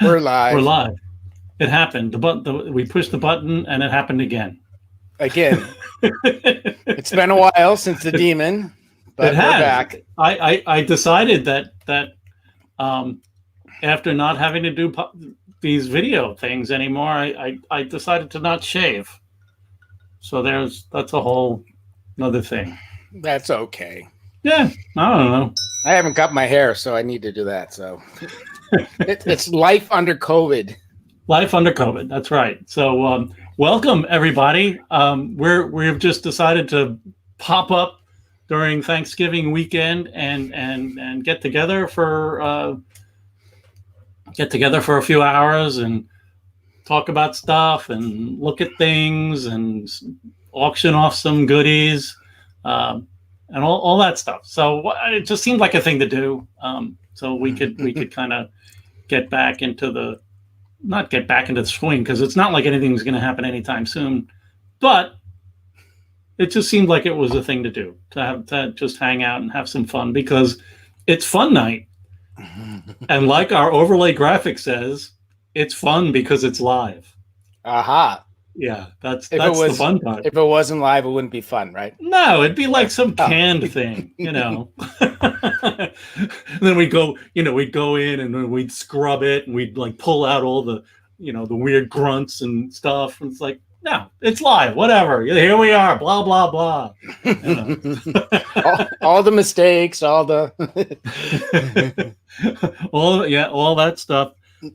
We're We're live live. It happened. We pushed the button and it happened again. again. It It's been a while since the demon, but we're has. back. I decided that um, after not having to do these video things anymore, I decided to not shave. So that's a whole another thing. That's okay. Yeah, I don't know. I haven't cut my hair, so I need to do that. So it's life under COVID. Life under COVID. That's right. So welcome everybody. We've just decided to pop up during Thanksgiving weekend and get together for a few hours and talk about stuff and look at things and auction off some goodies and all that stuff. So it just seemed like a thing to do. So we could kind of get back into the swing, because it's not like anything's going to happen anytime soon, but it just seemed like it was a thing to do, to just hang out and have some fun, because it's fun night. And like our overlay graphic says, it's fun because it's live. Aha. Yeah, that's the fun part. If it wasn't live, it wouldn't be fun, right? No, it'd be like some canned thing, And then we'd go in and we'd scrub it and we'd like pull out all the, the weird grunts and stuff. And it's like, no, it's live, whatever. Here we are, blah, blah, blah. all the mistakes, all that stuff.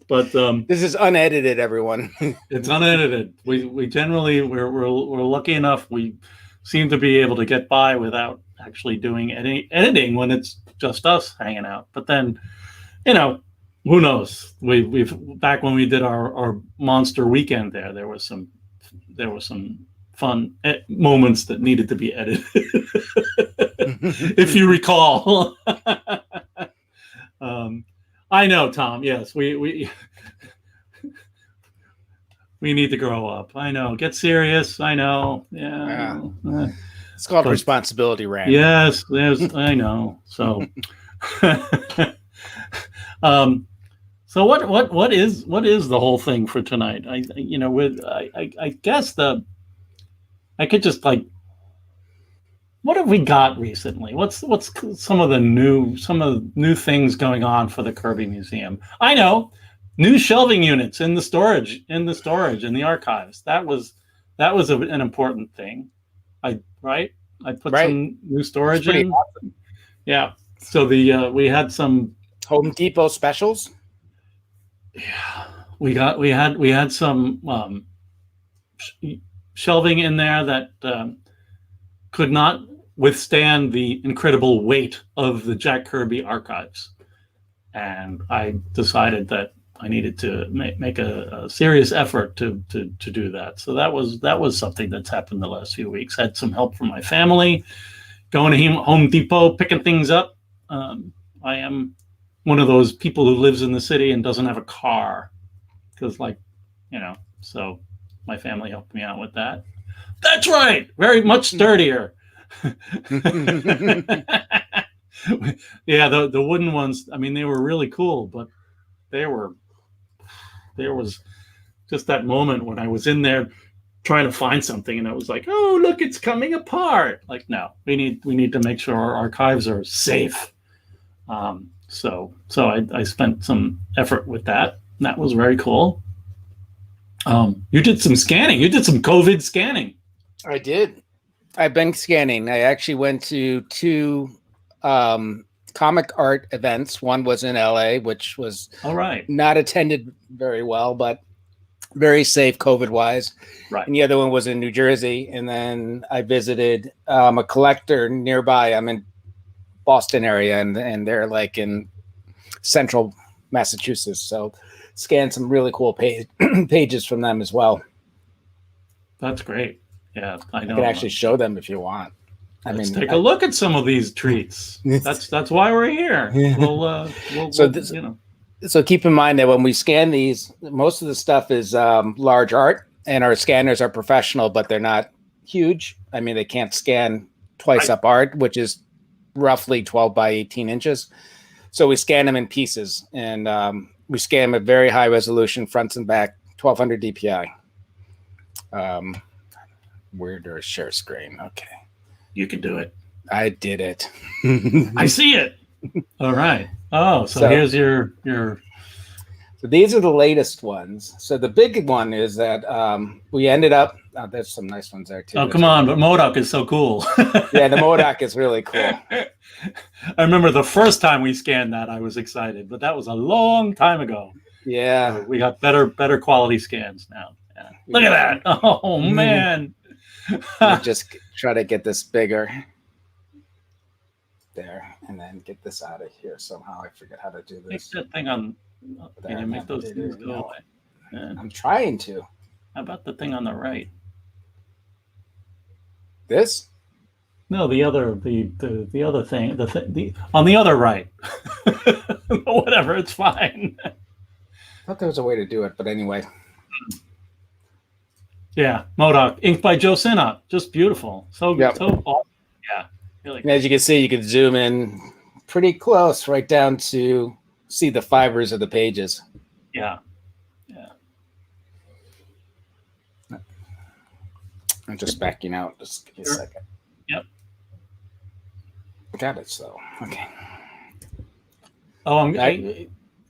But this is unedited, everyone. It's unedited. We generally we're lucky enough. We seem to be able to get by without actually doing any editing when it's just us hanging out. But then, who knows? We've back when we did our monster weekend there was some fun moments that needed to be edited, if you recall. I know, Tom. Yes, we need to grow up. I know. Get serious. I know. Yeah. It's called responsibility, Rand. Yes, I know. So, so what is the whole thing for tonight? I guess I could just like, what have we got recently? What's some of the new things going on for the Kirby Museum? I know, new shelving units in the storage in the archives. That was an important thing. I put some new storage in. Awesome. Yeah. So we had some Home Depot specials. Yeah, we had some shelving in there that could not withstand the incredible weight of the Jack Kirby archives, and I decided that I needed to make a serious effort to do that. So that was something that's happened the last few weeks. Had some help from my family, going to Home Depot, picking things up. I am one of those people who lives in the city and doesn't have a car, because so my family helped me out with that. That's right, very much sturdier. Yeah, the wooden ones, I mean, they were really cool, but there was just that moment when I was in there trying to find something and I was like, oh, look, it's coming apart. Like, no, we need to make sure our archives are safe. So I spent some effort with that, and that was very cool. You did some scanning. You did some COVID scanning. I did. I've been scanning. I actually went to two comic art events. One was in LA, which was not attended very well, but very safe COVID-wise. Right. And the other one was in New Jersey. And then I visited a collector nearby. I'm in Boston area, and they're like in central Massachusetts. So scanned some really cool pages from them as well. That's great. Yeah, I know. I can actually show them if you want. Let's take a look at some of these treats. That's why we're here. So keep in mind that when we scan these, most of the stuff is large art, and our scanners are professional, but they're not huge. I mean, they can't scan twice up art, which is roughly 12 by 18 inches. So we scan them in pieces, and we scan at very high resolution, fronts and back, 1200 DPI. Where do I share screen? Okay. You can do it. I did it. I see it. All right. Oh, so here's your. So these are the latest ones. So the big one is that we ended up. Oh, there's some nice ones there too. Oh, come on! But Modoc is so cool. Yeah, the Modoc is really cool. I remember the first time we scanned that, I was excited, but that was a long time ago. Yeah, we got better quality scans now. Yeah. Look at that! Oh man! Just try to get this bigger. There, and then get this out of here somehow. I forget how to do this. Make that thing on. Can you make those things go away? Yeah. I'm trying to. How about the thing on the right? This? No, the other thing. The on the other right. Whatever, it's fine. I thought there was a way to do it, but anyway. Yeah, Modoc, inked by Joe Sinnott. Just beautiful. So awesome. Yeah. Really. And as you can see, you can zoom in pretty close, right down to see the fibers of the pages. Yeah. Yeah. I'm just backing out. Just give me a second. Yep. Got it. So okay. Oh,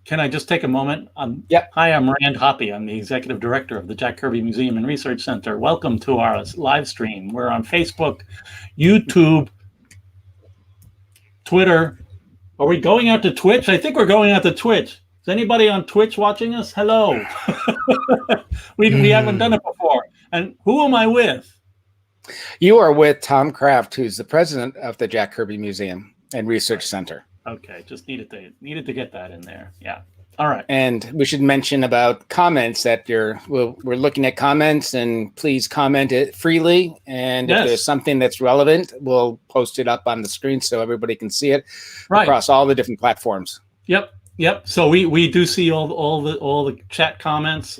can I just take a moment? Yep. Hi, I'm Rand Hoppy. I'm the executive director of the Jack Kirby Museum and Research Center. Welcome to our live stream. We're on Facebook, YouTube, Twitter. Are we going out to Twitch? I think we're going out to Twitch. Is anybody on Twitch watching us? Hello. we haven't done it before. And who am I with? You are with Tom Kraft, who's the president of the Jack Kirby Museum and Research Center. Okay, just needed to get that in there. Yeah. All right. And we should mention about comments that we're looking at comments, and please comment it freely. And if there's something that's relevant, we'll post it up on the screen so everybody can see it across all the different platforms. Yep. So we do see all the chat comments.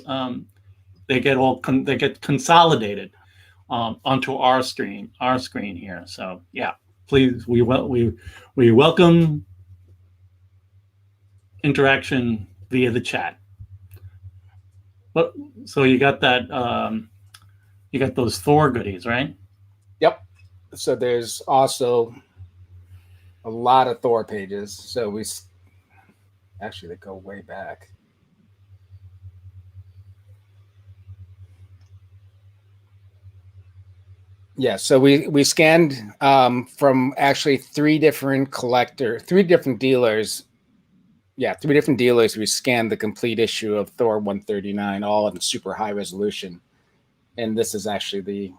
They get consolidated onto our screen here. So yeah, please, we welcome interaction via the chat. But so you got that you got those Thor goodies, right? Yep. So there's also a lot of Thor pages. So they go way back. Yeah, so we scanned from actually three different dealers. Yeah, three different dealers. We scanned the complete issue of Thor 139, all in super high resolution. And this is actually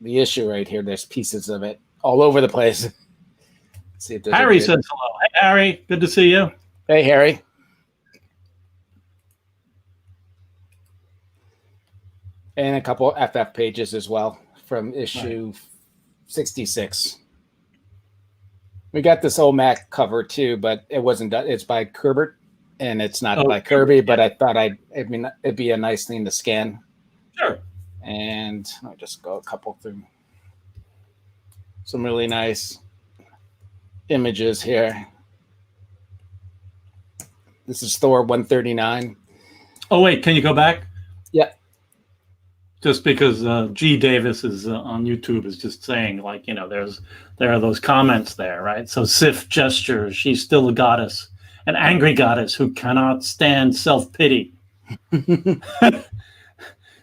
the issue right here. There's pieces of it all over the place. See if Harry says hello. Hey, Harry, good to see you. Hey, Harry. And a couple FF pages as well from issue 66. We got this OMAC cover too, but it wasn't done. It's by Kerbert, and it's not by Kirby. But I thought it'd be a nice thing to scan. Sure. And I'll just go a couple through some really nice images here. This is Thor 139. Oh wait, can you go back? Yeah. Just because G Davis is on YouTube is just saying, like, there are those comments there, right? So Sif gestures, she's still a goddess, an angry goddess who cannot stand self-pity.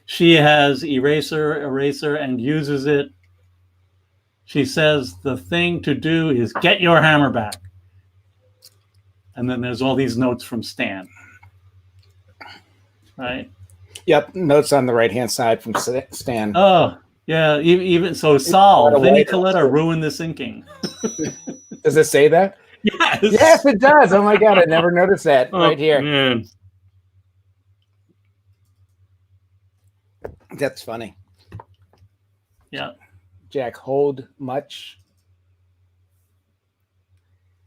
She has eraser, and uses it. She says the thing to do is get your hammer back. And then there's all these notes from Stan, right? Yep, notes on the right-hand side from Stan. Oh, yeah, even so, Saul, Vinnie Coletta ruined this inking. Does it say that? Yes. Yes, it does. Oh, my God, I never noticed that right here. Man. That's funny. Yeah. Jack, hold much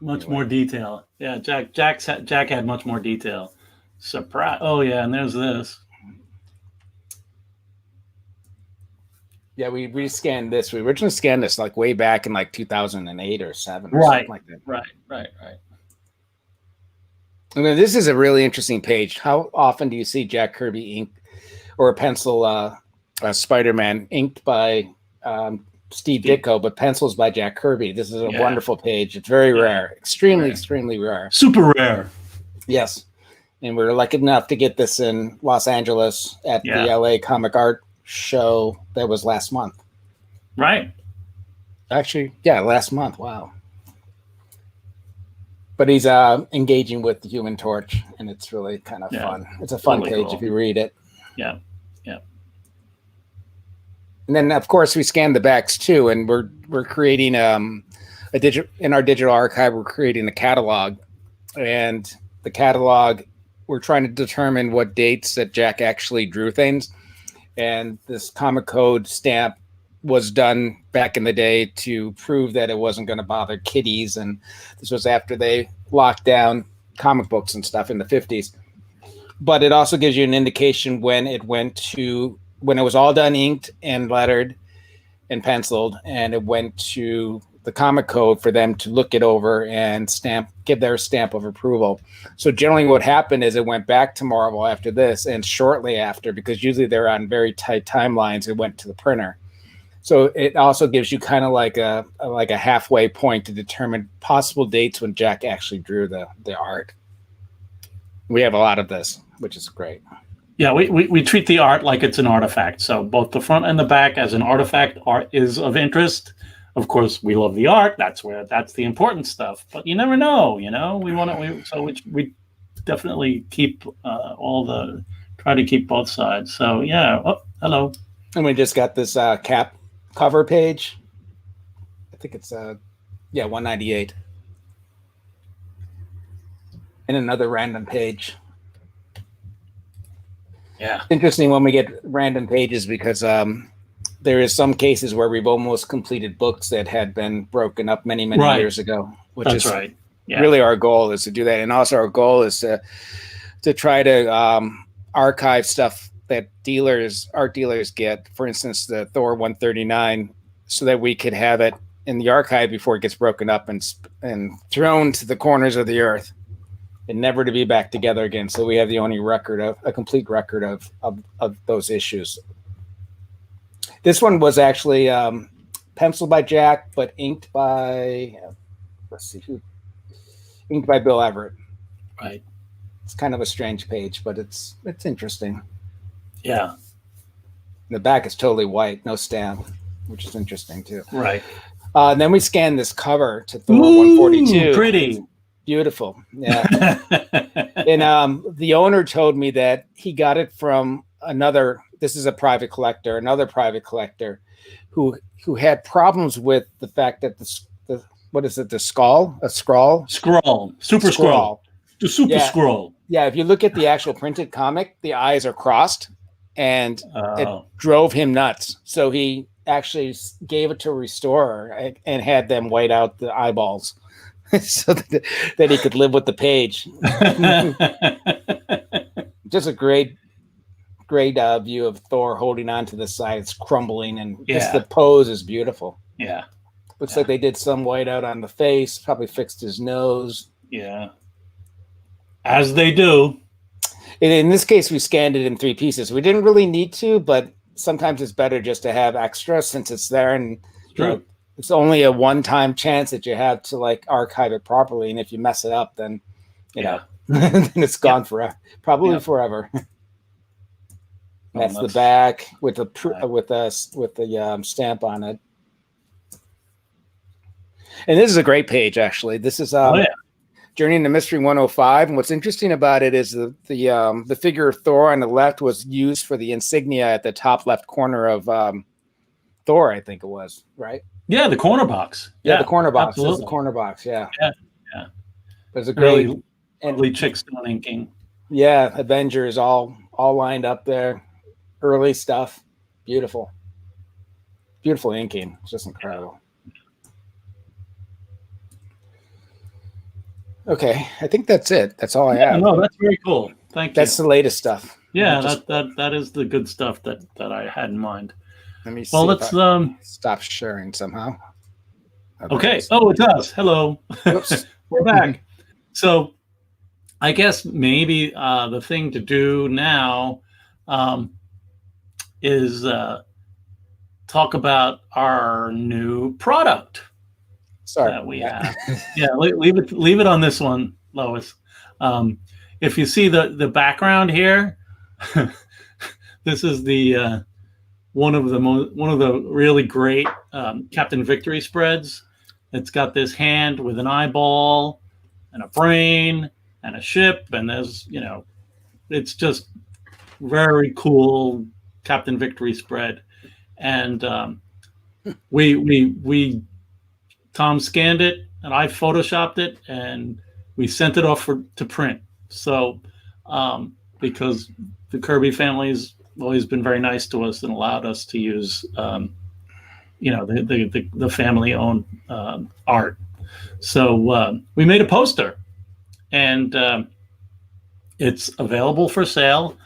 more detail. Yeah, Jack had much more detail. Surprise. Oh, yeah, and there's this. Yeah, we rescanned this. We originally scanned this like way back in like 2008 or 7 or right, something like that. Right. I mean, this is a really interesting page. How often do you see Jack Kirby ink or a pencil Spider-Man inked by Steve Ditko, but pencils by Jack Kirby? This is a wonderful page. It's very rare, extremely rare. Super rare. Yes. And we're lucky enough to get this in Los Angeles at the LA Comic Art Show that was last month. Right. Actually, last month. Wow. But he's engaging with the Human Torch, and it's really kind of fun. It's a fun page if you read it. Yeah. And then, of course, we scan the backs too, and we're creating in our digital archive. We're creating a catalog, and the catalog, we're trying to determine what dates that Jack actually drew things. And this comic code stamp was done back in the day to prove that it wasn't going to bother kiddies. And this was after they locked down comic books and stuff in the 50s. But it also gives you an indication when it was all done, inked and lettered and penciled, and it went to the comic code for them to look it over and give their stamp of approval. So generally what happened is it went back to Marvel after this, and shortly after, because usually they're on very tight timelines, it went to the printer. So it also gives you kind of like a halfway point to determine possible dates when Jack actually drew the art. We have a lot of this, which is great. Yeah, we treat the art like it's an artifact. So both the front and the back as an artifact art is of interest. Of course, we love the art. That's the important stuff. But you never know, we definitely keep try to keep both sides. So yeah. Oh, hello. And we just got this cap cover page. I think it's 198. And another random page. Yeah. Interesting when we get random pages because there is some cases where we've almost completed books that had been broken up many years ago, which That's is right. Yeah. Really our goal is to do that. And also our goal is to try to archive stuff that art dealers get, for instance, the Thor 139, so that we could have it in the archive before it gets broken up and thrown to the corners of the earth and never to be back together again. So we have the only complete record of those issues. This one was actually penciled by Jack, but inked by Bill Everett. Right. It's kind of a strange page, but it's interesting. Yeah. The back is totally white, no stamp, which is interesting too. Right. And then we scanned this cover to Thor 142. Pretty. Beautiful. Yeah. And the owner told me that he got it from another private collector who had problems with the fact that the skull? A scroll? Scroll. Super scroll. The super scroll. Yeah, if you look at the actual printed comic, the eyes are crossed, and it drove him nuts. So he actually gave it to a restorer and had them white out the eyeballs so that he could live with the page. Just a great view of Thor holding on to the sides, crumbling, and just the pose is beautiful. Yeah. Looks like they did some white out on the face, probably fixed his nose. Yeah. As they do. In this case, we scanned it in 3 pieces. We didn't really need to, but sometimes it's better just to have extra since it's there, and it's only a one-time chance that you have to archive it properly. And if you mess it up, then then it's gone forever, probably forever. That's the back with the stamp on it. And this is a great page, actually. This is Journey into Mystery 105. And what's interesting about it is the figure of Thor on the left was used for the insignia at the top left corner of Thor, I think it was, right? Yeah, the corner box. Yeah, the corner box. Absolutely. It's the corner box, yeah. Yeah. But it's a great lovely chickstone inking. Yeah, Avengers all lined up there. Early stuff. Beautiful. Beautiful inking. It's just incredible. Okay, I think that's it. That's all I have. No, that's very cool. Thank you. That's the latest stuff. Yeah, that is the good stuff that I had in mind. Let me see. Well, let's stop sharing somehow. Okay. Oh, it does. Hello. Whoops. We're back. So I guess maybe the thing to do now is talk about our new product Sorry. that we have. Yeah, leave it on this one, Lois. If you see the background here, this is the one of the really great Captain Victory spreads. It's got this hand with an eyeball and a brain and a ship, and there's, it's just very cool Captain Victory spread. And we Tom scanned it and I photoshopped it and we sent it off to print. So because the Kirby family's always been very nice to us and allowed us to use the family owned art. So we made a poster, and it's available for sale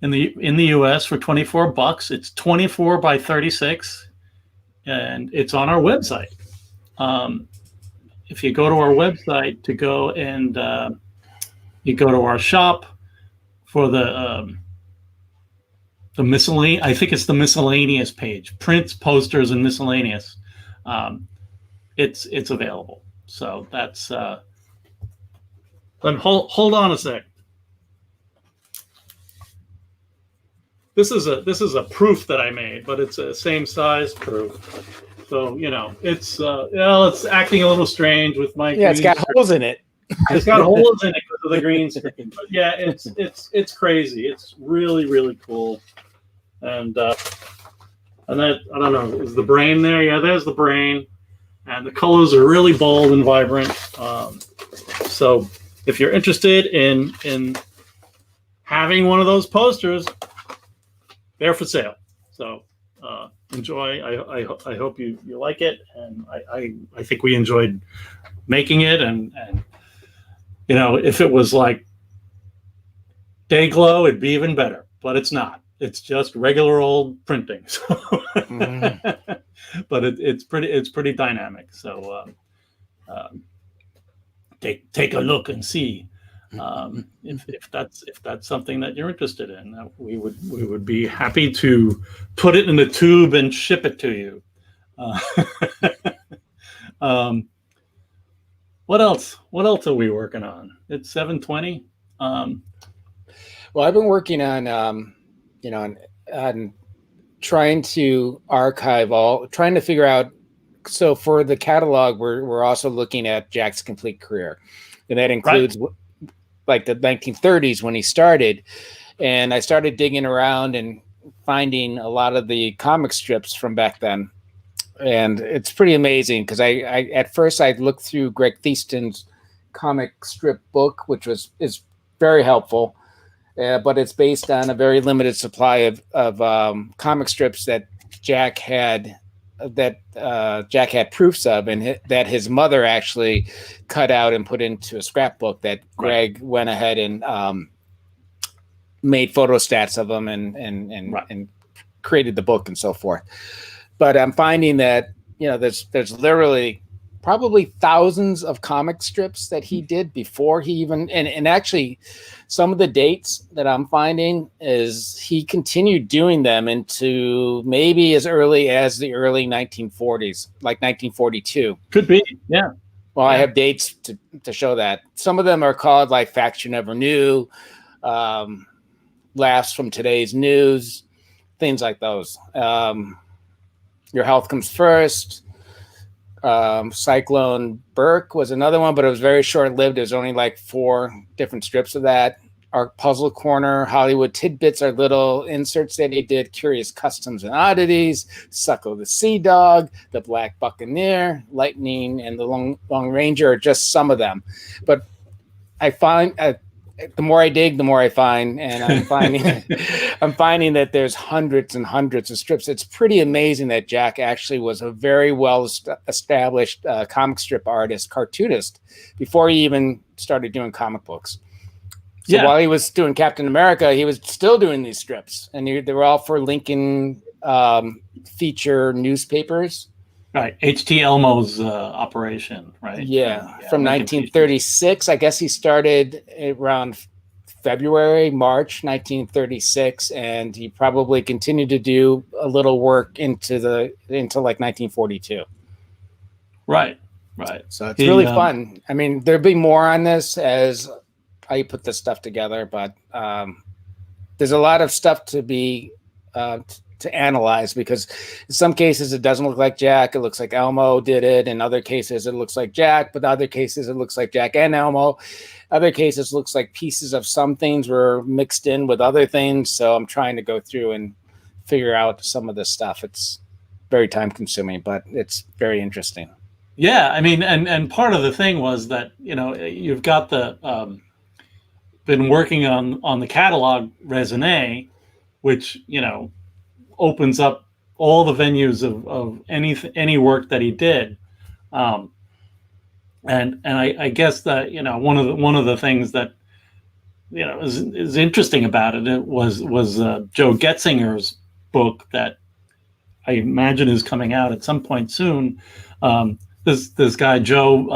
in the US for $24. It's 24 by 36, and it's on our website. If you go to our website to go and you go to our shop for the miscellaneous, I think it's the miscellaneous page, prints, posters, and miscellaneous. It's available. So that's. But hold on a sec. This is a proof that I made, but it's a same size proof. So it's acting a little strange with my. Yeah, it's got holes in it. It's got holes in it because of the green screen. But yeah, it's crazy. It's really, really cool. And that, I don't know, is the brain there? Yeah, there's the brain. And the colors are really bold and vibrant. So if you're interested in having one of those posters, they're for sale. So enjoy. I hope you like it. And I think we enjoyed making it. And if it was like day glow, it'd be even better. But it's not. It's just regular old printing. So but it's pretty dynamic. So take a look and see if that's something that you're interested in. We would be happy to put it in the tube and ship it to you. What else? What else are we working on? It's 7:20. Well, I've been working on on trying to archive trying to figure out. So for the catalog, we're also looking at Jack's complete career, and that includes like the 1930s when he started. And I started digging around and finding a lot of the comic strips from back then, and it's pretty amazing because I at first I looked through Greg Thieston's comic strip book, which is very helpful. But it's based on a very limited supply of comic strips that Jack had proofs of, and that his mother actually cut out and put into a scrapbook that Greg went ahead and made photostats of them and created the book and so forth. But I'm finding that there's literally probably thousands of comic strips that he did before he even, and actually some of the dates that I'm finding is he continued doing them into maybe as early as the early 1940s, like 1942. Could be, yeah. Well, I have dates to show that. Some of them are called like Facts You Never Knew, Laughs from Today's News, things like those. Your Health Comes First. Cyclone Burke was another one, but it was very short-lived. There's only like 4 different strips of that. Our Puzzle Corner, Hollywood Tidbits are little inserts that he did. Curious Customs and Oddities, Suckle the Sea Dog, The Black Buccaneer, Lightning, and The Long Ranger are just some of them. But I find the more I dig, the more I find, and I'm finding that there's hundreds and hundreds of strips. It's pretty amazing that Jack actually was a very well established comic strip artist, cartoonist, before he even started doing comic books. So while he was doing Captain America, he was still doing these strips, and they were all for Lincoln feature newspapers. Right. H.T. Elmo's operation, right? Yeah, from Lincoln Features. 1936. I guess he started around February, March 1936, and he probably continued to do a little work into like 1942. Right. Right. So it's really fun. I mean, there'll be more on this as I put this stuff together, but there's a lot of stuff to be to analyze, because in some cases it doesn't look like Jack. It looks like Elmo did it. In other cases it looks like Jack, but other cases it looks like Jack and Elmo. Other cases it looks like pieces of some things were mixed in with other things. So I'm trying to go through and figure out some of this stuff. It's very time consuming, but it's very interesting. Yeah, I mean, and part of the thing was that, you know, you've got the been working on the catalog raisonné, which, you know, opens up all the venues of any work that he did, and I guess that, you know, one of the things that, you know, is interesting about it was Joe Getzinger's book that I imagine is coming out at some point soon. This guy Joe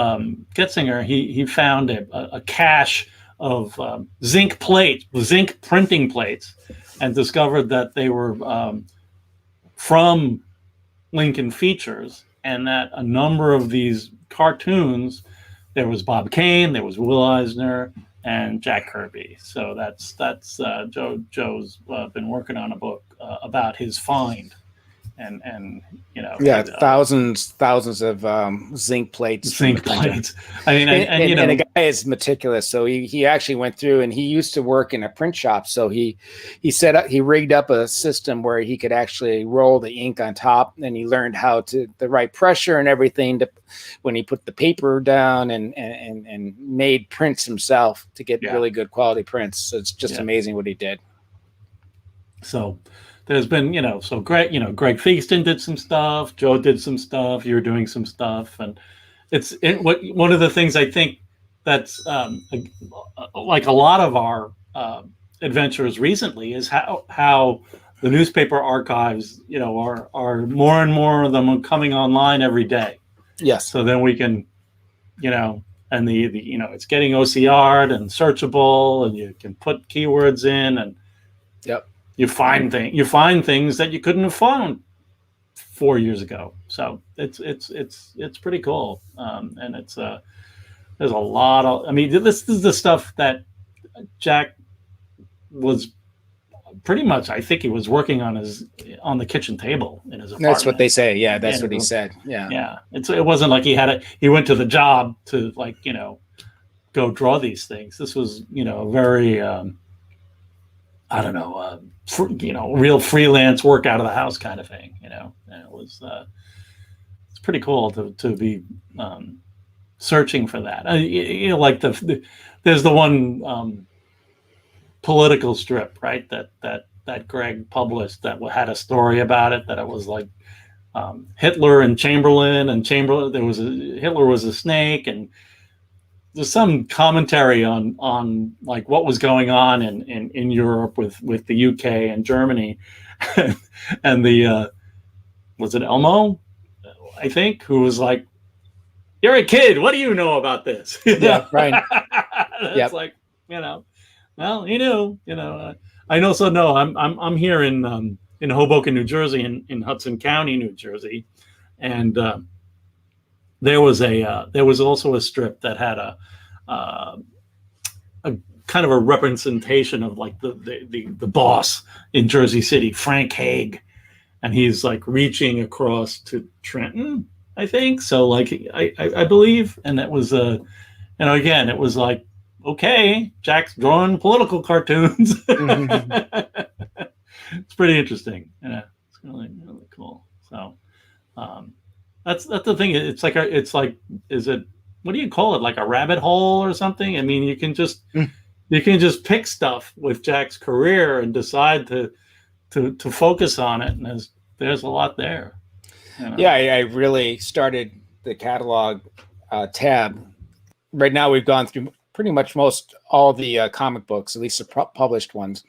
Getzinger, he found a cache of zinc printing plates, and discovered that they were from Lincoln Features, and that a number of these cartoons, there was Bob Kane, there was Will Eisner, and Jack Kirby. So that's Joe's been working on a book about his find. And you know, thousands of zinc plates. I mean, and you know, and the guy is meticulous. So he actually went through, and he used to work in a print shop. So he rigged up a system where he could actually roll the ink on top, and he learned how to the right pressure and everything to when he put the paper down and made prints himself to get really good quality prints. So it's just amazing what he did. So there's been, you know, so Greg Theakston did some stuff, Joe did some stuff, you're doing some stuff, and one of the things I think that's like a lot of our adventures recently is how the newspaper archives, you know, are more and more of them are coming online every day. Yes. So then we can, you know, and the you know, it's getting OCR'd and searchable, and you can put keywords in, and you find things that you couldn't have found 4 years ago. So it's pretty cool, and it's there's a lot of. I mean, this is the stuff that Jack was pretty much. I think he was working on the kitchen table in his apartment. That's what they say. Yeah, that's what he said. Yeah, yeah. It wasn't like he went to the job to, like, you know, go draw these things. This was, you know, very I don't know, you know, real freelance work out of the house kind of thing, you know. And it was it's pretty cool to be searching for that. You know, like there's the one political strip, right? That Greg published that had a story about it, that it was like Hitler and Chamberlain, Hitler was a snake, and there's some commentary on like what was going on in Europe with the UK and Germany, and the was it Elmo, I think, who was like, "You're a kid. What do you know about this?" Yeah, right. It's like, you know, well, he knew. You know, I also know I'm here in Hoboken, New Jersey, in Hudson County, New Jersey, and there was also a strip that had a kind of a representation of like the boss in Jersey City, Frank Hague, and he's like reaching across to Trenton, I think. So like I believe, and that was you know, again, it was like, okay, Jack's drawing political cartoons. Mm-hmm. It's pretty interesting. Yeah, it's really cool. So that's the thing. It's like is it, what do you call it? Like a rabbit hole or something? I mean, you can just pick stuff with Jack's career and decide to focus on it, and there's a lot there. You know? Yeah, I really started the catalog tab. Right now, we've gone through pretty much all the comic books, at least the published ones.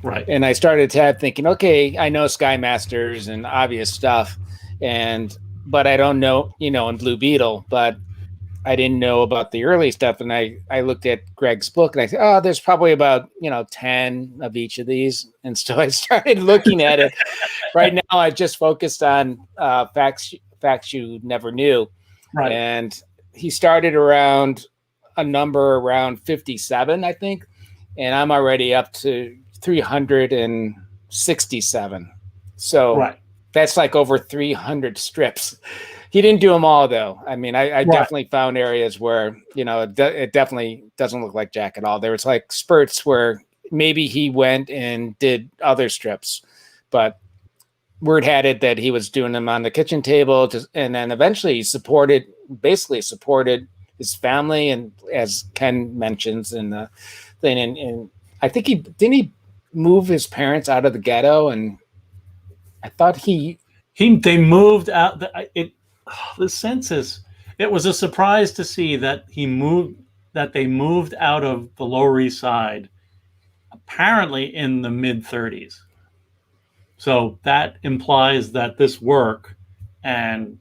Right. And I started a tab thinking, okay, I know Sky Masters and obvious stuff, and but I don't know, and Blue Beetle, but I didn't know about the early stuff. And I looked at Greg's book and I said, oh, there's probably about, 10 of each of these. And so I started looking at it. Right now, I just focused on facts you never knew. Right. And he started around a number around 57, I think. And I'm already up to 367. So that's like over 300 strips. He didn't do them all, though. I mean, I definitely found areas where, it definitely doesn't look like Jack at all. There was like spurts where maybe he went and did other strips, but word had it that he was doing them on the kitchen table. And then eventually he basically supported his family. And as Ken mentions in the thing, and I think he move his parents out of the ghetto. And I thought they moved out. The census, it was a surprise to see that they moved out of the Lower East Side apparently in the mid 30s. So that implies that this work, and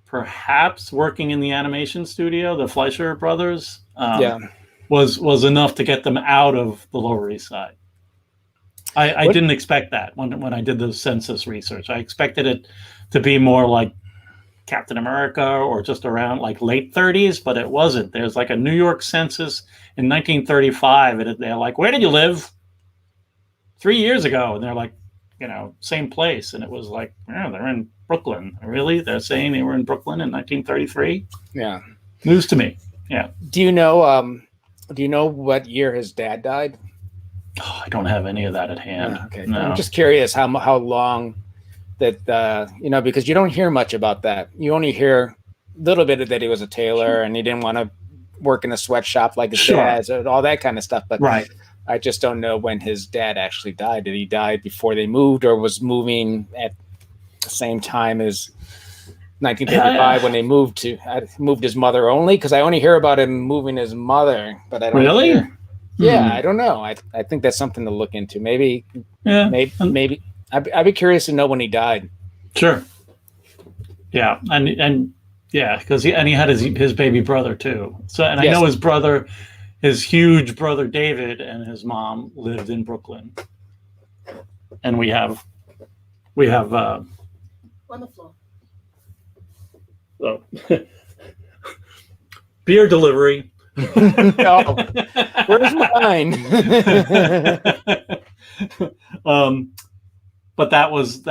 perhaps working in the animation studio, the Fleischer brothers, was enough to get them out of the Lower East Side. I didn't expect that when I did the census research. I expected it to be more like Captain America or just around like late 30s, but it wasn't. There's like a New York census in 1935, and they're like, where did you live 3 years ago? And they're like, same place. And it was like, yeah, they're in Brooklyn. Really? They're saying they were in Brooklyn in 1933? Yeah. News to me. Yeah. Do you know what year his dad died? Oh, I don't have any of that at hand. Okay. No. I'm just curious how long that, because you don't hear much about that. You only hear a little bit of that he was a tailor and he didn't want to work in a sweatshop like his dad's, and all that kind of stuff. But I just don't know when his dad actually died. Did he die before they moved, or was moving at the same time as 1935 when they moved his mother only? Because I only hear about him moving his mother, but I don't really. Yeah, I don't know. I think that's something to look into. Maybe. I'd be curious to know when he died. Sure. Yeah, and yeah, because he had his baby brother too. So, and I know his brother, his huge brother David, and his mom lived in Brooklyn. And we have on the floor. So, beer delivery. Oh, where's mine? But that was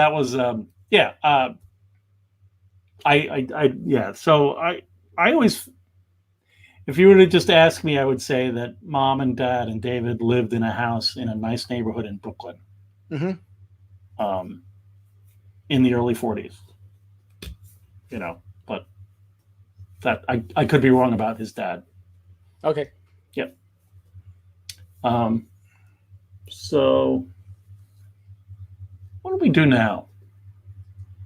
So I always, if you were to just ask me, I would say that Mom and Dad and David lived in a house in a nice neighborhood in Brooklyn, in the early 40s. But that I could be wrong about his dad. Okay. Yep. So what do we do now?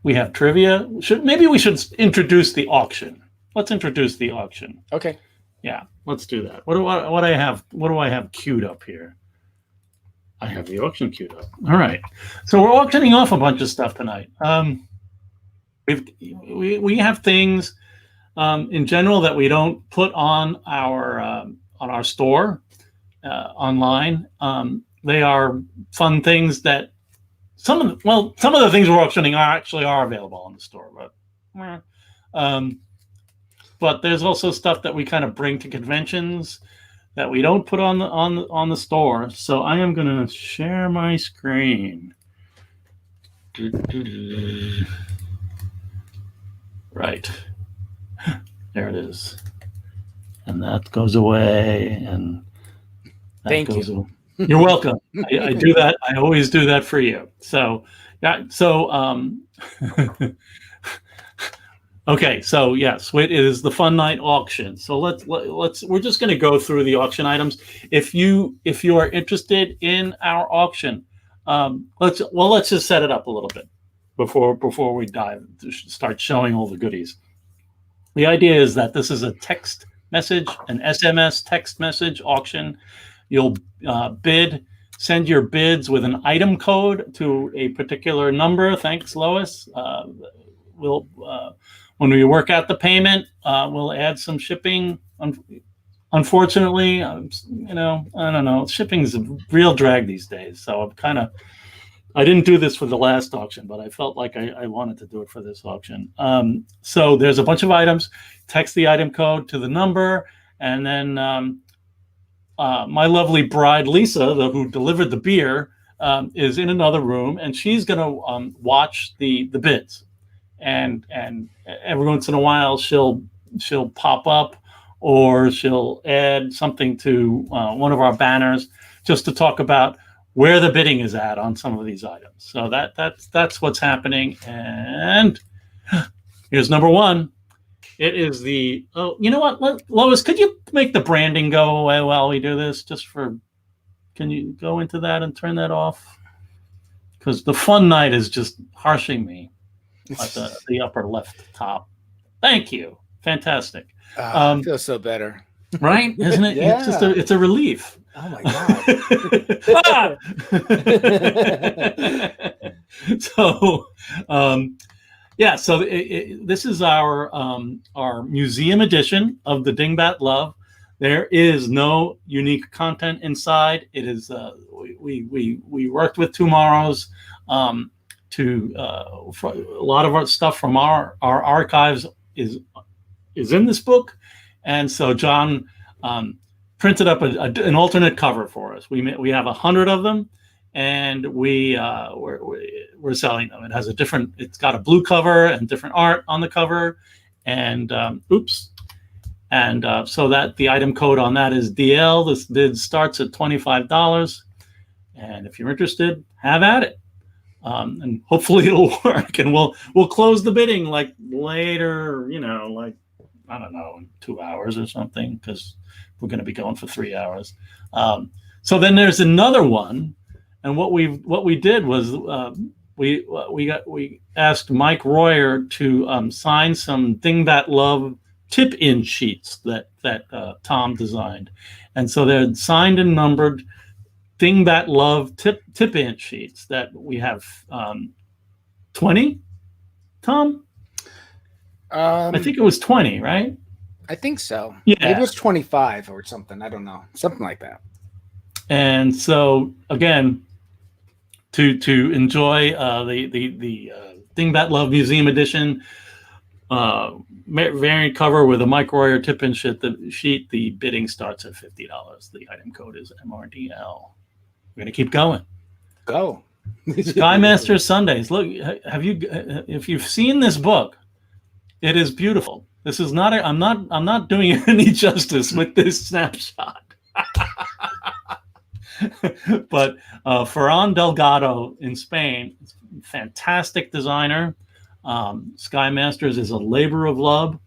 We have trivia. Maybe we should introduce the auction. Let's introduce the auction. Okay. Yeah, let's do that. What do I have queued up here? I have the auction queued up. All right. So we're auctioning off a bunch of stuff tonight. We have things in general that we don't put on our store online. They are fun things that some of the things we're auctioning are available on the store, but there's also stuff that we kind of bring to conventions that we don't put on the store. So I am going to share my screen. Right. There it is. And that goes away. And thank you. You're welcome. I do that. I always do that for you. So, yeah. So, okay. So yes, it is the Fun Night auction. So we're just going to go through the auction items. If you are interested in our auction, let's just set it up a little bit before we start showing all the goodies. The idea is that this is a text message, an SMS text message auction. You'll send your bids with an item code to a particular number. Thanks, Lois. when we work out the payment, we'll add some shipping. Unfortunately, I don't know. Shipping's a real drag these days. So I didn't do this for the last auction, but I felt like I wanted to do it for this auction. So there's a bunch of items. Text the item code to the number, and then my lovely bride, Lisa, who delivered the beer, is in another room, and she's going to watch the bids. And every once in a while, she'll pop up, or she'll add something to one of our banners just to talk about where the bidding is at on some of these items. So that's what's happening. And here's number one. It is you know what, Lois, could you make the branding go away while we do this? Can you go into that and turn that off? Because the fun night is just harshing me at the upper left top. Thank you. Fantastic. I feel so better. Right? Isn't it? Yeah. It's a relief. Oh my God. So, so this is our museum edition of the Dingbat Love. There is no unique content inside. It is we worked with Tomorrow's for a lot of our stuff from our archives is in this book, and so John printed up an alternate cover for us. We have 100 of them, and we're selling them. It's got a blue cover and different art on the cover, and so that the item code on that is DL. This bid starts at $25, and if you're interested, have at it. And hopefully it'll work, and we'll close the bidding like later, I don't know, in 2 hours or something, because we're going to be going for 3 hours. So then there's another one, and what we did was we asked Mike Royer to sign some Dingbat Love tip-in sheets that Tom designed, and so they're signed and numbered Dingbat Love tip-in sheets that we have 20. Tom. I think it was 20, right? I think so. Yeah. Maybe it was 25 or something. I don't know. Something like that. And so, again, to enjoy the Dingbat Love Museum Edition variant cover with a Mike Royer tip-in sheet, the bidding starts at $50. The item code is MRDL. We're going to keep going. Go. Sky Master Sundays. Look, if you've seen this book, it is beautiful. This is not. I'm not doing it any justice with this snapshot. But Ferran Delgado in Spain, fantastic designer. Sky Masters is a labor of love.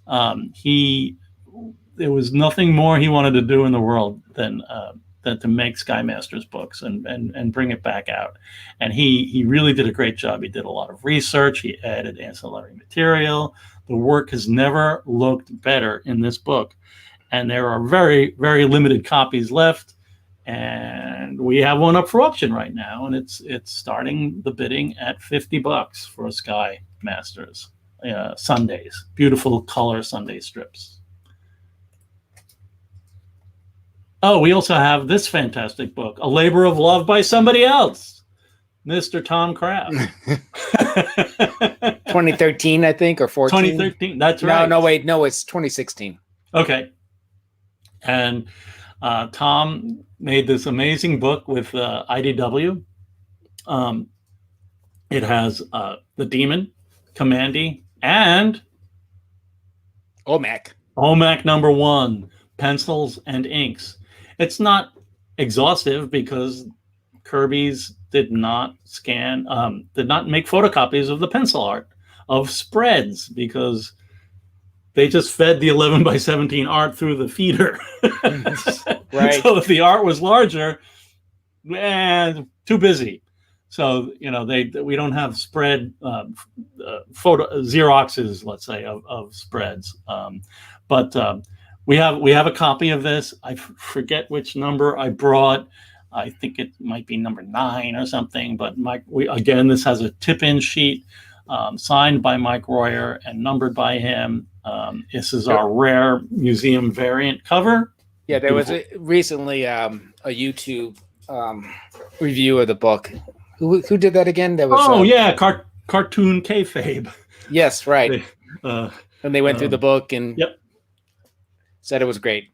There was nothing more he wanted to do in the world than to make Sky Masters books and bring it back out. And he really did a great job. He did a lot of research. He added ancillary material. The work has never looked better in this book. And there are very, very limited copies left. And we have one up for auction right now. And it's starting the bidding at $50 for Sky Masters Sundays. Beautiful color Sunday strips. Oh, we also have this fantastic book, A Labor of Love by Somebody Else, Mr. Tom Kraft. 2013, I think, or 14. 2013, that's right. No, wait, no, it's 2016. Okay. And Tom made this amazing book with IDW. It has the Demon, Commandy, and OMAC #1, pencils and inks. It's not exhaustive because Kirby's did not make photocopies of the pencil art of spreads because they just fed the 11x17 art through the feeder. Right. So if the art was larger, too busy. So, we don't have spread photo Xeroxes, let's say, of spreads. But we have a copy of this. I forget which number I brought. I think it might be number 9 or something. But again, this has a tip-in sheet. signed by Mike Royer and numbered by him. This is our rare museum variant cover. Yeah, there was recently a YouTube review of the book. Who did that again? That was Cartoon Kayfabe. Yes, right. And they went through the book and said it was great.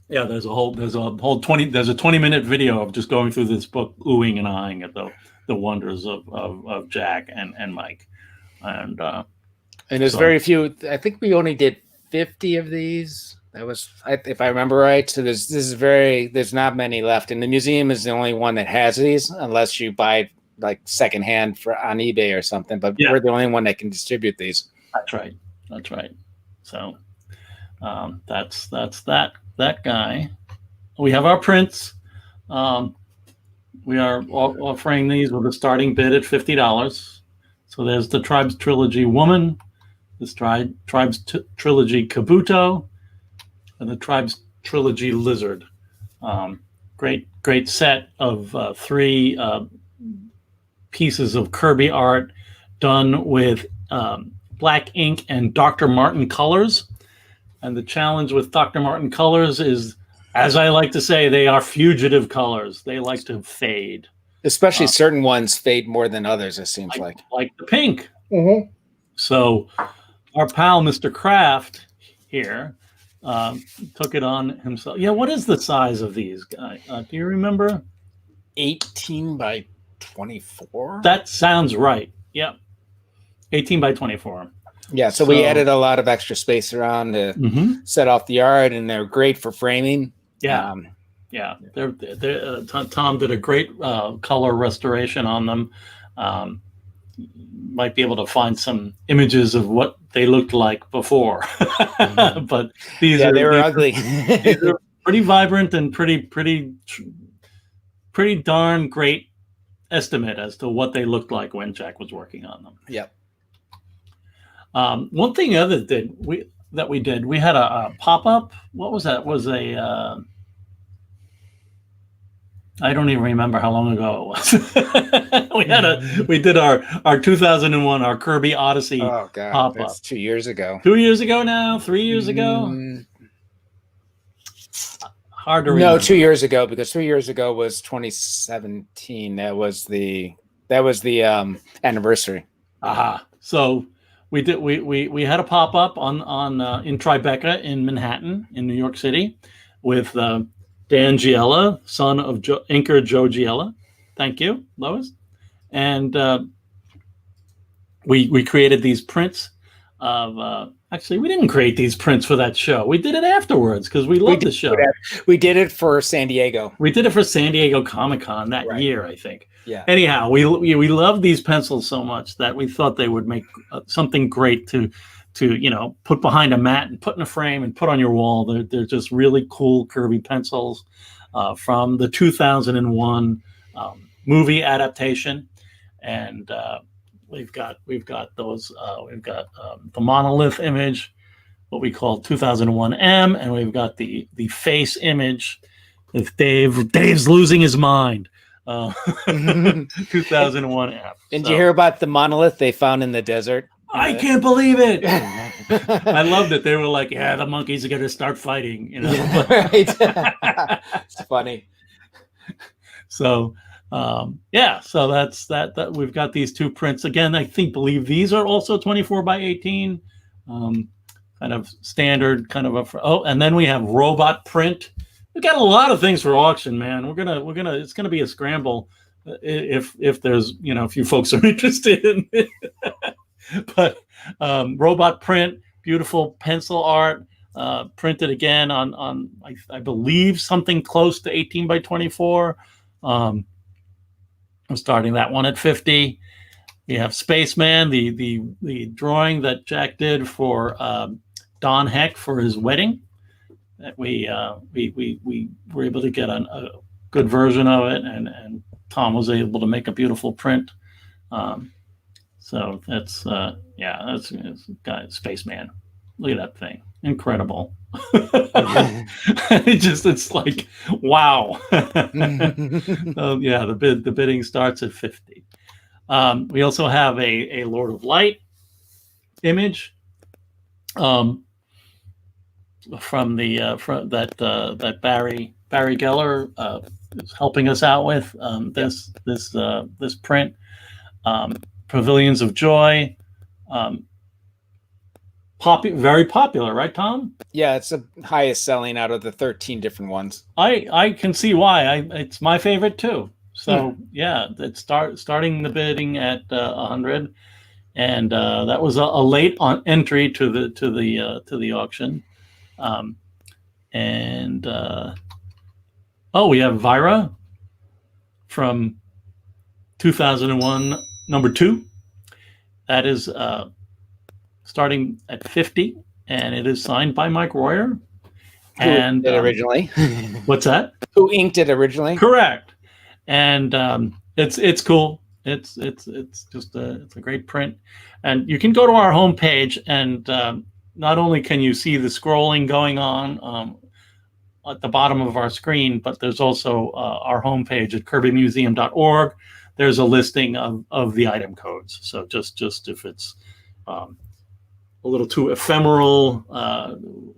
Yeah, there's a 20-minute video of just going through this book, oohing and eyeing at the wonders of Jack and Mike, and there's very few. I think we only did 50 of these. That was, if I remember right. So there's not many left, and the museum is the only one that has these, unless you buy like secondhand on eBay or something. But we're the only one that can distribute these. That's right. So that's that guy. We have our prints. We are offering these with a starting bid at $50. So there's the Tribes Trilogy Woman, this Tribes Trilogy Kabuto, and the Tribes Trilogy Lizard. Great set of 3 pieces of Kirby art done with black ink and Dr. Martin colors. And the challenge with Dr. Martin colors is, as I like to say, they are fugitive colors. They like to fade. Especially certain ones fade more than others, it seems like. Like the pink. Mm-hmm. So our pal, Mr. Kraft, here, took it on himself. Yeah, what is the size of these guys? Do you remember? 18 by 24? That sounds right. Yep. 18 by 24. Yeah, so we added a lot of extra space around to set off the art, and they're great for framing. Yeah, Tom did a great color restoration on them. Might be able to find some images of what they looked like before, but they were ugly. These are pretty vibrant and pretty darn great estimate as to what they looked like when Jack was working on them. Yep. One thing we did, we had a pop-up. What was that? It was I don't even remember how long ago it was. we did our 2001, our Kirby Odyssey pop-up. That's 2 years ago. 2 years ago now? 3 years ago? Hard to remember. No, 2 years ago, because 3 years ago was 2017. That was the anniversary. Aha. So we had a pop-up on in Tribeca in Manhattan in New York City with Dan Giella, son of inker Joe Giella. Thank you, Lois. And we created these prints of actually, we didn't create these prints for that show. We did it afterwards because we loved the show. We did it for San Diego. We did it for San Diego Comic-Con that year, I think. Yeah. Anyhow, we love these pencils so much that we thought they would make something great to put behind a mat and put in a frame and put on your wall. They're just really cool Kirby pencils from the 2001 movie adaptation, and we've got those. We've got the monolith image, what we call 2001M, and we've got the face image with Dave's losing his mind. 2001F. And did you hear about the monolith they found in the desert? I can't believe it. I loved it. They were like, "Yeah, the monkeys are going to start fighting." Right. It's funny. So, so that's that. We've got these 2 prints again. I believe these are also 24 by 18, kind of standard, kind of and then we have robot print. We got a lot of things for auction, man. We're gonna. It's gonna be a scramble if there's a few folks are interested in it. But robot print, beautiful pencil art, printed again on I believe something close to 18 by 24. I'm starting that one at 50. We have Spaceman, the drawing that Jack did for Don Heck for his wedding. That we were able to get a good version of it, and Tom was able to make a beautiful print. So that's Spaceman. Look at that thing, incredible. It's like wow. The bidding starts at 50. We also have a Lord of Light image from that Barry Geller is helping us out with this print. Pavilions of Joy, very popular, right, Tom? Yeah, it's the highest selling out of the 13 different ones. I can see why. It's my favorite too. So yeah, it's starting the bidding at 100, and that was a late entry to the auction. We have Vira from 2001, number 2. That is starting at 50, and it is signed by Mike Royer. Who inked it originally? What's that? Who inked it originally? Correct. And it's cool. It's just it's a great print, and you can go to our homepage, and not only can you see the scrolling going on at the bottom of our screen, but there's also our homepage at kirbymuseum.org. There's a listing of the item codes. So just if it's a little too ephemeral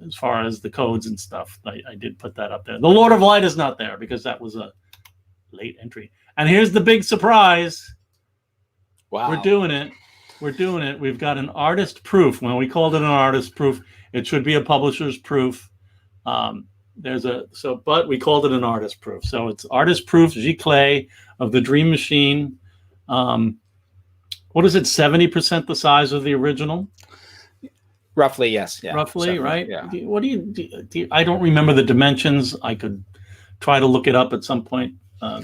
as far as the codes and stuff, I did put that up there. The Lord of Light is not there because that was a late entry. And here's the big surprise. Wow. We're doing it. We've got an artist proof. When we called it an artist proof, it should be a publisher's proof. But we called it an artist proof. So it's artist proof Giclée of the Dream Machine. What is it? 70% the size of the original? Roughly, yes. Yeah. Roughly, right? Yeah. What do you? I don't remember the dimensions. I could try to look it up at some point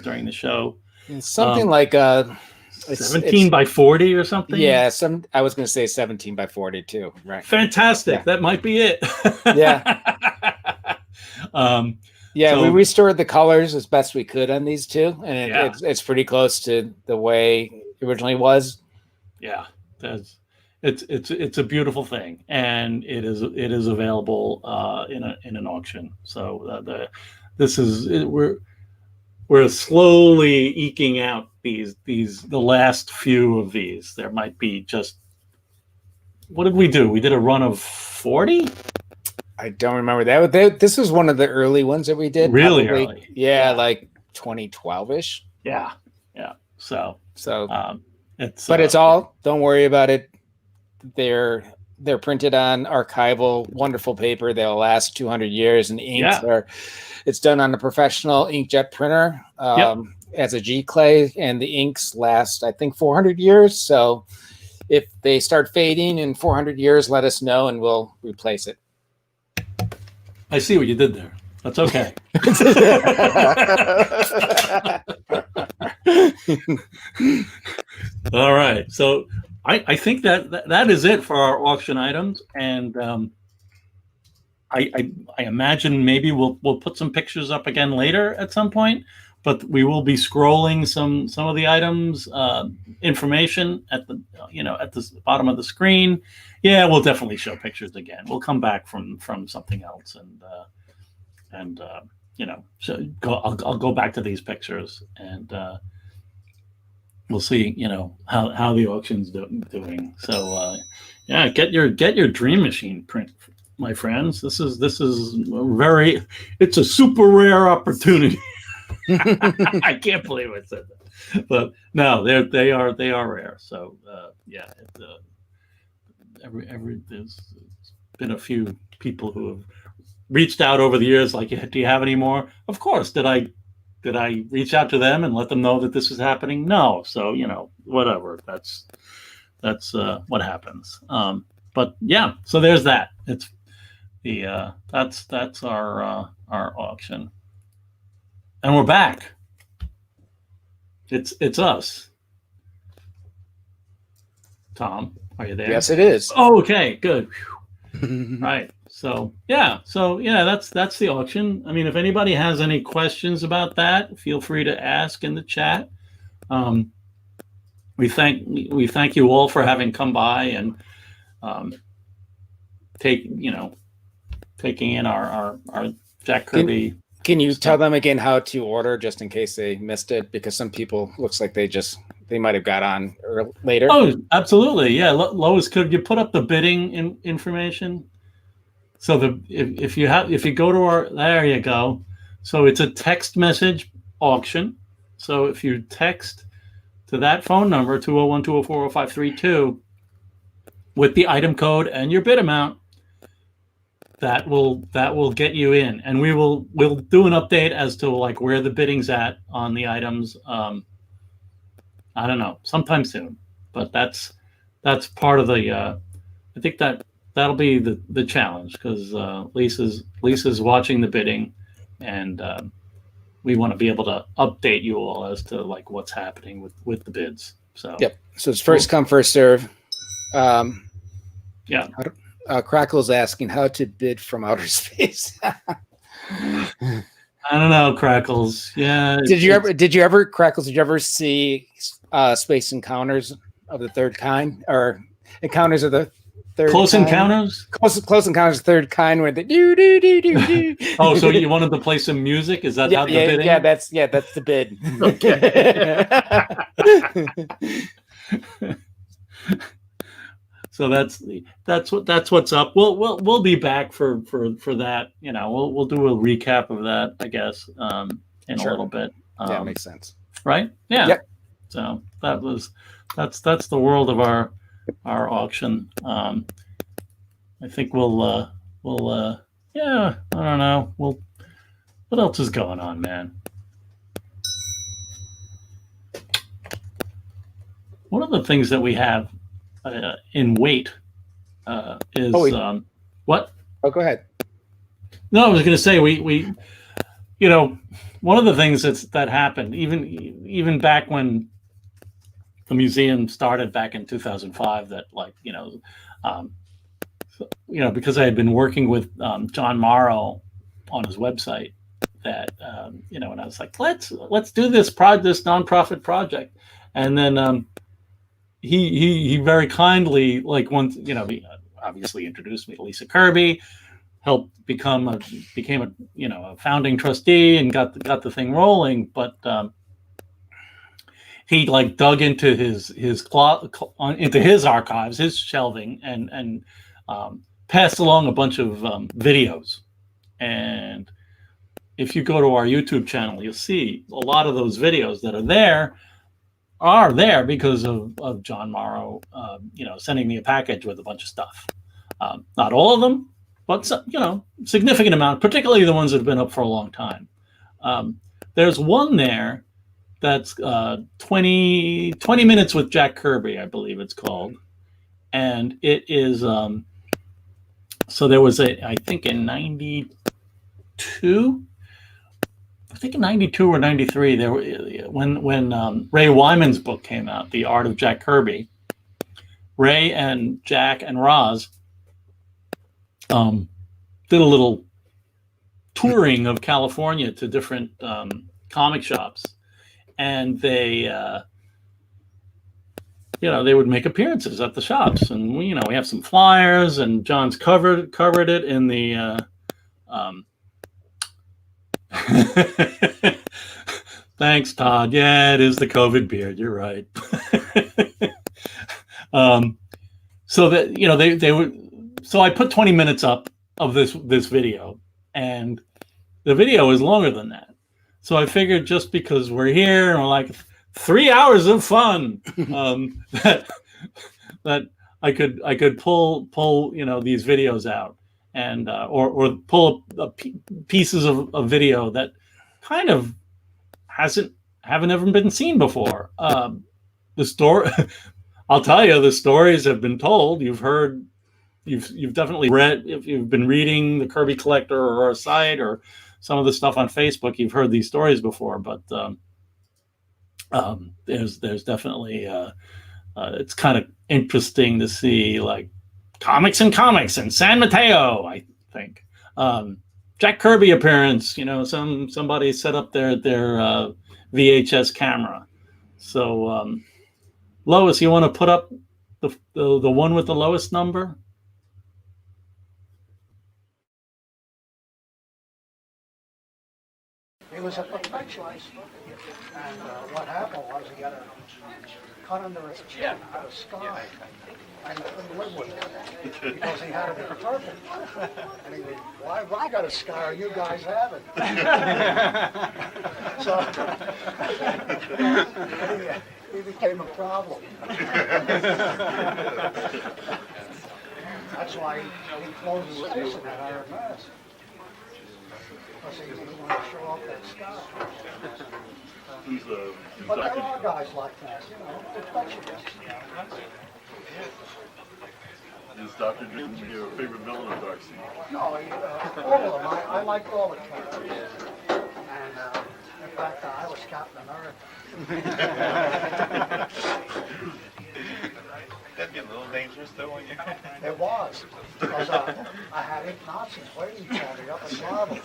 during the show. It's something like 17 by 40 or something. Yeah, I was going to say 17 by 40 too. Right. Fantastic. Yeah. That might be it. Yeah. We restored the colors as best we could on these two, and it's pretty close to the way it originally was. Yeah, it's a beautiful thing, and it is available in an auction. So we're slowly eking out the last few of these. There might be just, what did we do? We did a run of 40. I don't remember that. This was one of the early ones that we did. Really early. Yeah, like 2012-ish. Yeah. So it's all, don't worry about it. They're printed on archival, wonderful paper. They'll last 200 years, and it's done on a professional inkjet printer as a Giclée, and the inks last, I think, 400 years. So if they start fading in 400 years, let us know and we'll replace it. I see what you did there. That's okay. All right. So I think that is it for our auction items. And I imagine maybe we'll put some pictures up again later at some point, but we will be scrolling some of the items, information at the bottom of the screen. Yeah, we'll definitely show pictures again. We'll come back from something else, and I'll go back to these pictures, and we'll see how the auction's doing. So get your Dream Machine print, my friends. This is it's a super rare opportunity. I can't believe I said that, but no, they are rare. So there's been a few people who have reached out over the years, like, do you have any more? Of course. Did I reach out to them and let them know that this is happening? No. So whatever. That's what happens. But yeah, so there's that. It's that's our auction, and we're back. It's us. Tom, are you there? Yes, it is. Oh, okay, good. Right. So that's the auction. I mean, if anybody has any questions about that, feel free to ask in the chat. We thank you all for having come by and taking in our Jack Kirby. Can you tell them again how to order, just in case they missed it? Because some people looks like they just they might have got on later. Oh, absolutely. Yeah. Lois, could you put up the bidding information? So if you go to there you go. So it's a text message auction. So if you text to that phone number, 201-204-0532, with the item code and your bid amount, that will get you in, and we'll do an update as to like where the bidding's at on the items. I don't know, sometime soon, but that's part of the. I think that'll be the challenge, because Lisa's watching the bidding, and we want to be able to update you all as to like what's happening with the bids. So yep. So it's first come, first serve. Yeah. Crackle's asking how to bid from outer space. I don't know, Crackles. Yeah. Did you ever, Crackles, did you ever see Space Encounters of the Third Kind, or Encounters of the Third Close Kind? Encounters? Close Encounters of the Third Kind, where the do do do do do. Oh, so you wanted to play some music? Is that how the bidding? Yeah, that's the bid. Okay. So that's what's up. We'll be back for that. You know, we'll do a recap of that, I guess, in a little bit. Yeah, makes sense. Right? Yeah. Yep. So that's the world of our auction. I think we'll yeah, I don't know. What else is going on, man? One of the things that we have in wait is what? Oh, go ahead. No, I was going to say we you know, one of the things that happened even back when the museum started back in 2005, that like because I had been working with John Morrow on his website, that and I was like, let's do this nonprofit project, and then he very kindly, like, once he obviously introduced me to Lisa Kirby, helped became a founding trustee, and got the thing rolling. But he like dug into his archives, his shelving, and passed along a bunch of videos. And if you go to our YouTube channel, you'll see a lot of those videos that are there because of John Morrow, sending me a package with a bunch of stuff. Not all of them, but significant amount, particularly the ones that have been up for a long time. There's one there that's 20 minutes with Jack Kirby, I believe it's called, and it is. So there was I think in 92. I think in 92 or 93, there when Ray Wyman's book came out, The Art of Jack Kirby. Ray and Jack and Roz did a little touring of California to different comic shops, and they would make appearances at the shops, and we have some flyers, and John's covered it in the. Thanks, Todd. Yeah, it is the COVID beard. You're right. So that they would. So I put 20 minutes up of this video, and the video is longer than that. So I figured, just because we're here and we're like 3 hours of fun, that I could pull these videos out, and or pull up pieces of video that kind of haven't ever been seen before. The story, I'll tell you, the stories have been told. You've heard, you've definitely read, if you've been reading the Kirby Collector or our site or some of the stuff on Facebook, you've heard these stories before. But there's definitely it's kind of interesting to see, like, comics in San Mateo, I think. Jack Kirby appearance, somebody set up their VHS camera. So Lois, you want to put up the one with the lowest number? It was a perpetual. And what happened was he got a cut under his chin, had a scar, and he couldn't live with it because he had to be perfect. And he goes, "Why have I got a scar? You guys haven't." So he became a problem. That's why he closed his station at RMS. Because he didn't want to show off that scar. But there are guys like that, you know, perfectionists. Is Dr. Doom your favorite villain or Darkseid? No, all of them. I liked all the characters. And in fact, I was Captain America. That'd be a little dangerous, though, when you... It was, because I had 8 Nazis waiting for me up in Marble.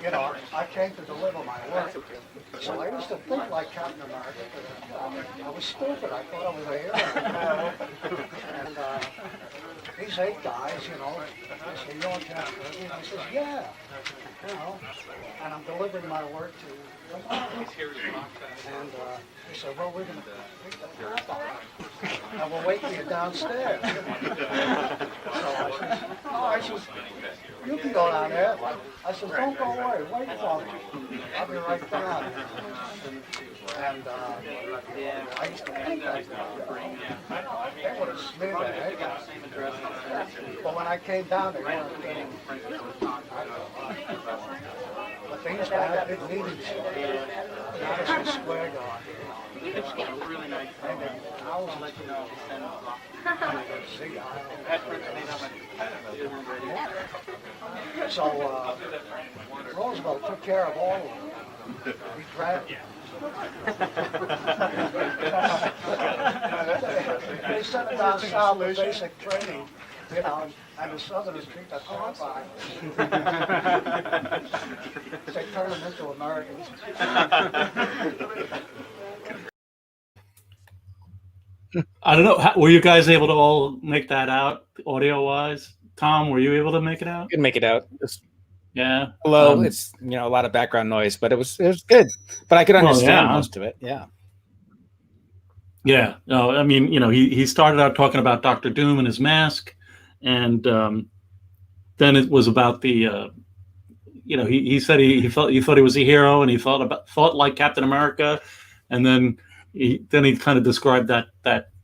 You know, I came to deliver my work. So I used to think like Captain America. I was stupid. I thought I was a hero. And these 8 guys, you know, they say, "You're Jack Kirby?" And I says, "Yeah." You know, and I'm delivering my work to them. And he said, "Well, we're going to pick the crap up. And we'll wait for you downstairs." So I says, "You can go down there." I says, "Don't go away, wait for me. I'll be right down." And I used to think that, they would have smeared the heck out of me. But when I came down, they weren't getting. But things guys didn't need each other. Madison Square Garden. Really nice. And then I was like, so Roosevelt took care of all of them. He drafted. They sent it down south for basic training, you know, and the Southerners treat that horrifying. They turn them into Americans. I don't know. Were you guys able to all make that out audio-wise? Tom, were you able to make it out? You can make it out. It's Yeah. low. It's a lot of background noise, but it was good. But I could understand most of it. Yeah. Yeah. No, I mean, he started out talking about Dr. Doom and his mask, and then it was about the he said he thought he was a hero, and he thought like Captain America, and then he kind of described that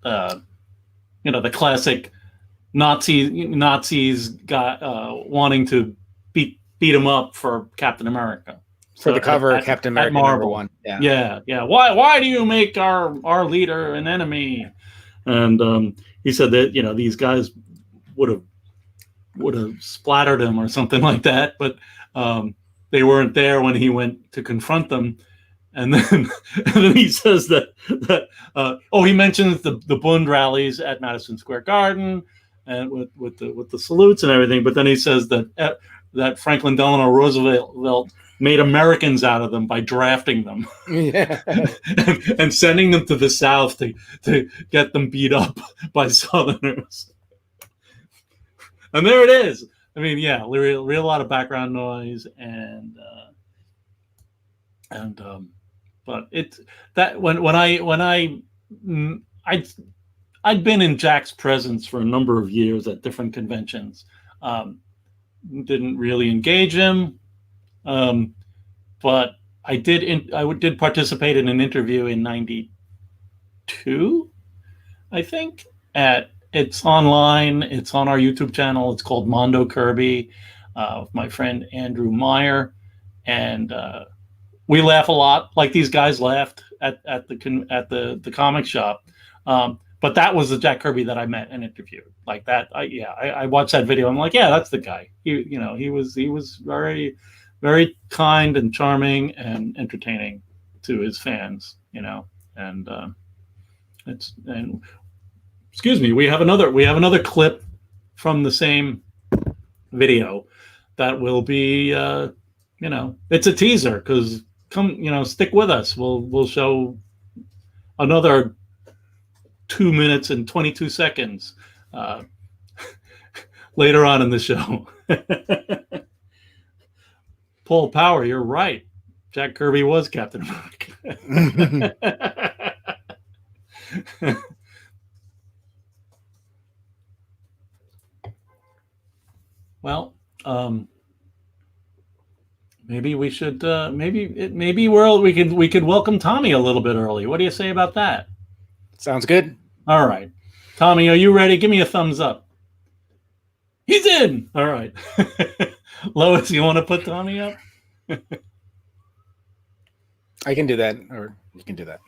the classic Nazis got wanting to beat him up for Captain America. For the cover of Captain America #1. Yeah. Why do you make our leader an enemy? And he said that these guys would have splattered him or something like that, but they weren't there when he went to confront them. And then he says that he mentions the Bund rallies at Madison Square Garden and with the salutes and everything. But then he says that Franklin Delano Roosevelt made Americans out of them by drafting them, and sending them to the South to get them beat up by Southerners. And there it is. I mean, yeah, real lot of background noise but it's that I'd been in Jack's presence for a number of years at different conventions. Didn't really engage him, but I did participate in an interview in '92, I think. It's online. It's on our YouTube channel. It's called Mondo Kirby, with my friend Andrew Meyer, and we laugh a lot, like these guys laughed at the comic shop. But that was the Jack Kirby that I met and interviewed. Like that, I watched that video. I'm like, yeah, that's the guy. He was very, very kind and charming and entertaining to his fans. And excuse me, we have another clip from the same video that will be, it's a teaser because stick with us. We'll show another 2 minutes and 22 seconds later on in the show. Paul Power, you're right. Jack Kirby was Captain America. Well, maybe we should. Maybe we could welcome Tommy a little bit early. What do you say about that? Sounds good. All right, Tommy, are you ready? Give me a thumbs up. He's in. All right, Lois, you want to put Tommy up? I can do that, or you can do that.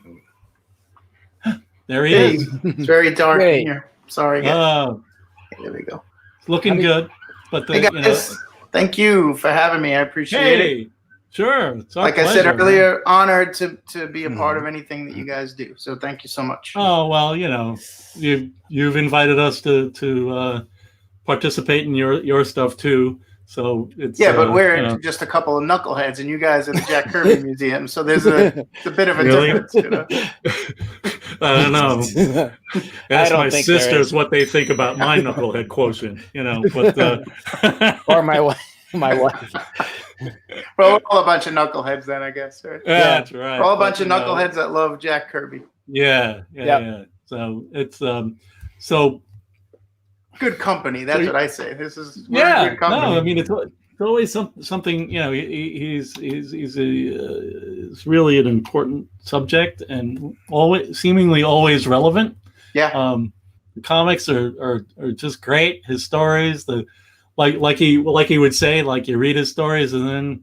There he Hey, is. it's very dark Hey. in here. Sorry, guys. Oh, There we go. looking good. But Hey guys, thank you for having me. I appreciate it. hey, sure. It's our Like I said pleasure, man. earlier, honored to be a part of anything that you guys do. So thank you so much. Oh well, you've invited us to participate in your stuff too. So it's Yeah, but we're you know. just a couple of knuckleheads, and you guys are the Jack Kirby Museum. So there's a bit of a Really? difference. You know? I don't know. I Ask don't my think there sisters is. what they think about my knucklehead quotient. But Or my wife. My wife. Well, we're all a bunch of knuckleheads then, I guess. Right? yeah, that's right. We're all a bunch But, of knuckleheads that love Jack Kirby. Yeah. Yep. So it's so Good company. That's So- what I say. We're yeah. a good company. No, I mean it's always something. He's it's really an important subject and always seemingly always relevant. Yeah. The comics are just great. His stories, like he would say, like you read his stories and then,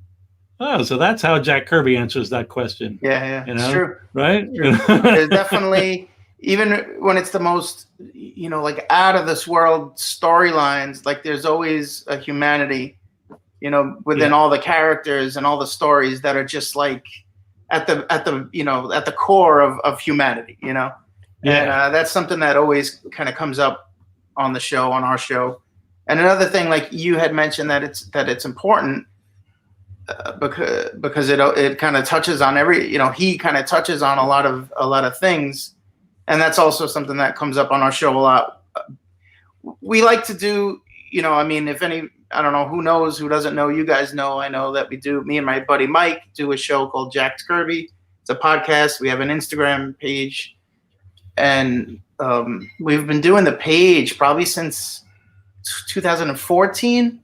oh, so that's how Jack Kirby answers that question, Yeah. you It's know? true. right? There's definitely, even when it's the most, like out of this world storylines, like there's always a humanity, within all the characters and all the stories that are just like at the core of humanity, And that's something that always kind of comes up on our show. And another thing, like you had mentioned that it's important because it kind of touches on he kind of touches on a lot of things. And that's also something that comes up on our show a lot. We like to do, I don't know who doesn't know, you guys know, I know that we do, me and my buddy Mike do a show called Jack Kirby. It's a podcast. We have an Instagram page. And we've been doing the page probably since 2014.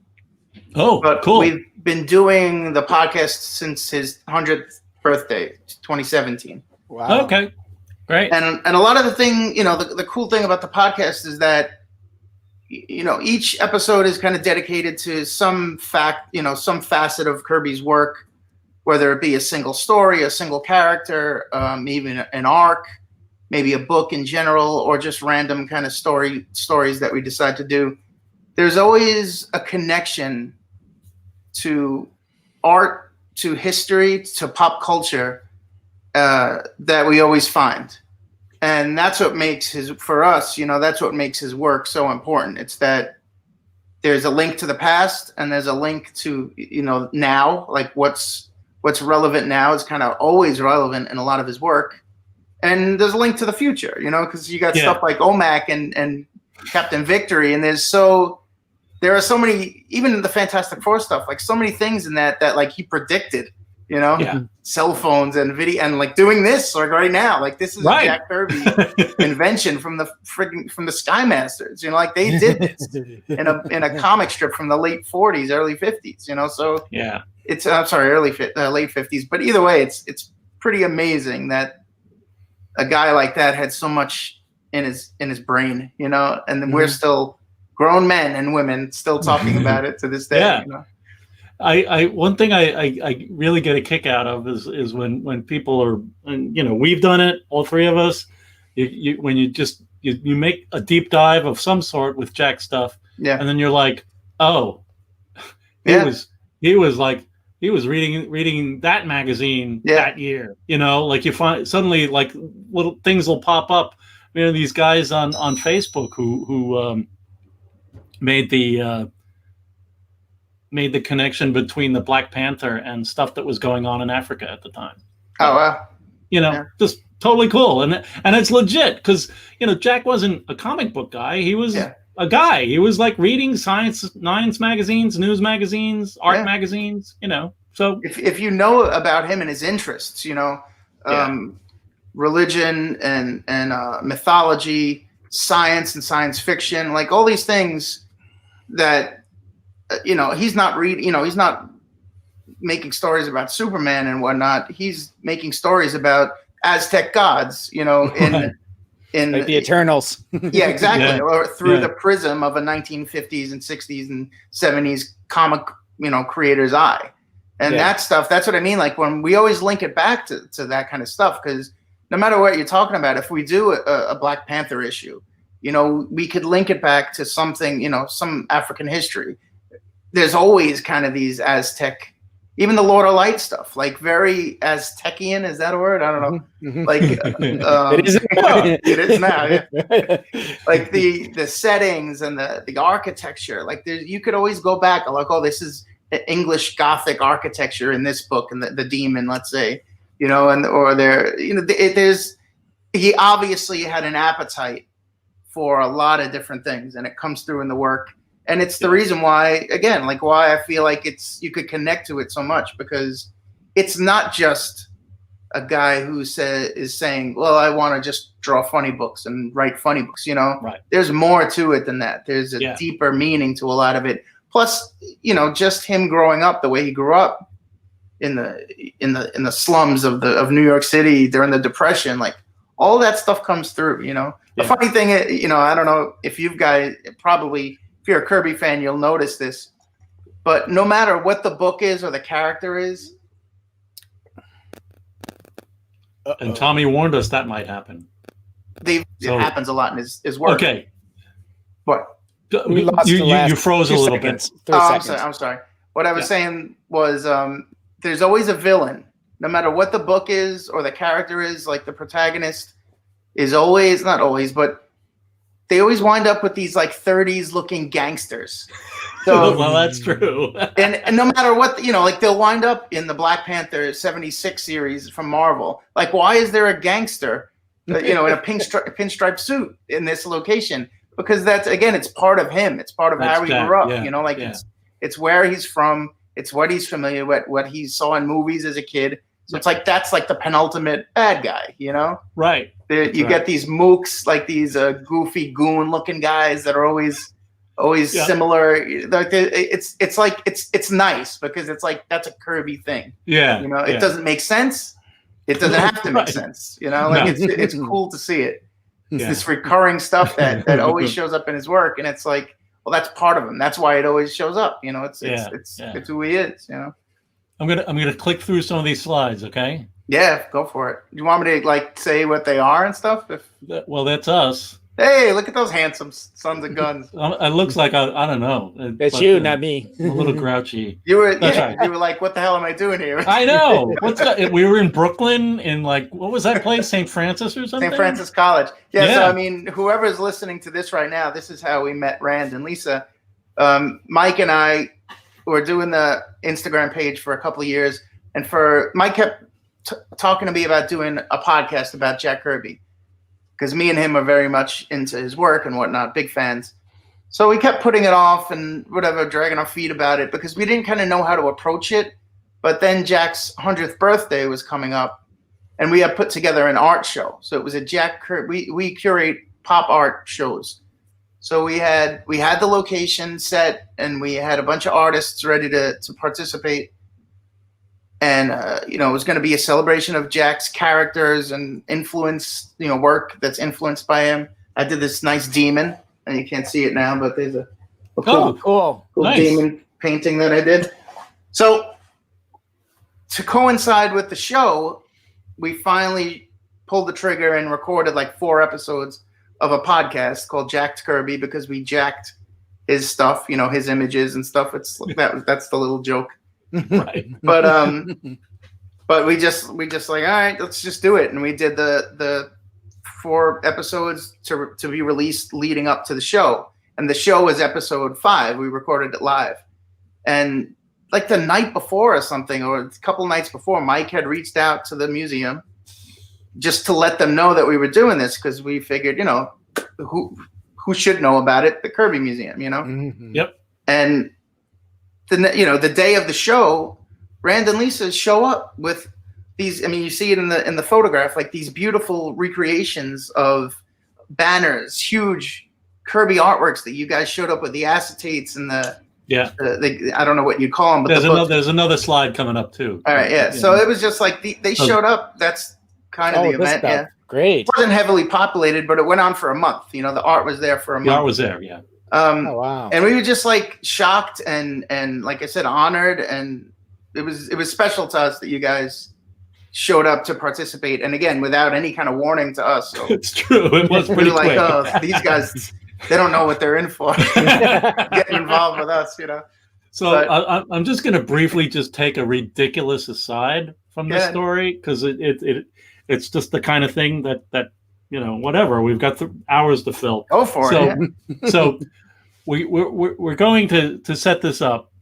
Oh, But cool. we've been doing the podcast since his 100th birthday, 2017. Wow. Okay, great. And a lot of the thing, the cool thing about the podcast is that, each episode is kind of dedicated to some facet of Kirby's work, whether it be a single story, a single character, even an arc, maybe a book in general, or just random kind of stories that we decide to do. There's always a connection to art, to history, to pop culture that we always find. And that's what makes that's what makes his work so important. It's that there's a link to the past and there's a link to, now, like what's relevant now is kind of always relevant in a lot of his work. And there's a link to the future, because you got stuff like OMAC and Captain Victory. And there are so many, even the Fantastic Four stuff, like so many things in that like he predicted, cell phones and video and like doing this like right now, like this is a Jack Kirby invention from the Sky Masters, like they did this in a comic strip from the late 40s, early 50s, so Yeah. it's late 50s, but either way, it's pretty amazing that a guy like that had so much in his brain, and then we're still grown men and women still talking about it to this day. Yeah. I one thing I really get a kick out of is when people are, and we've done it, all three of us. When you make a deep dive of some sort with Jack stuff, and then you're like, oh, he was reading that magazine that year, like you find suddenly like little things will pop up. These guys on Facebook who made the connection between the Black Panther and stuff that was going on in Africa at the time. Oh wow! Just totally cool, and it's legit because Jack wasn't a comic book guy. He was a guy. He was like reading science magazines, news magazines, art magazines. So if you know about him and his interests, religion and mythology, science and science fiction, like all these things that he's not he's not making stories about Superman and whatnot. He's making stories about Aztec gods, in like the Eternals. Yeah, exactly. Or through the prism of a 1950s and 60s and 70s comic, creator's eye. And that stuff, that's what I mean. Like when we always link it back to that kind of stuff, because no matter what you're talking about, if we do a Black Panther issue, we could link it back to something, some African history. There's always kind of these Aztec, even the Lord of Light stuff, like very Aztecian. Is that a word? I don't know. Mm-hmm. Like it is. It is now. Yeah. Like the settings and the architecture. Like you could always go back and like, oh, this is English Gothic architecture in this book, and the demon, let's say, he obviously had an appetite for a lot of different things, and it comes through in the work. And it's the reason why, again, like why I feel like you could connect to it so much, because it's not just a guy who is saying, well, I want to just draw funny books and write funny books. Right. There's more to it than that. There's a deeper meaning to a lot of it. Plus, just him growing up the way he grew up in the slums of New York City during the Depression, like all that stuff comes through. The funny thing, I don't know if you guys probably. If you're a Kirby fan, you'll notice this. But no matter what the book is or the character is. And Tommy warned us that might happen. It happens a lot in his work. Okay. What? You froze a little bit. I'm sorry. What I was saying was there's always a villain. No matter what the book is or the character is, like the protagonist is always, not always, but they always wind up with these like 30s looking gangsters. So, well, that's true. and no matter what, like they'll wind up in the Black Panther 76 series from Marvel. Like, why is there a gangster, in a pinstripe suit in this location? Because that's, again, it's part of him. It's part of how he grew up. It's where he's from. It's what he's familiar with, what he saw in movies as a kid. So it's like that's like the penultimate bad guy, Right. You get these mooks, like these goofy goon-looking guys that are always similar. Like it's nice because it's like that's a Kirby thing. Yeah. It doesn't make sense. It doesn't have to make sense. It's cool to see it. It's this recurring stuff that always shows up in his work, and it's like, well, that's part of him. That's why it always shows up. It's who he is. I'm gonna click through some of these slides, okay? Yeah, go for it. Do you want me to say what they are and stuff? Well, that's us. Hey, look at those handsome sons of guns. It looks like I don't know. It's you, not me. I'm a little grouchy. You were like, what the hell am I doing here? I know. We were in Brooklyn in what was that place? St. Francis or something? St. Francis College. Yeah. So I mean, whoever's listening to this right now, this is how we met Rand and Lisa. Mike and I were doing the Instagram page for a couple of years, and Mike kept talking to me about doing a podcast about Jack Kirby, because me and him are very much into his work and whatnot, big fans. So we kept putting it off and whatever, dragging our feet about it, because we didn't kind of know how to approach it. But then Jack's 100th birthday was coming up, and we had put together an art show. So it was a Jack Kirby. We curate pop art shows. So we had the location set, and we had a bunch of artists ready to participate. And, it was going to be a celebration of Jack's characters and influence, work that's influenced by him. I did this nice demon, and you can't see it now, but there's a cool nice demon painting that I did. So to coincide with the show, we finally pulled the trigger and recorded 4 episodes of a podcast called Jack Kirby, because we jacked his stuff, his images and stuff. That's the little joke. Right. But we just all right, let's just do it. And we did the 4 episodes to be released leading up to the show. And the show was episode 5. We recorded it live. And the night before or something, or a couple nights before, Mike had reached out to the museum just to let them know that we were doing this, because we figured, who should know about it? The Kirby Museum, Mm-hmm. Yep. And the day of the show, Rand and Lisa show up with these, I mean, you see it in the photograph, like these beautiful recreations of banners, huge Kirby artworks that you guys showed up with, the acetates and the I don't know what you'd call them, but there's another slide coming up too. All right, yeah. So it was just like they showed up. That's kind of the event. Stuff. Yeah, great. It wasn't heavily populated, but it went on for a month. You know, the art was there for a month. The art was there, yeah. Oh wow. And we were just like shocked and like I said, honored, and it was special to us that you guys showed up to participate, and again, without any kind of warning to us. So it's true. It was pretty like, quick. oh, these guys, they don't know what they're in for. Getting involved with us, you know. So I'm just going to briefly just take a ridiculous aside from this story, because it's just the kind of thing that you know, whatever. We've got hours to fill. Go for it. Yeah. So we're going to set this up,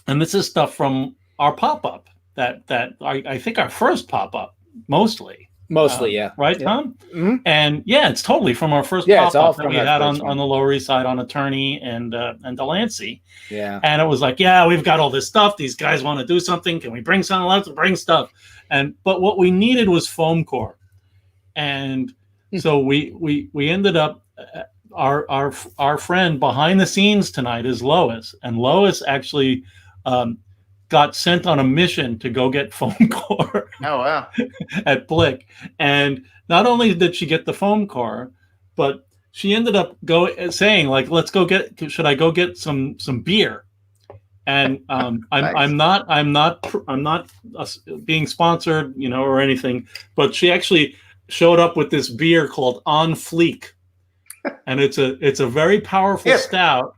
and this is stuff from our pop-up that I think our first pop-up mostly, yeah, right, Tom? Mm-hmm. And yeah, it's totally from our first pop-up that we had on the Lower East Side on Attorney and Delancey. Yeah, and it was like, yeah, we've got all this stuff. These guys want to do something. Can we bring someone? Let's bring stuff. But what we needed was foam core, and so we ended up. Our friend behind the scenes tonight is Lois, and Lois actually got sent on a mission to go get foam core. Oh wow! At Blick, and not only did she get the foam core, but she ended up saying like, "Let's go get. Should I go get some beer?" And I'm not being sponsored, you know, or anything, but she actually showed up with this beer called On Fleek. And it's a very powerful stout,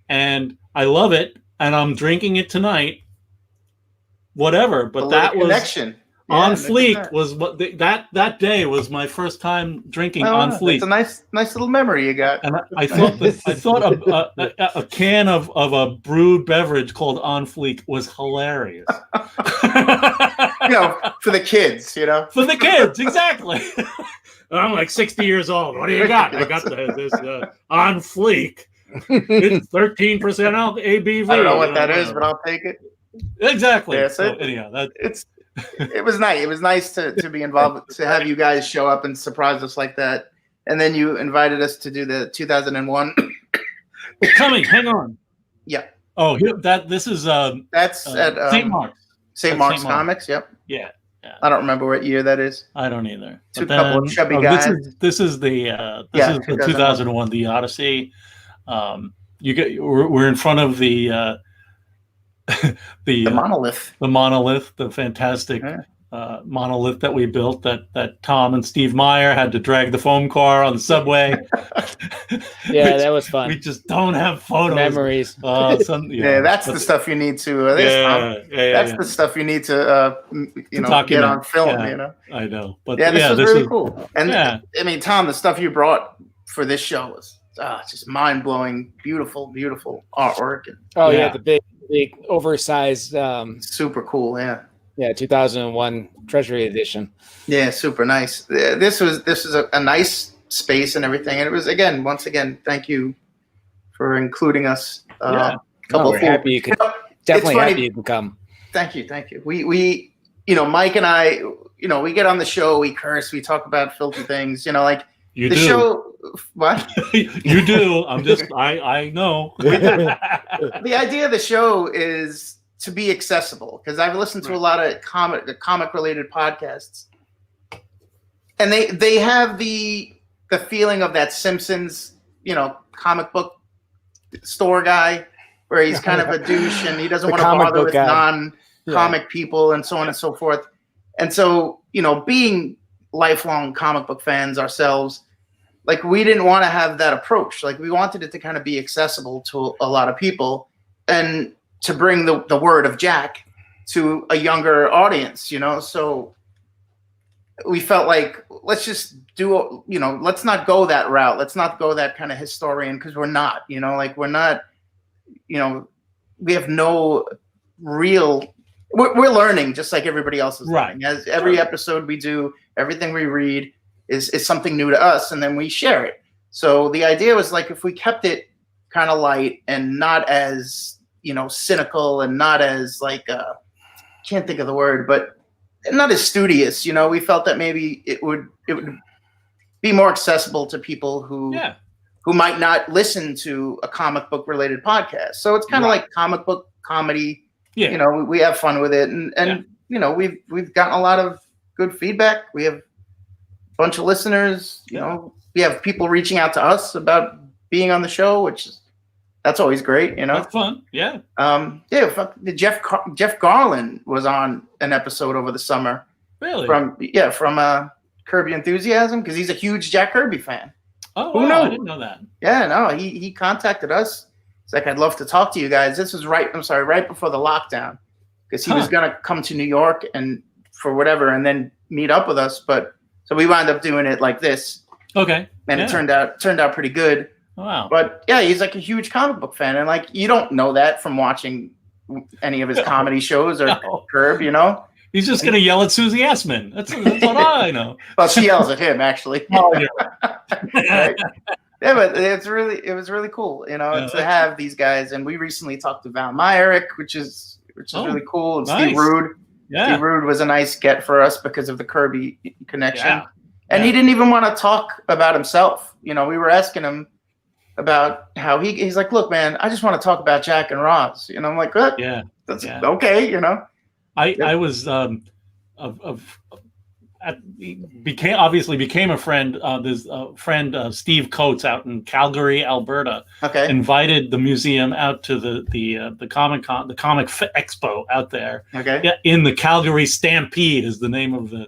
and I love it, and I'm drinking it tonight. Whatever, but that was connection. On Fleek was what that day was my first time drinking On Fleek. It's a nice little memory you got. And I thought a can of a brewed beverage called On Fleek was hilarious. You know, for the kids, you know. For the kids, exactly. I'm like 60 years old. What do you got? I got this On Fleek. It's 13% out ABV. I don't know what that is, but I'll take it. Exactly. Yeah, so anyhow, it was nice. It was nice to be involved, to have you guys show up and surprise us like that. And then you invited us to do the 2001. Coming, hang on. Yeah. Oh, this is that's at St. Mark's. St. Mark's Comics. Yep. Yeah. I don't remember what year that is. I don't either. It's a couple of chubby guys. This is the 2001, the Odyssey. We're in front of the monolith. The monolith, the fantastic monolith that we built that Tom and Steve Meyer had to drag the foam car on the subway. Yeah, that was fun. We just don't have photos. Memories. That's the stuff you need to. That's the stuff you need to get on film. Yeah, you know. I know, but this was really cool. And I mean, Tom, the stuff you brought for this show was just mind blowing, beautiful artwork. And, the big oversized, super cool. Yeah, 2001 Treasury Edition. Yeah, super nice. This is a nice space and everything, and it was once again, thank you for including us. We're happy you could. Definitely happy you can come. Thank you. We Mike and I, we get on the show, we curse, we talk about filthy things, like you the do. show. What you do? I know. The idea of the show is to be accessible, because I've listened to a lot of comic related podcasts, and they have the feeling of that Simpsons, comic book store guy, where he's kind of a douche and he doesn't want to bother with non-comic people and so on and so forth. And so, being lifelong comic book fans ourselves, like, we didn't want to have that approach. Like, we wanted it to kind of be accessible to a lot of people and to bring the word of Jack to a younger audience, So we felt like, let's just do, let's not go that route. Let's not go that kind of historian, because we're not, we're not, we have no real, we're learning just like everybody else is learning. As every episode we do, everything we read is something new to us, and then we share it. So the idea was, like, if we kept it kind of light and not as, cynical, and not as, like, can't think of the word, but not as studious. You know, we felt that maybe it would be more accessible to people who might not listen to a comic book related podcast. So it's kind of like comic book comedy. Yeah. You know, we have fun with it, and you know, we've gotten a lot of good feedback. We have a bunch of listeners. You know, we have people reaching out to us about being on the show, which is that's always great. You know, that's fun. Yeah. Jeff Garland was on an episode over the summer. Really? From Kirby Enthusiasm, because he's a huge Jack Kirby fan. Oh, who knows? I didn't know that. Yeah, no, he contacted us. He's like, I'd love to talk to you guys. This was right before the lockdown, because he was gonna come to New York and for whatever, and then meet up with us. But so we wound up doing it like this. Okay. And it turned out pretty good. Wow. But yeah, he's like a huge comic book fan, and like you don't know that from watching any of his comedy shows or Curb, you know. He's just gonna yell at Susie Essman. That's what I know. Well, she yells at him actually. Oh, yeah. Right? Yeah, but it was really cool, you know, to have these guys. And we recently talked to Val Myrick, which is really cool. And nice. Steve Rude. Yeah. Steve Rude was a nice get for us because of the Kirby connection. Yeah. And he didn't even want to talk about himself. You know, we were asking him about how he's like, look, man, I just want to talk about Jack and Roz. You know, I'm like, what? Yeah. That's okay, you know. I was became a friend. There's a friend, Steve Coates, out in Calgary, Alberta. Okay. Invited the museum out to the comic expo out there. Okay. Yeah, in the Calgary Stampede is the name of the.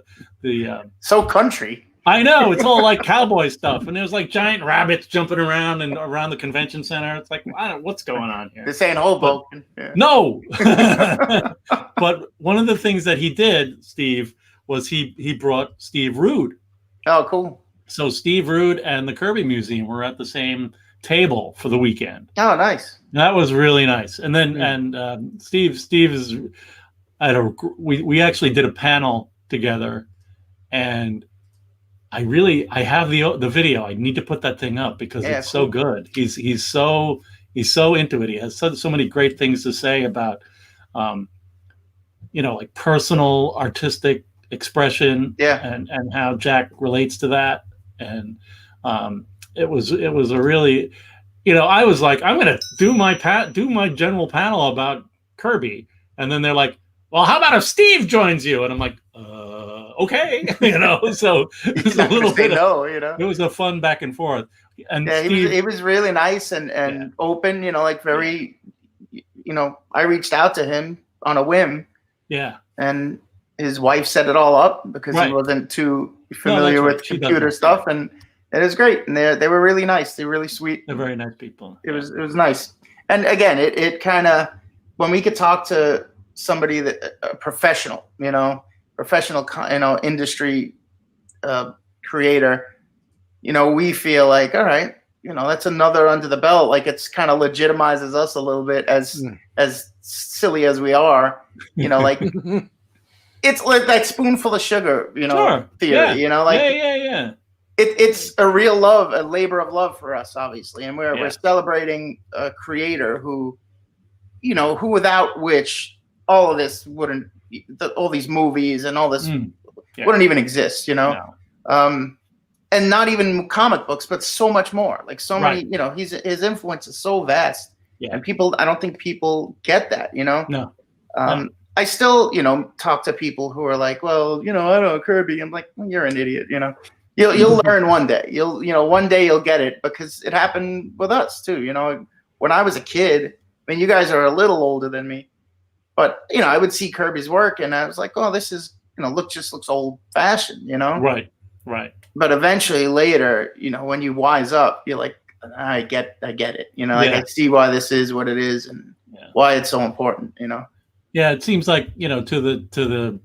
So country. I know, it's all like cowboy stuff, and there's like giant rabbits jumping around and around the convention center. It's like, I don't know what's going on here. This ain't Hoboken. No. But one of the things that he did, Steve, was he brought Steve Rude. Oh, cool. So Steve Rude and the Kirby Museum were at the same table for the weekend. Oh, nice. That was really nice. And then Steve is we actually did a panel together, and I have the video. I need to put that thing up because it's so good. He's so into it. He has so many great things to say about like personal artistic expression and how Jack relates to that. And it was a really, I was like, I'm going to do my general panel about Kirby. And then they're like, well, how about if Steve joins you? And I'm like, okay, so it was a little bit it was a fun back and forth. And Steve, he was really nice and open, like very, I reached out to him on a whim. Yeah. And his wife set it all up because he wasn't too familiar with computer stuff. And it was great. And they were really nice. They were really sweet. They're very nice people. It was nice. And again, it kind of, when we could talk to somebody that professional, industry creator, we feel like, all right, that's another under the belt. Like it's kind of legitimizes us a little bit as silly as we are, like it's like that spoonful of sugar, theory, yeah. It's a real love, a labor of love for us, obviously. And we're celebrating a creator who without which all of this wouldn't, all these movies and all this wouldn't even exist, No. And not even comic books, but so much more. Like so many, his influence is so vast, and I don't think people get that, No. I still, talk to people who are like, well, I don't know Kirby. I'm like, well, you're an idiot, You'll learn one day. One day you'll get it because it happened with us too. When I was a kid, I mean, you guys are a little older than me, but I would see Kirby's work and I was like, oh, this is, looks old fashioned, Right. But eventually later, when you wise up, you're like, I get it. Like I see why this is what it is and why it's so important, Yeah, it seems like, to the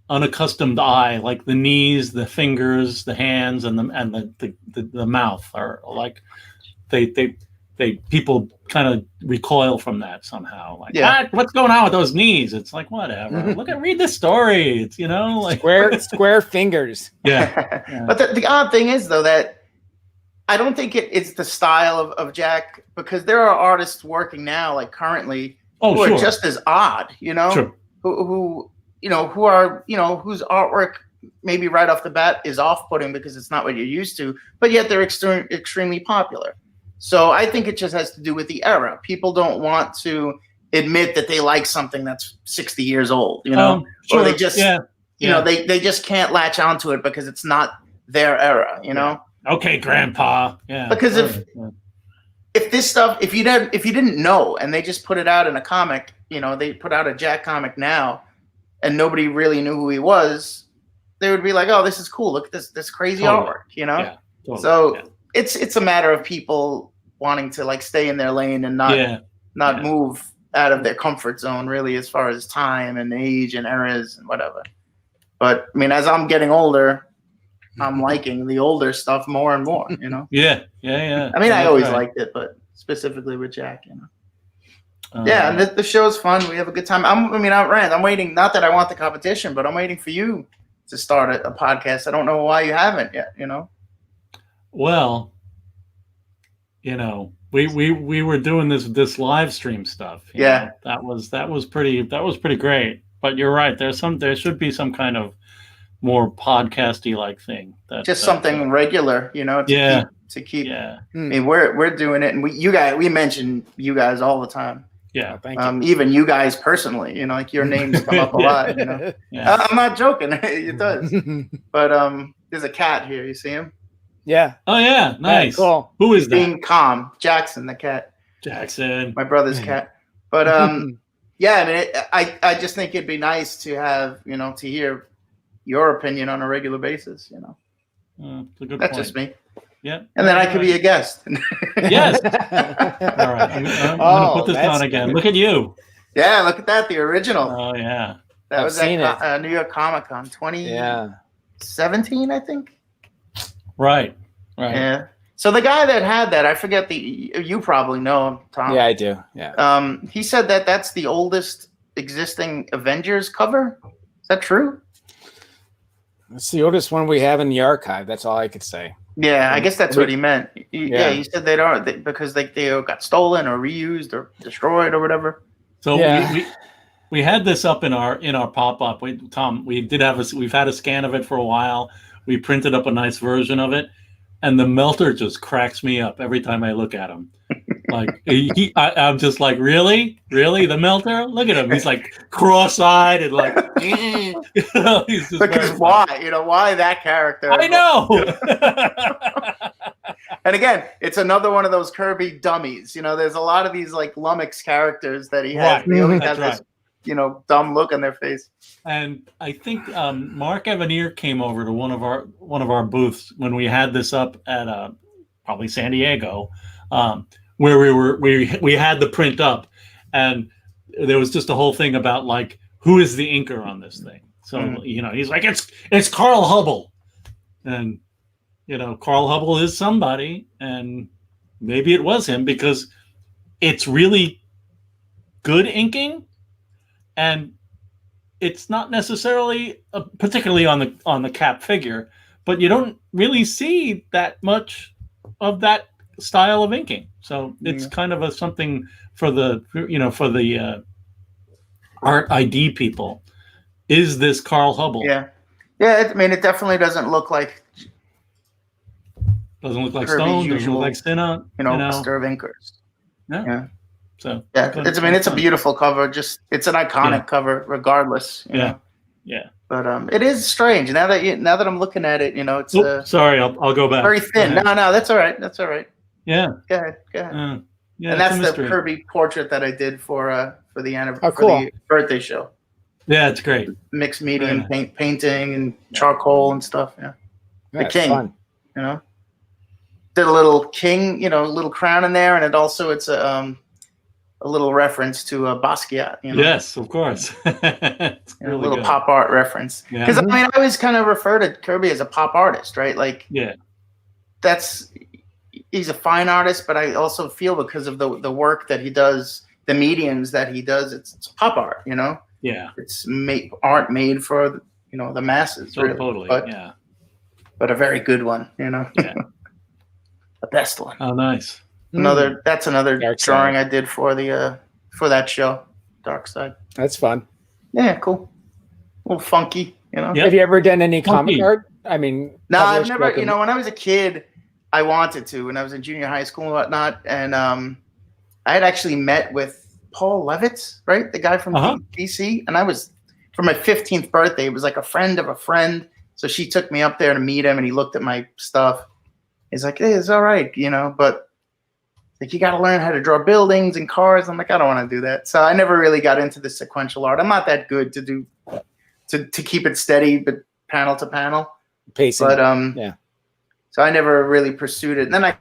unaccustomed eye, like the knees, the fingers, the hands, and the mouth are like they people kind of recoil from that somehow. Like, what's going on with those knees? It's like, whatever. Read the story. It's like square fingers. Yeah. But the odd thing is though that I don't think it's the style of Jack, because there are artists working now, like currently, who are just as odd, Sure. who whose artwork maybe right off the bat is off-putting because it's not what you're used to, but yet they're extremely popular. So I think it just has to do with the era. People don't want to admit that they like something that's 60 years old, Sure. or they just, they just can't latch onto it because it's not their era, Okay, Grandpa. Yeah. Because if this stuff, if you didn't know and they just put it out in a comic, they put out a Jack comic now, and nobody really knew who he was, they would be like, "Oh, this is cool. Look at this crazy artwork," Yeah, totally. So it's a matter of people wanting to like stay in their lane and not move out of their comfort zone, really, as far as time and age and eras and whatever. But I mean, as I'm getting older, I'm liking the older stuff more and more. Yeah. I mean, I always liked it, but specifically with Jack, and the show's fun. We have a good time. I'm waiting. Not that I want the competition, but I'm waiting for you to start a podcast. I don't know why you haven't yet. Well, we were doing this live stream stuff. That was pretty great. But you're right. There should be some kind of more podcasty like thing. Just something regular, to keep. Yeah. I mean, we're doing it, and we mention you guys all the time. Yeah, thank you. Even you guys personally, like your names come up a lot. Yeah. I'm not joking. It does. But there's a cat here. You see him? Yeah. Oh yeah, nice. Yeah, cool. Who is that? Being calm, Jackson, the cat. Jackson, my brother's cat. But yeah, I mean, I just think it'd be nice to have to hear your opinion on a regular basis. It's a good That's point. just me. Yeah. And then I could be a guest. Yes. All right. I'm gonna put this on again. Look at you. Yeah, look at that. The original. Oh yeah. That was at New York Comic Con 2017, I think. Right. Yeah. So the guy that had that, I forget you probably know him, Tom. Yeah, I do. Yeah. He said that's the oldest existing Avengers cover. Is that true? It's the oldest one we have in the archive. That's all I could say. Yeah, I guess that's what he meant. He said because they got stolen or reused or destroyed or whatever. So we had this up in our pop-up. Tom, we've had a scan of it for a while. We printed up a nice version of it, and the melter just cracks me up every time I look at him. Like I'm just like, really, the melter? Look at him. He's like cross-eyed and like, he's just because why? Why that character? I know. And again, it's another one of those Kirby dummies. There's a lot of these like Lummox characters that he has. They always have this, dumb look on their face. And I think Mark Evanier came over to one of our booths when we had this up at probably San Diego. Where we had the print up, and there was just a whole thing about like who is the inker on this thing. So he's like, it's Carl Hubble, and Carl Hubble is somebody, and maybe it was him because it's really good inking, and it's not necessarily particularly on the Cap figure, but you don't really see that much of that style of inking. So it's kind of something for the art ID people. Is this Carl Hubble? Yeah. I mean, it definitely doesn't look like Stone. usual, Doesn't look like Sinna. Master of Inkers. Yeah. So it's a beautiful cover. Just it's an iconic cover, regardless. Yeah. But it is strange now that I'm looking at it. It's sorry, I'll go back. Very thin. No, that's all right. That's all right. Yeah. Go ahead. And Yeah, that's the Kirby portrait that I did for the anniversary, cool. for the birthday show. Yeah, it's great. Mixed medium painting and charcoal and stuff. Yeah. The king. Fun. Did a little king, little crown in there, and it's a little reference to Basquiat. Yes, of course. It's a little good. Pop art reference. Because I always kind of refer to Kirby as a pop artist, right? Like, he's a fine artist, but I also feel because of the work that he does, the mediums that he does, it's pop art. Yeah, it's art made for the masses. So really. Totally. But a very good one. Yeah. The best one. Oh, nice. That's another Dark drawing Side. I did for that show, Dark Side. That's fun. Yeah, cool. little funky, Yep. Have you ever done any comic Funky. art? I mean, No, I've published, never. like, You know, when I was a kid, I wanted to. When I was in junior high school and whatnot, and I had actually met with Paul Levitz, right, the guy from DC, and I was for my 15th birthday. It was like a friend of a friend, so she took me up there to meet him, and he looked at my stuff. He's like, "Hey, it's all right, you know, but like you got to learn how to draw buildings and cars." I'm like, I don't want to do that, so I never really got into the sequential art. I'm not that good to do to keep it steady, but panel to panel. pacing. But yeah. so I never really pursued it. And then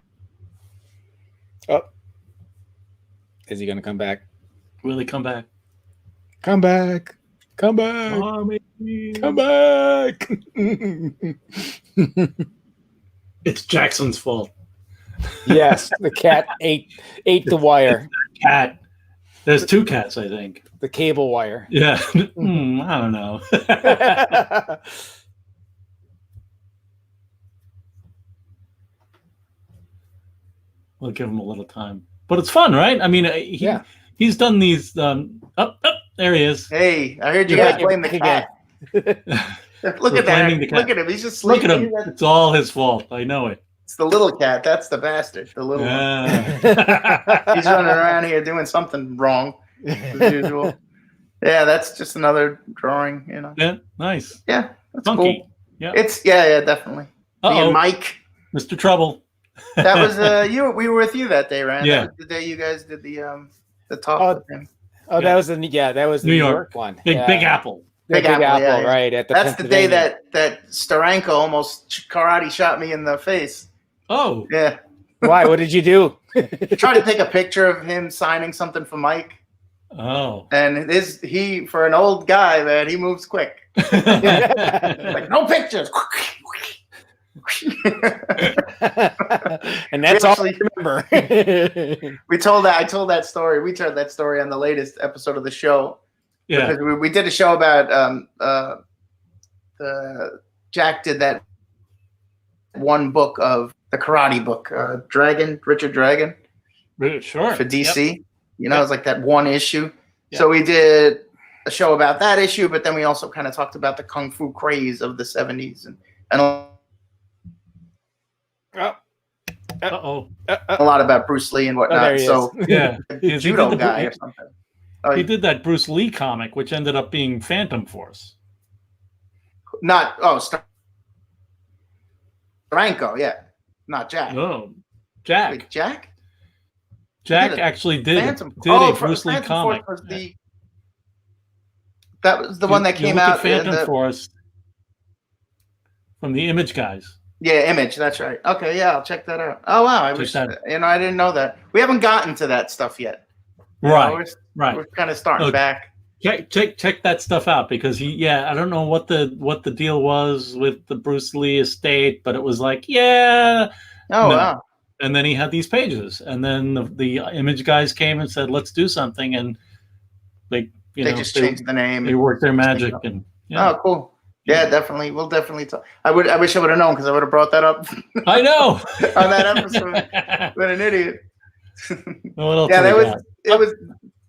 Is he gonna come back? Will he come back? Come back. Come back. Mommy. Come back. It's Jackson's fault. Yes, the cat ate the wire, Cat. There's 2 cats, I think. the cable wire. Yeah. I don't know. We'll give him a little time. But it's fun, right? I mean, he's done these. There he is. hey, I heard you Yeah, guys blame the again. cat. Look We're at that. blaming the cat. Look at him. He's just Look sleeping. at him. It's all his fault. I know it. It's the little cat. That's the bastard. The little one. Yeah. He's running around here doing something wrong as usual. Yeah, that's just another drawing. You know. Yeah, nice. Yeah, that's Funky. cool. Yeah. It's yeah, definitely. Me Uh-oh. and Mike. Mr. Trouble. That was we were with you that day, Rand. Yeah. That was the day you guys did the talk Oh, with him. Oh, that was the New York one. Big Yeah. Big Apple. The Big Apple, yeah. right? At the That's the day Pennsylvania. that Steranko almost karate shot me in the face. Oh. Yeah. Why? What did you do? Tried to take a picture of him signing something for Mike. Oh. And he for an old guy, man, he moves quick. Like no pictures. And that's all I Actually- remember. I told that story. We told that story on the latest episode of the show. Yeah. Because we did a show about Jack did that one book of the karate book, Richard Dragon Sure. for DC. Yep. You know, it was like that one issue. Yep. So we did a show about that issue, but then we also kind of talked about the kung fu craze of the 70s and Uh-oh. a lot about Bruce Lee and Oh, there whatnot. he So is. Yeah. He judo did the- guy or something. Oh, He did that Bruce Lee comic, which ended up being Phantom Force. Franco, yeah, not Jack. Oh. Jack. Wait, Jack? Jack did it. actually did a For- Bruce Lee Phantom comic. Force was that was the one that came look out. At Phantom in the- Force from the Image guys. Yeah, Image. That's right. Okay, yeah, I'll check that out. Oh wow, I wish that- I didn't know that. We haven't gotten to that stuff yet. You know, Right. we're Right. kind of starting Look, back. Check that stuff out because I don't know what the deal was with the Bruce Lee estate, but it was like, Oh No. wow. and then he had these pages, and then the Image guys came and said, let's do something, and They just changed the name. They worked their magic, and Oh, cool. Yeah, definitely. We'll definitely talk. I wish I would have known because I would have brought that up I know on that episode. What an idiot. What else Yeah, do we that got? it was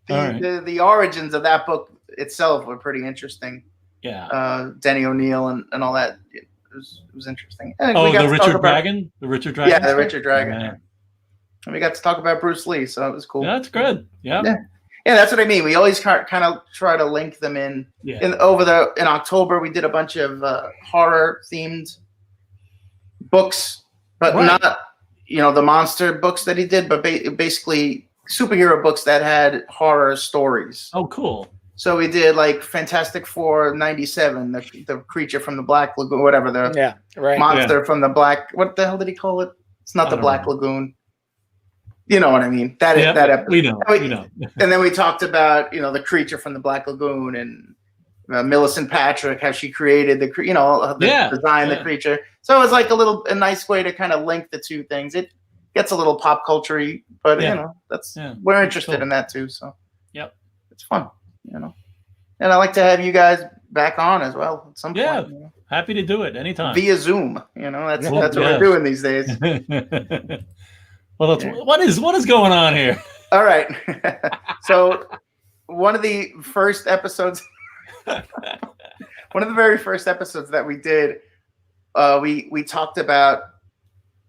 All right. the origins of that book itself were pretty interesting. Yeah. Denny O'Neil and all that. It was interesting. And Oh, we got the to Richard talk about- Dragon. The Richard Dragon. Yeah, the stuff? Richard Dragon. Yeah. And we got to talk about Bruce Lee, so it was cool. Yeah, that's good. Yeah. Yeah. Yeah, that's what I mean. We always kind of try to link them in. Yeah. In October, we did a bunch of horror themed books, but Right. not the monster books that he did, but basically superhero books that had horror stories. Oh, cool. So we did like Fantastic Four '97, the creature from the Black Lagoon, whatever the Yeah, right. monster from the Black. What the hell did he call it? It's not I the don't Black know. Lagoon. You know what I mean? That Yeah, episode. we know. Wait. We know. And then we talked about the creature from the Black Lagoon and Millicent Patrick, how she created the Yeah. the creature. So it was like a nice way to kind of link the two things. It gets a little pop culture-y, but Yeah. that's Yeah. we're interested Cool. in that too. So Yep. it's fun, And I like to have you guys back on as well at some Yeah. point. Happy to do it anytime. Via Zoom. That's Well, that's what yeah. we're doing these days. Well, what is going on here? All right. So one of the first episodes one of the very first episodes that we did, we talked about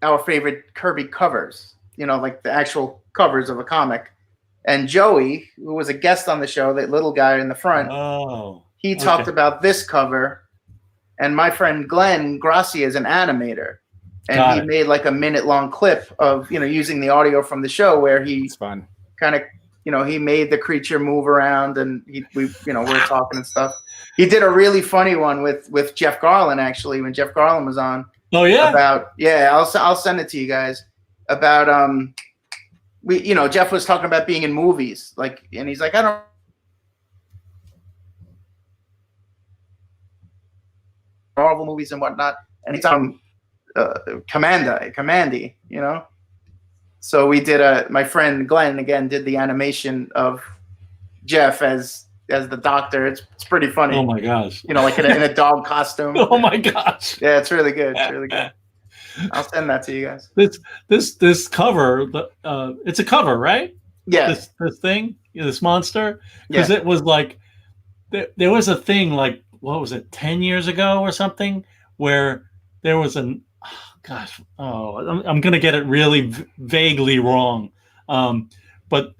our favorite Kirby covers, like the actual covers of a comic. And Joey, who was a guest on the show, that little guy in the front, he talked about this cover. And my friend Glenn Grassi is an animator. And he made like a minute-long clip of, using the audio from the show where he kind of, he made the creature move around and we're talking and stuff. He did a really funny one with Jeff Garlin, actually, when Jeff Garlin was on. Oh, yeah? I'll send it to you guys. About, Jeff was talking about being in movies. And he's like, I don't Marvel movies and whatnot. And he's on Commandy, So we did my friend Glenn again did the animation of Jeff as the doctor. It's pretty funny. Oh my gosh! Like in a dog costume. Oh my gosh! Yeah, it's really good. It's really good. I'll send that to you guys. This cover, it's a cover, right? Yeah. This thing, this monster, because it was like there was a thing like what was it, 10 years ago or something, where there was I'm gonna get it really vaguely wrong, but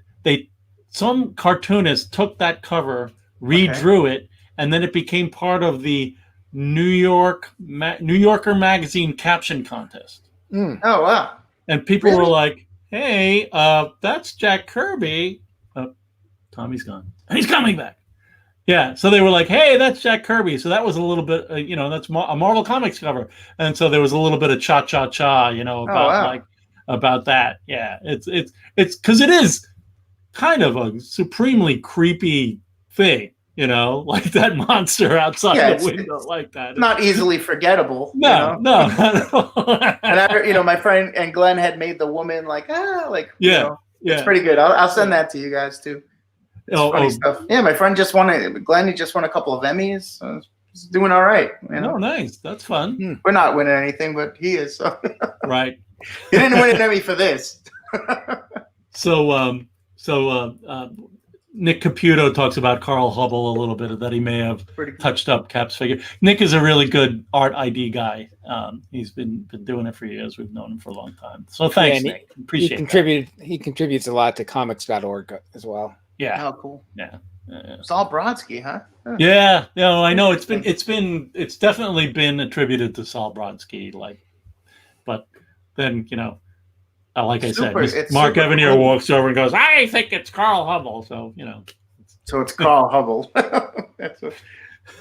some cartoonist took that cover, redrew it, and then it became part of the New Yorker magazine caption contest. Oh wow! And people were like, "Hey, that's Jack Kirby." Tommy's gone, and he's coming back. Yeah, so they were like, "Hey, that's Jack Kirby." So that was a little bit, that's a Marvel Comics cover, and so there was a little bit of cha-cha-cha, about that. Yeah, it's because it is kind of a supremely creepy thing, like that monster outside the window, like that. Not easily forgettable. No, no. And my friend and Glenn had made the woman it's pretty good. I'll send that to you guys too. Funny stuff. Yeah, my friend Glenn, he just won a couple of Emmys. So he's doing all right. Oh, nice. That's fun. We're not winning anything, but he is. So. Right. He didn't win an Emmy for this. So Nick Caputo talks about Carl Hubble a little bit, that he may have touched up Cap's figure. Nick is a really good art ID guy. He's been doing it for years. We've known him for a long time. So thanks, Nick. Appreciate it. He contributes a lot to comics.org as well. Yeah. Oh, cool. Yeah. Saul Brodsky, huh? Yeah. I know it's definitely been attributed to Saul Brodsky, but then, like I said, Mark Evanier walks over and goes, "I think it's Carl Hubble." So, So it's Carl Hubble. That's what...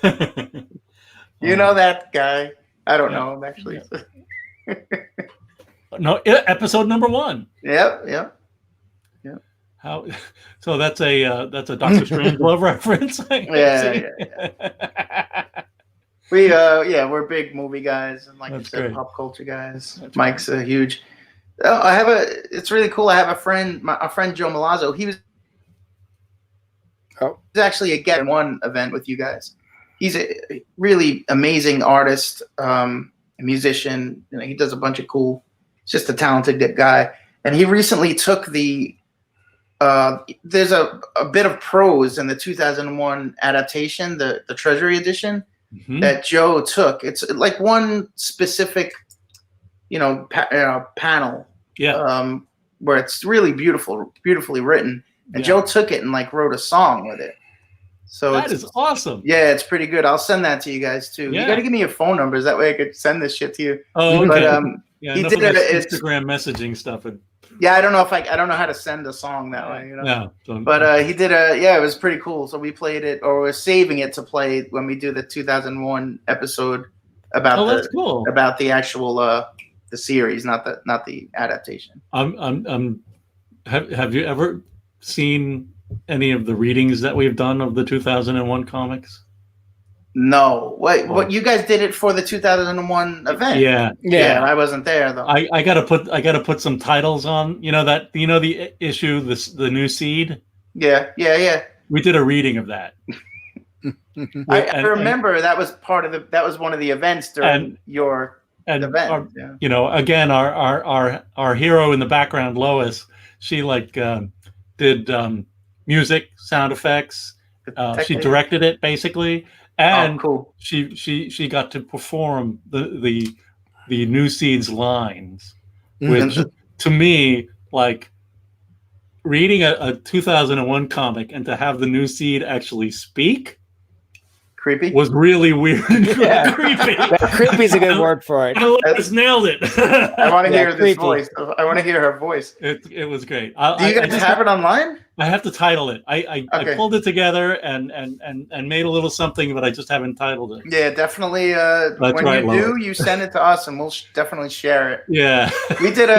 that guy. I don't know him, actually. Yeah. No, episode number 1. Yep. How? So that's a Dr. Strangelove reference. Yeah. We're big movie guys, and like I said, great. pop culture guys. That's Mike's a huge. It's really cool. I have a friend, Joe Milazzo. He was actually a guest in one event with you guys. He's a really amazing artist, a musician. He does a bunch of cool. He's just a talented guy, and he recently took the. There's a bit of prose in the 2001 adaptation, the Treasury edition, that Joe took. It's like one specific, panel, where it's really beautifully written. And Joe took it and wrote a song with it. So that is awesome. Yeah, it's pretty good. I'll send that to you guys too. Yeah. You got to give me your phone numbers. That way I could send this shit to you. Oh, okay. But he did Instagram messaging stuff. Yeah, I don't know how to send a song that way, No. But he did it was pretty cool. So we played it, or we're saving it to play when we do the 2001 episode about that's cool. About the actual the series, not the adaptation. Have you ever seen any of the readings that we've done of the 2001 comics? No. What you guys did it for the 2001 event? Yeah. I wasn't there though. I gotta put some titles on. The issue, the new seed. Yeah. We did a reading of that. I remember that was one of the events during your event. Again, our hero in the background, Lois, she did music, sound effects. She directed it basically. and cool. she got to perform the New Seeds lines, which to me, like reading a 2001 comic and to have the New Seed actually speak Creepy. was really weird and Yeah. creepy. Creepy is a good word for it. Lois nailed it. I want to Yeah, hear creepy. this voice. I want to hear her voice. It was great. Do you guys have it online? I have to title it. I Okay. pulled it together and made a little something, but I just haven't titled it. Yeah, definitely. When right, you do, Lois. you send it to us, and we'll definitely share it. Yeah. We did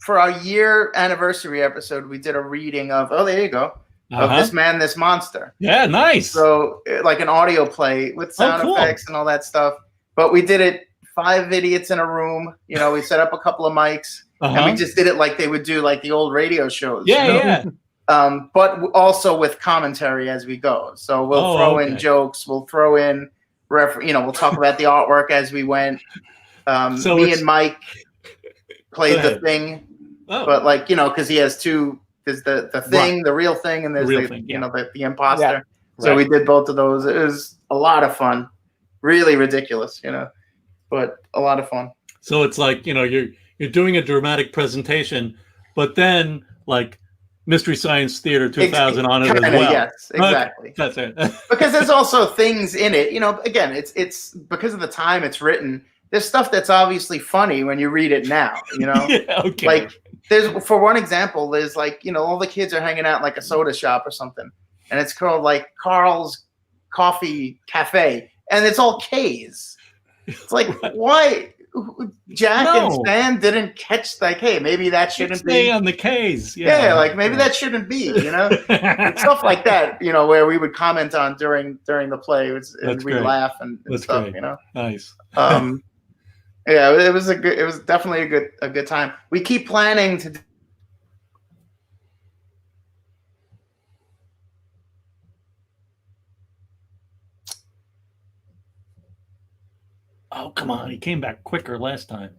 for our year anniversary episode. We did a reading of there you go, of This Man, This Monster. Yeah, nice. So like an audio play with sound cool. effects and all that stuff. But we did it 5 idiots in a room. You know, we set up a couple of mics. And we just did it like they would do like the old radio shows. Yeah, you know? yeah. But also with commentary as we go. So we'll throw in jokes. We'll throw in, we'll talk about the artwork as we went. So me and Mike played the Thing. Oh. But like, because he has two, there's the Thing, the real Thing, and there's the imposter. Yeah. So we did both of those. It was a lot of fun. Really ridiculous, but a lot of fun. So it's like, you're doing a dramatic presentation, but then like Mystery Science Theater 2000 on it as well. Yes, exactly. Okay, that's it. Because there's also things in it, again, it's because of the time it's written. There's stuff that's obviously funny when you read it now, Yeah, okay. Like there's, for one example, there's like, all the kids are hanging out in like a soda shop or something, and it's called like Carl's Coffee Cafe, and it's all K's. It's like, why? Jack and Stan didn't catch like, hey, maybe that shouldn't be on the K's. Yeah, like maybe that shouldn't be, stuff like that, where we would comment on during the play, and we'd laugh and stuff, great. Nice. Yeah, it was definitely a good time. We keep planning to. Oh, come on. He came back quicker last time.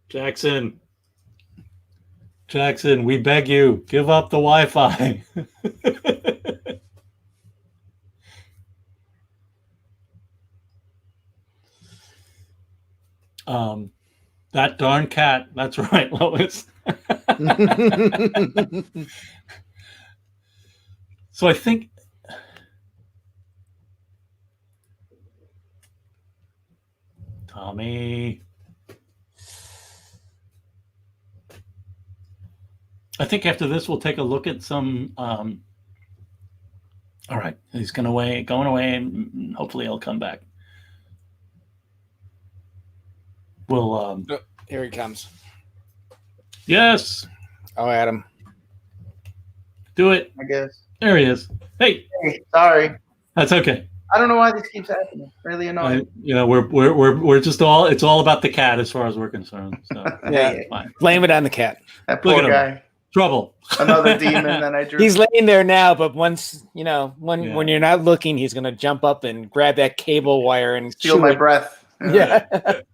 Jackson, we beg you, give up the Wi-Fi. That darn cat. That's right, Lois. So I think Tommy. I think after this we'll take a look at some. All right, he's going away, and hopefully he'll come back. We'll. Here he comes. Yes. Oh, Adam. Do it. I guess. There he is. Hey, sorry. That's okay. I don't know why this keeps happening. Really annoying. We're just all. It's all about the cat as far as we're concerned. So yeah. Fine. Blame it on the cat. That poor guy. Trouble. Another demon that I drew. He's laying there now, but once when you're not looking, he's gonna jump up and grab that cable wire and steal my breath. Yeah.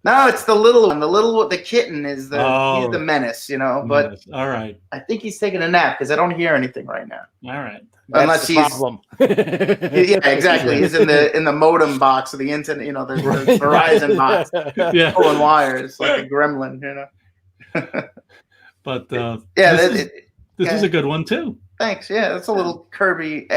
No, it's the little one. The kitten is he's the menace, but menace. All right. I think he's taking a nap because I don't hear anything right now. All right. Unless he's problem. Yeah, exactly. He's in the modem box of the internet, the Verizon box. Yeah. Pulling wires like a gremlin, But this is a good one too. Thanks. Yeah, that's a little Kirby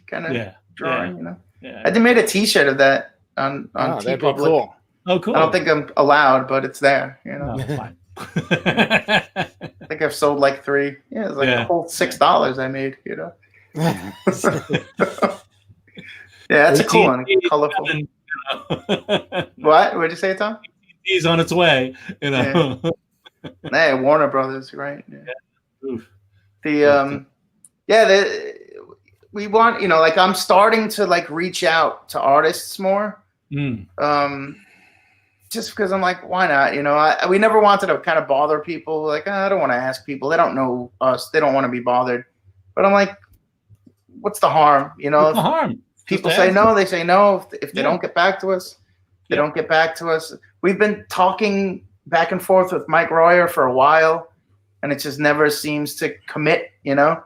kind of drawing, Yeah. I made a T-shirt of that on that'd be TeePublic. cool. Oh, cool. I don't think I'm allowed, but it's there. Oh, fine. I think I've sold like 3. Yeah, it's like a whole $6 I made. Yeah, that's a cool one. Colorful. What? What'd you say, Tom? He's on its way. Hey, Warner Brothers, right? Yeah. We want, like I'm starting to like reach out to artists more. Just because I'm like, why not? We never wanted to kind of bother people. Like, I don't want to ask people. They don't know us. They don't want to be bothered. But I'm like, what's the harm? What's the harm? People say no. They say no. If they don't get back to us, they don't get back to us. We've been talking back and forth with Mike Royer for a while, and it just never seems to commit. Yeah.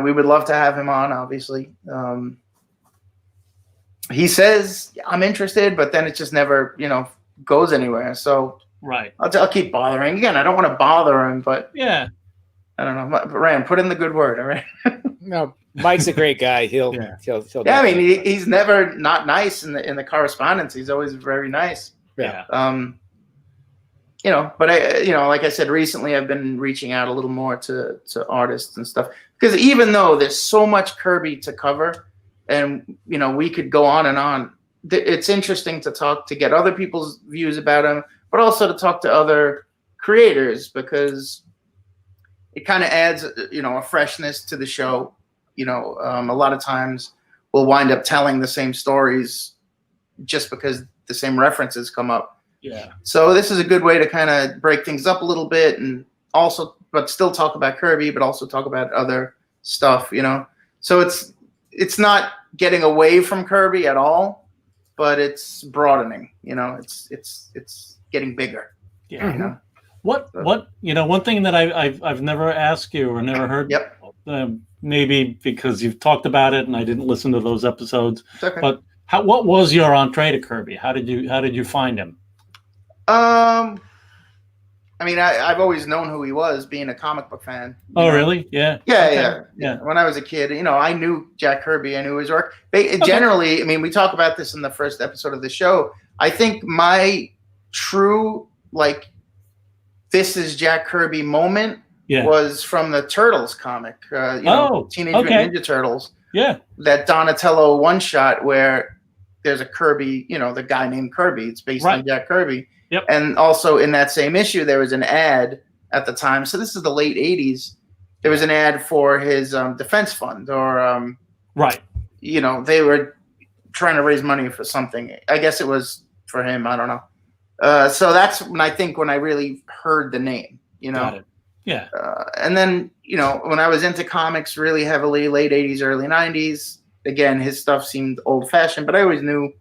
we would love to have him on, obviously. He says, I'm interested, but then it just never, goes anywhere. So Right. I'll keep bothering. Again, I don't want to bother him, but Yeah. I don't know. Rand, put in the good word, all right? No, Mike's a great guy. He'll Yeah. he'll Yeah, I mean, definitely- he's never not nice in the correspondence. He's always very nice. Yeah. But like I said, recently I've been reaching out a little more to artists and stuff, because even though there's so much Kirby to cover, and we could go on and on, it's interesting to get other people's views about him, but also to talk to other creators, because it kind of adds a freshness to the show. A lot of times we'll wind up telling the same stories just because the same references come up. Yeah. So this is a good way to kind of break things up a little bit, and also, but still talk about Kirby, but also talk about other stuff, So it's not getting away from Kirby at all, but it's broadening, it's getting bigger. Yeah. What one thing that I've never asked you or never heard. Yep. Maybe because you've talked about it and I didn't listen to those episodes. It's okay. But what was your entree to Kirby? How did you find him? I mean, I've always known who he was, being a comic book fan. Oh, really? Yeah. Yeah, Okay. yeah. When I was a kid, I knew Jack Kirby. I knew his work. Generally, I mean, we talk about this in the first episode of the show. I think my true, this is Jack Kirby moment was from the Turtles comic, Teenage Mutant Ninja Turtles. Yeah. That Donatello one-shot where there's a Kirby, the guy named Kirby. It's based on Jack Kirby. Yep. And also in that same issue, there was an ad at the time. So this is the late 80s. There was an ad for his defense fund, or they were trying to raise money for something. I guess it was for him. I don't know. So that's when I really heard the name. Got it. Yeah. And then when I was into comics really heavily, late 80s, early 90s. Again, his stuff seemed old fashioned, but I always knew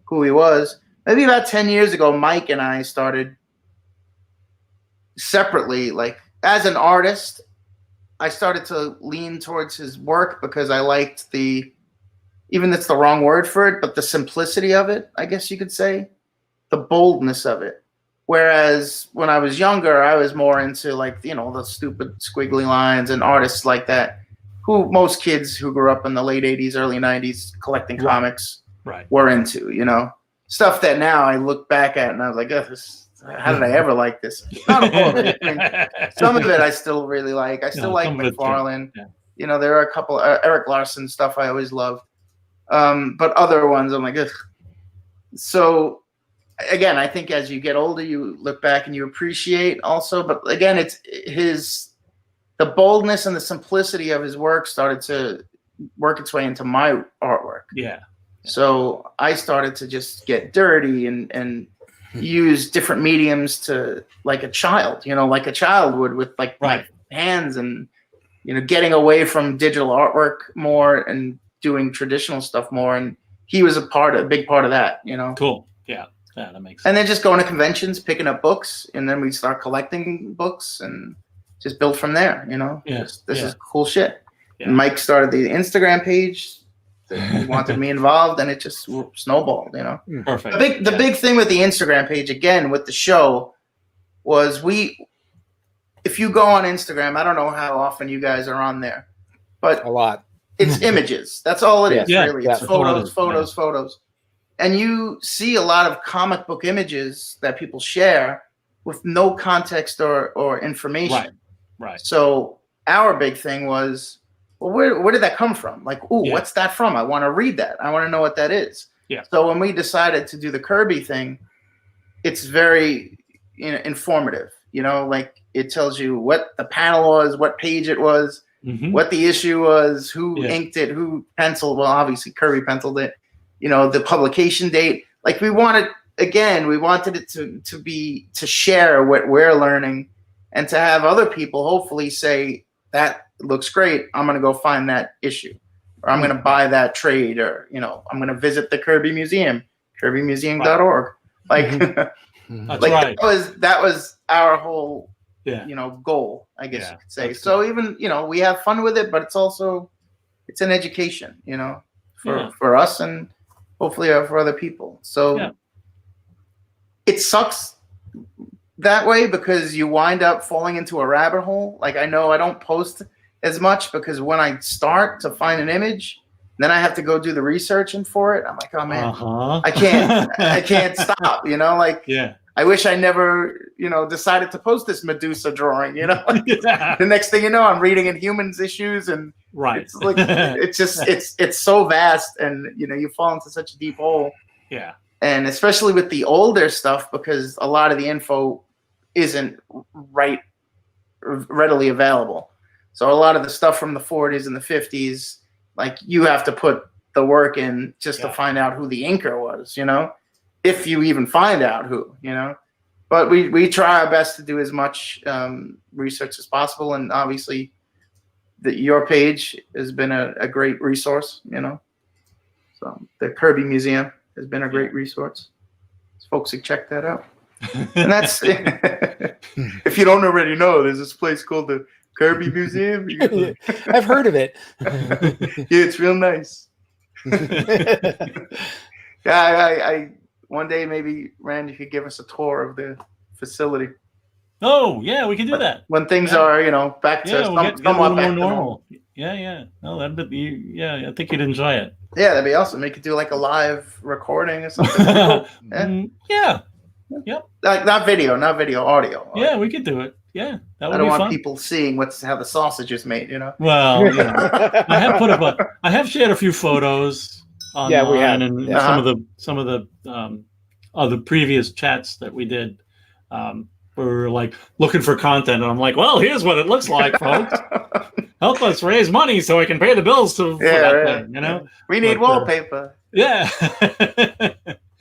who he was. Maybe about 10 years ago, Mike and I started separately, as an artist, I started to lean towards his work because I liked even that's the wrong word for it, but the simplicity of it, I guess you could say, the boldness of it. Whereas when I was younger, I was more into the stupid squiggly lines and artists like that, who most kids who grew up in the late 80s, early 90s collecting comics were into, stuff that now I look back at and I was like, how did I ever like this? Not all of it. I mean, some of it I still really like. I still like McFarlane. Yeah. There are a couple Eric Larson stuff I always loved. But other ones I'm like, ugh. So again, I think as you get older, you look back and you appreciate also. But again, it's the boldness and the simplicity of his work started to work its way into my artwork. Yeah. So I started to just get dirty and use different mediums to, like a child, like a child would with my hands, and getting away from digital artwork more and doing traditional stuff more. And he was a big part of that. Cool. Yeah, that makes sense. And then just going to conventions, picking up books, and then we start collecting books and just build from there. Yeah. This is cool shit. Yeah. And Mike started the Instagram page. He wanted me involved, and it just snowballed. Perfect. The big thing with the Instagram page, again, with the show, was if you go on Instagram, I don't know how often you guys are on there, but a lot. It's images. That's all it is, Yeah. really. Yeah. It's photos. And you see a lot of comic book images that people share with no context or information. Right. So our big thing was, well, where did that come from? What's that from? I want to read that. I want to know what that is. Yeah. So when we decided to do the Kirby thing, it's very informative. It tells you what the panel was, what page it was, what the issue was, who inked it, who penciled. Well, obviously Kirby penciled it. The publication date. We wanted it to share what we're learning, and to have other people hopefully say, that looks great, I'm going to go find that issue, or I'm going to buy that trade, or I'm going to visit the Kirby Museum, kirbymuseum.org. That's right. That was our whole Yeah. goal, I guess Yeah, you could say. that's So even, we have fun with it, but it's an education, for us and hopefully for other people. So Yeah. it sucks that way because you wind up falling into a rabbit hole. Like I know I don't post as much because when I start to find an image, then I have to go do the researching for it. I'm like, oh man, I can't stop, like Yeah. I wish I never, decided to post this Medusa drawing, the next thing you know, I'm reading in Humans issues and Right. it's like, it's so vast and, you fall into such a deep hole. Yeah. And especially with the older stuff, because a lot of the info isn't readily available. So a lot of the stuff from the 40s and the 50s, like you have to put the work in just to find out who the inker was, if you even find out who, but we try our best to do as much research as possible. And obviously your page has been a great resource, so the Kirby Museum has been a great resource. Folks should check that out. And that's if you don't already know, there's this place called the Kirby Museum. I've heard of it. Yeah, it's real nice. I one day maybe Randy could give us a tour of the facility. Oh yeah, we can do that when things are back to we'll get a somewhat little back more to normal. Yeah. No, that'd be I think you'd enjoy it. Yeah, that'd be awesome. We could do like a live recording or something. Yeah. Yep. Like not video, audio. Yeah, we could do it. Yeah, that would I don't be want fun. people seeing how the sausage is made. Well, I have shared a few photos online Yeah, we have. and some of the previous chats that we did. We were like looking for content, and I'm like, well, here's what it looks like, folks. Help us raise money so I can pay the bills for that thing, We need wallpaper. Yeah.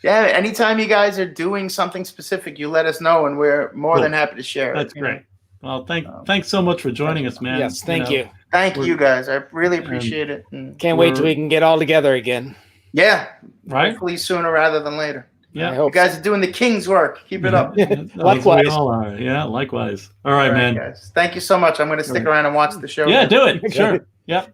Yeah, anytime you guys are doing something specific, you let us know, and we're more than happy to share it. That's great. Well, thanks so much for joining us, man. Yes, thank you. Thank you guys. I really appreciate it. Can't wait till we can get all together again. Yeah, right. Hopefully sooner rather than later. Yeah, you guys are doing the king's work. Keep it up. Likewise. We all are. Yeah, likewise. All right, man. Guys. Thank you so much. I'm going to stick around and watch the show. Yeah, do it. Sure. Yeah.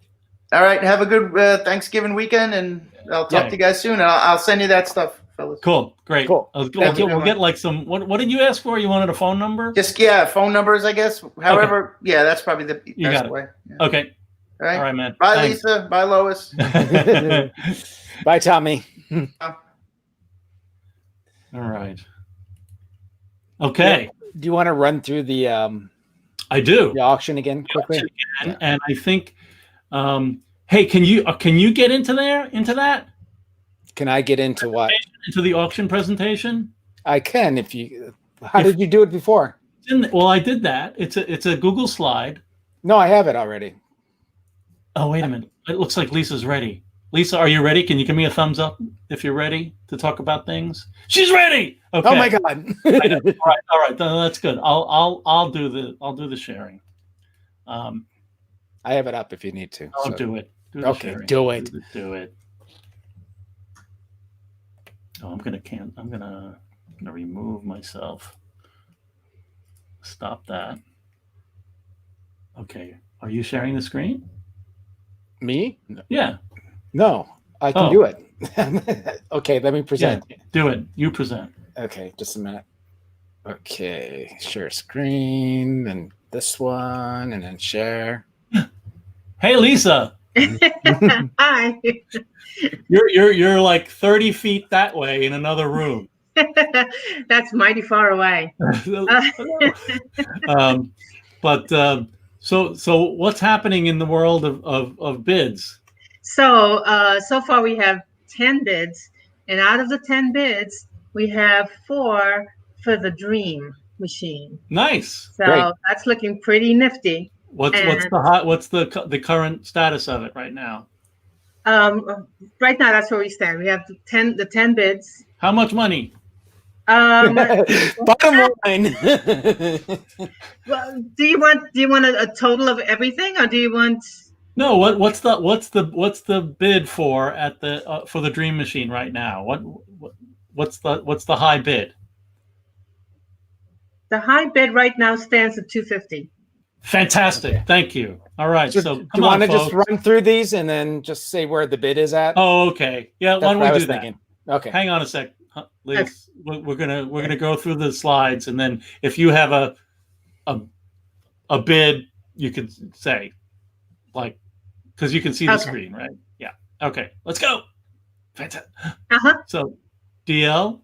All right. Have a good Thanksgiving weekend, and I'll talk to you guys soon. And I'll send you that stuff, fellas. Cool. Great. Cool. We'll get like some. What did you ask for? You wanted a phone number? Just phone numbers, I guess. However, that's probably the best way. Yeah. Okay. All right, man. Bye, Thanks. Lisa. Bye, Lois. Bye, Tommy. All right. Okay. Do you want to run through the I do. the auction again quickly? And I think hey, can you get into that? Can I get into what? Into the auction presentation? I can how did you do it before? Well, I did that. It's a Google slide. No, I have it already. Oh, wait a minute. It looks like Lisa's ready. Lisa, are you ready? Can you give me a thumbs up if you're ready to talk about things? She's ready. Okay. Oh my God. All right. That's good. I'll do the sharing. I have it up if you need to. I'll do it. Do the Okay, sharing. do it. Do it. Oh, I'm gonna remove myself. Stop that. Okay. Are you sharing the screen? Me? Yeah. No, I can do it. Okay, let me present. Yeah, do it. You present. Okay, just a minute. Okay, share screen, and this one, and then share. Hey, Lisa. Hi. You're like 30 feet that way in another room. That's mighty far away. So what's happening in the world of bids? So far we have 10 bids, and out of the 10 bids, we have 4 for the Dream Machine. Nice. So Great. that's looking pretty nifty. What's the current status of it right now? Right now, that's where we stand. We have the 10 bids. How much money? Bottom line. Well, do you want a total of everything, or do you want? No. What's the bid for the Dream Machine right now? What's the high bid? The high bid right now stands at $250. Fantastic. Okay. Thank you. All right. So, So do you come on, want to just folks. run through these and then just say where the bid is at? Oh, okay. Yeah. That's Why don't what I we was do that? thinking. Okay. Hang on a sec, Liz. We're gonna go through the slides, and then if you have a bid, you could say, like, because you can see the Okay. screen, right? Yeah. Okay. Let's go. Fantastic. Uh-huh. So, DL.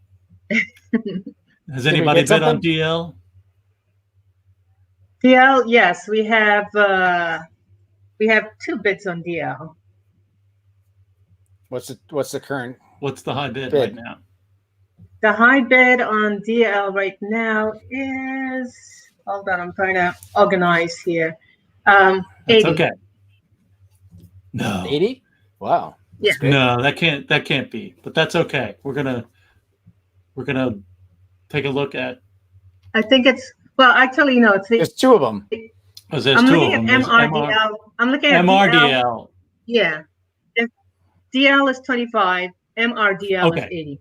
Has Did we anybody get bid on something? DL? DL, yes, we have 2 bids on DL. What's the current? What's the high bid Bid. right now? The high bid on DL right now is, hold on, I'm trying to organize here. That's 80. okay. No. 80? Wow. Yeah. Big. No, that can't be. But that's okay. We're gonna take a look at. I think it's, well, actually, no, it's the, There's 2 of them. Because there's I'm two of looking them. at There's MRDL. I'm looking at DL. MRDL. Yeah. DL is 25, MRDL is Okay. 80.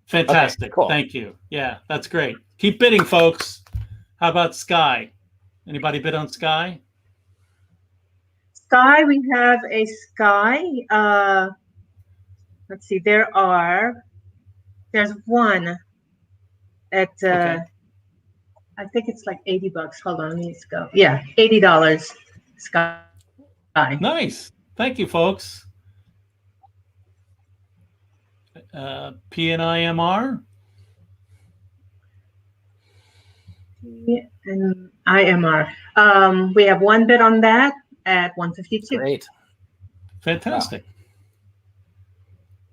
Fantastic. Okay, cool. Thank you. Yeah, that's great. Keep bidding, folks. How about Sky? Anybody bid on Sky? Sky, we have a Sky. Let's see, there's one at, Okay. I think it's like $80. Hold on, let me just go. Yeah, $80 Sky. Nice. Thank you, folks. PNIMR. And IMR. We have 1 bid on that at 152. Great. Fantastic.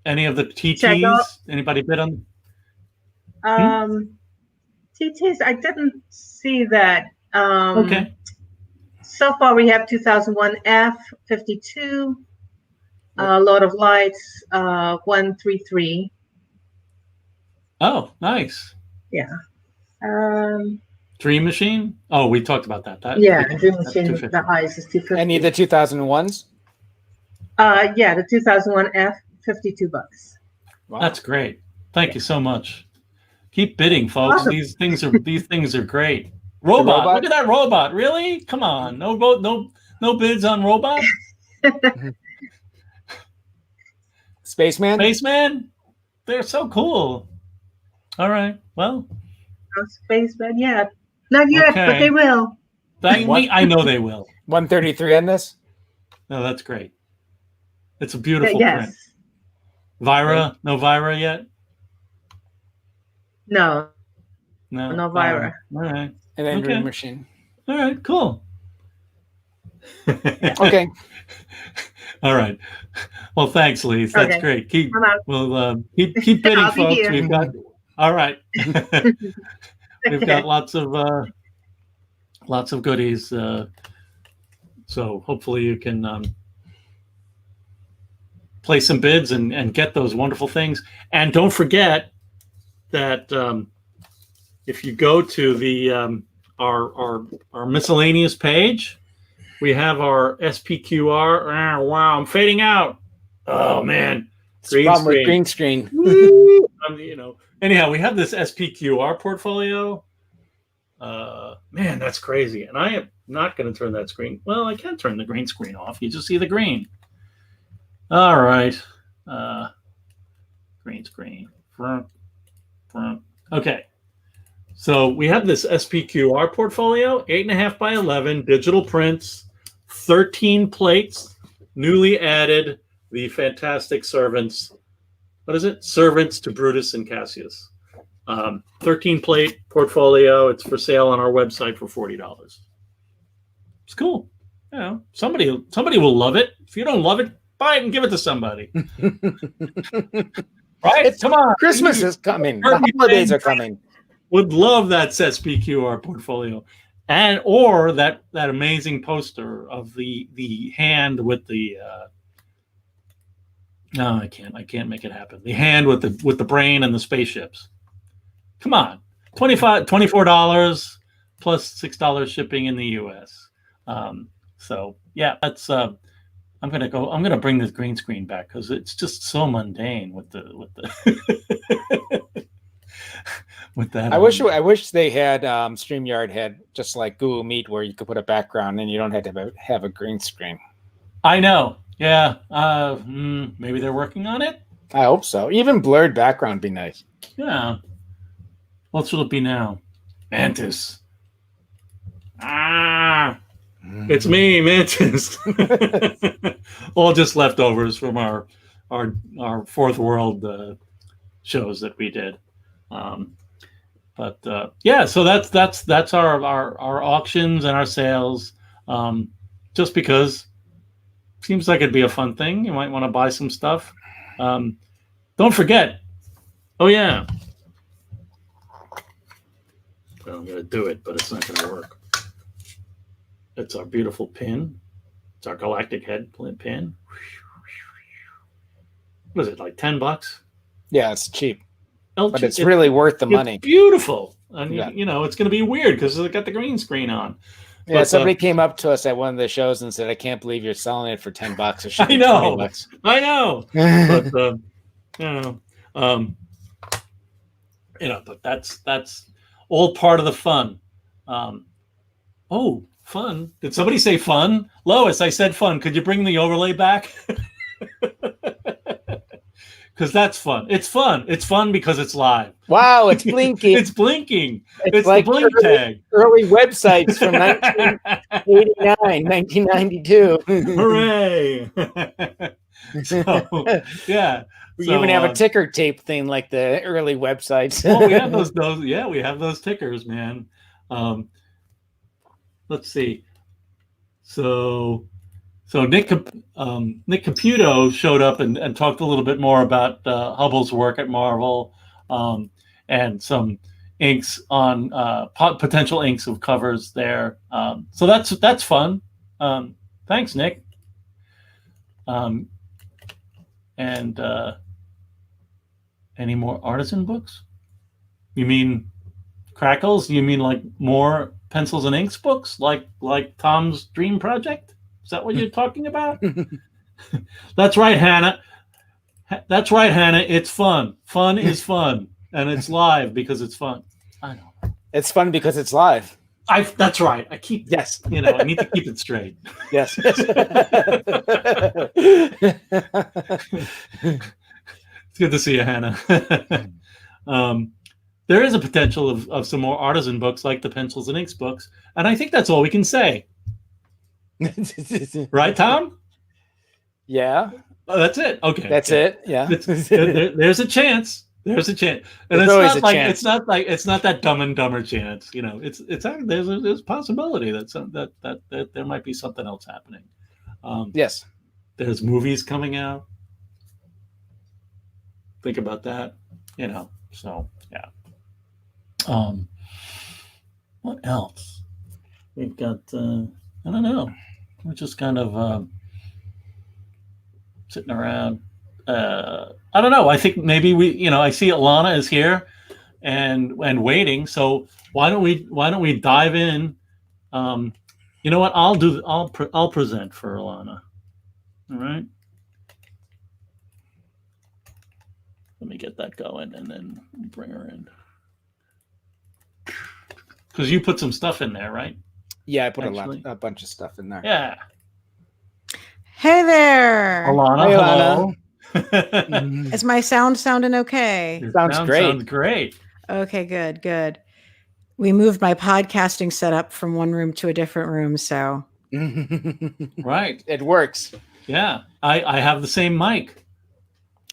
Any of the Check out- TTs? Anybody bid on? TTs, I didn't see that. Okay. So far, we have 2001 F 52, Lord of Lights 133. Oh, nice. Yeah. Dream Machine. Oh, we talked about that. Yeah, Dream that's Machine, 250. the highest is 250. Any of the 2001s? Yeah, the 2001 F, $52. Wow. That's great. Thank you so much. Keep bidding, folks. Awesome. These things are great. Robot. robot? Look at that robot. Really? Come on. No bids on robot. Spaceman? Spaceman. They're so cool. All right. Well, Spaceman, yeah. Not yet, but Okay. they will. I know they will. 133 on this? No, that's great. It's a beautiful Yes. print. Vira? No Vira yet? No, No. no Vira. All right. And then Okay. Dream Machine. All right. Cool. Okay. All right. Well, thanks, Lee. That's Okay. great. Keep I'm out. keep bidding, I'll be folks. here. We've got all right. We've got lots of goodies. So hopefully you can place some bids and get those wonderful things. And don't forget that if you go to the our miscellaneous page, we have our SPQR. Wow, I'm fading out. Oh man, It's the problem with green screen. Woo! Anyhow, we have this SPQR portfolio. Man, that's crazy. And I am not going to turn that screen. Well, I can turn the green screen off. You just see the green. All right. Green screen. Okay. So we have this SPQR portfolio, 8.5 by 11 digital prints, 13 plates, newly added, the fantastic servants. What is it? Servants to Brutus and Cassius. 13 plate portfolio. It's for sale on our website for $40. It's cool. You know, somebody will love it. If you don't love it, buy it and give it to somebody. Right? Come on. Christmas is coming. The Kirby holidays are fans coming. Would love that SPQR portfolio, or that amazing poster of the hand with the. No, I can't make it happen. The hand with the brain and the spaceships. Come on, $24 plus $6 shipping in the U.S. So yeah, that's. I'm gonna bring this green screen back because it's just so mundane with the. with that. I wish they had StreamYard had just like Google Meet where you could put a background and you don't have to have a green screen. I know. Yeah. Maybe they're working on it. I hope so. Even blurred background would be nice. Yeah. What should it be now? Mantis. It's me, Mantis. All just leftovers from our fourth world shows that we did. Yeah, so that's our auctions and our sales. Just because seems like it'd be a fun thing. You might want to buy some stuff. Don't forget. Oh yeah. Well, I'm gonna do it, but it's not gonna work. It's our beautiful pin. It's our galactic head pin. What is it, like $10? Yeah, it's cheap, but it's really worth the money. It's beautiful, and yeah. It's going to be weird because it got the green screen on. Yeah, but, somebody came up to us at one of the shows and said, "I can't believe you're selling it for $10." It should be I know, $20. I know, but but that's all part of the fun. Fun! Did somebody say fun? Lois, I said fun. Could you bring the overlay back? Because that's fun. It's fun. It's fun because it's live. Wow, it's blinking. It's blinking. It's like the blink tag. Early websites from 1989, 1992. Hooray! Yeah. We even have a ticker tape thing like the early websites. Well, we have those. Yeah, we have those tickers, man. Let's see. So Nick Caputo showed up and talked a little bit more about Hubble's work at Marvel, and some inks on potential inks of covers there. So that's fun. Thanks, Nick. And any more artisan books? You mean Crackles? You mean like more pencils and inks books, like Tom's Dream Project? Is that what you're talking about? That's right, Hannah. That's right, Hannah. It's fun. Fun is fun, and it's live because it's fun. I know. It's fun because it's live. That's right. I keep. Yes. I need to keep it straight. Yes. It's good to see you, Hannah. There is a potential of some more artisan books like the pencils and inks books, and I think that's all we can say. Right, Tom? Yeah. Oh, that's it. Okay. That's it. Yeah. There's a chance. There's a chance, and there's always a chance. It's not that Dumb and Dumber chance. It's there's a possibility that there might be something else happening. Yes. There's movies coming out. Think about that. So yeah. What else? We've got. I don't know. We're just kind of sitting around. I don't know. I think maybe I see Alana is here and waiting. So why don't we dive in? You know what? I'll present for Alana. All right. Let me get that going and then bring her in. Because you put some stuff in there, right? Yeah, I put a bunch of stuff in there. Yeah. Hey there, Alana. Hey, Hello. Is my sound sounding okay? Your Sounds sound great. Sounds great. Okay, good. We moved my podcasting setup from one room to a different room, so Right. It works. Yeah. I have the same mic.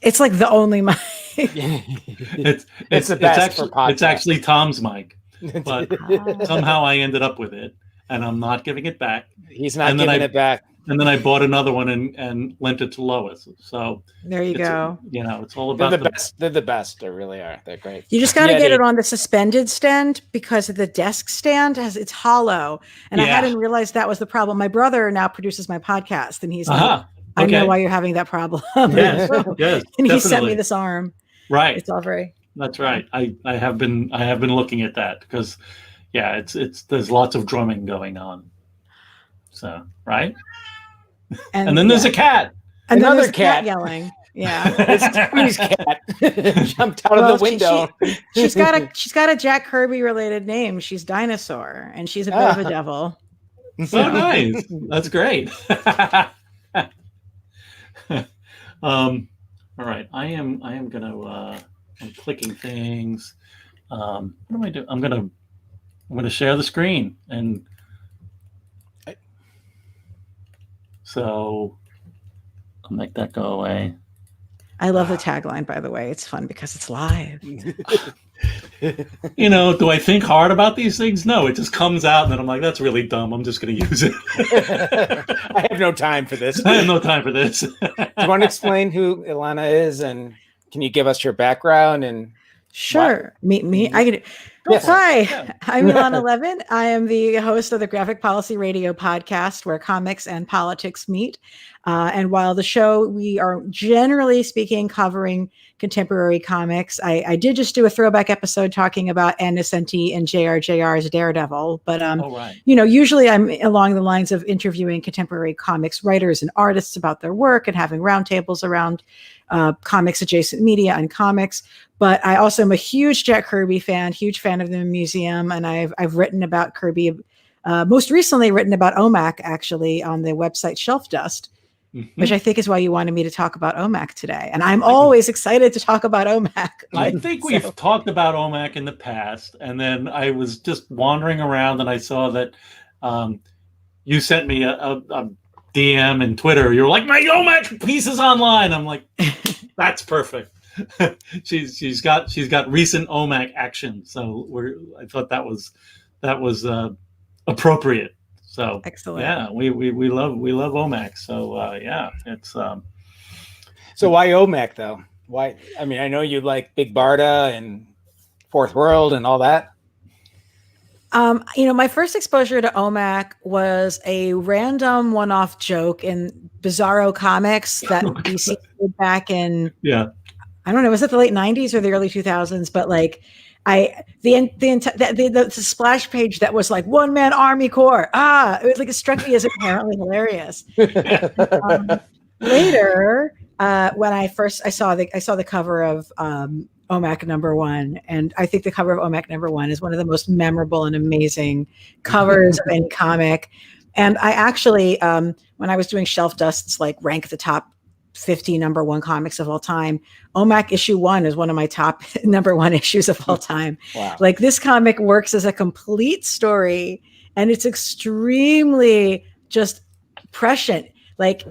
it's like the only mic. It's the best for podcasts. It's actually Tom's mic, but somehow I ended up with it, and I'm not giving it back. He's not giving it back. And then I bought another one and lent it to Lois. So There you go. It's all about They're the best. They're the best. They really are. They're great. You just got to get it on the suspended stand because the desk stand it's hollow, and I Yeah. hadn't realized that was the problem. My brother now produces my podcast, and he's like, Uh-huh. I know Okay. why you're having that problem. Yes, yes, and he sent me definitely. this arm. Right. It's all very. That's right. I have been looking at that because, yeah, it's there's lots of drumming going on. So right. And then there's a cat. And then Another there's a cat cat. yelling. Yeah. It's Kirby's cat jumped out Well, of the window. She's got a Jack Kirby related name. She's Dinosaur, and she's a bit of a devil. So nice. That's great. All right. I am gonna I'm clicking things. What am I doing? I'm gonna share the screen, and so I'll make that go away. I love the tagline, by the way. It's fun because it's live. Do I think hard about these things? No, it just comes out, and then I'm like, that's really dumb. I'm just going to use it. I have no time for this. I have no time for this. Do you want to explain who Ilana is, and can you give us your background? And sure. Meet me. I can. Yes. Hi, I'm Ilana Levin. I am the host of the Graphic Policy Radio podcast, where comics and politics meet. And while the show, we are generally speaking covering contemporary comics, I did just do a throwback episode talking about Ann Nocenti and JRJR's Daredevil. But usually I'm along the lines of interviewing contemporary comics writers and artists about their work and having roundtables around comics adjacent media and comics. But I also am a huge Jack Kirby fan, huge fan of the museum, and I've written about Kirby. Most recently, written about OMAC actually on the website Shelf Dust, which I think is why you wanted me to talk about OMAC today. And I'm always excited to talk about OMAC. I think we've talked about OMAC in the past, and then I was just wandering around and I saw that you sent me a DM in Twitter. You're like, my OMAC piece is online. I'm like, that's perfect. she's got recent OMAC action, so I thought that was appropriate. So excellent. Yeah, we love OMAC. So it's so why OMAC though? Why? I mean, I know you like Big Barda and Fourth World and all that. My first exposure to OMAC was a random one-off joke in Bizarro Comics that DC did back in I don't know, was it the late 90s or the early 2000s? But like the splash page that was like one man army corps. It struck me as apparently hilarious. Later, when I saw the cover of OMAC #1, and I think the cover of OMAC #1 is one of the most memorable and amazing covers of any comic. And I actually, when I was doing Shelf Dust's like rank the top 50 #1 comics of all time, OMAC #1 is one of my top #1 issues of all time. Wow. Like, this comic works as a complete story, and it's extremely just prescient. Like,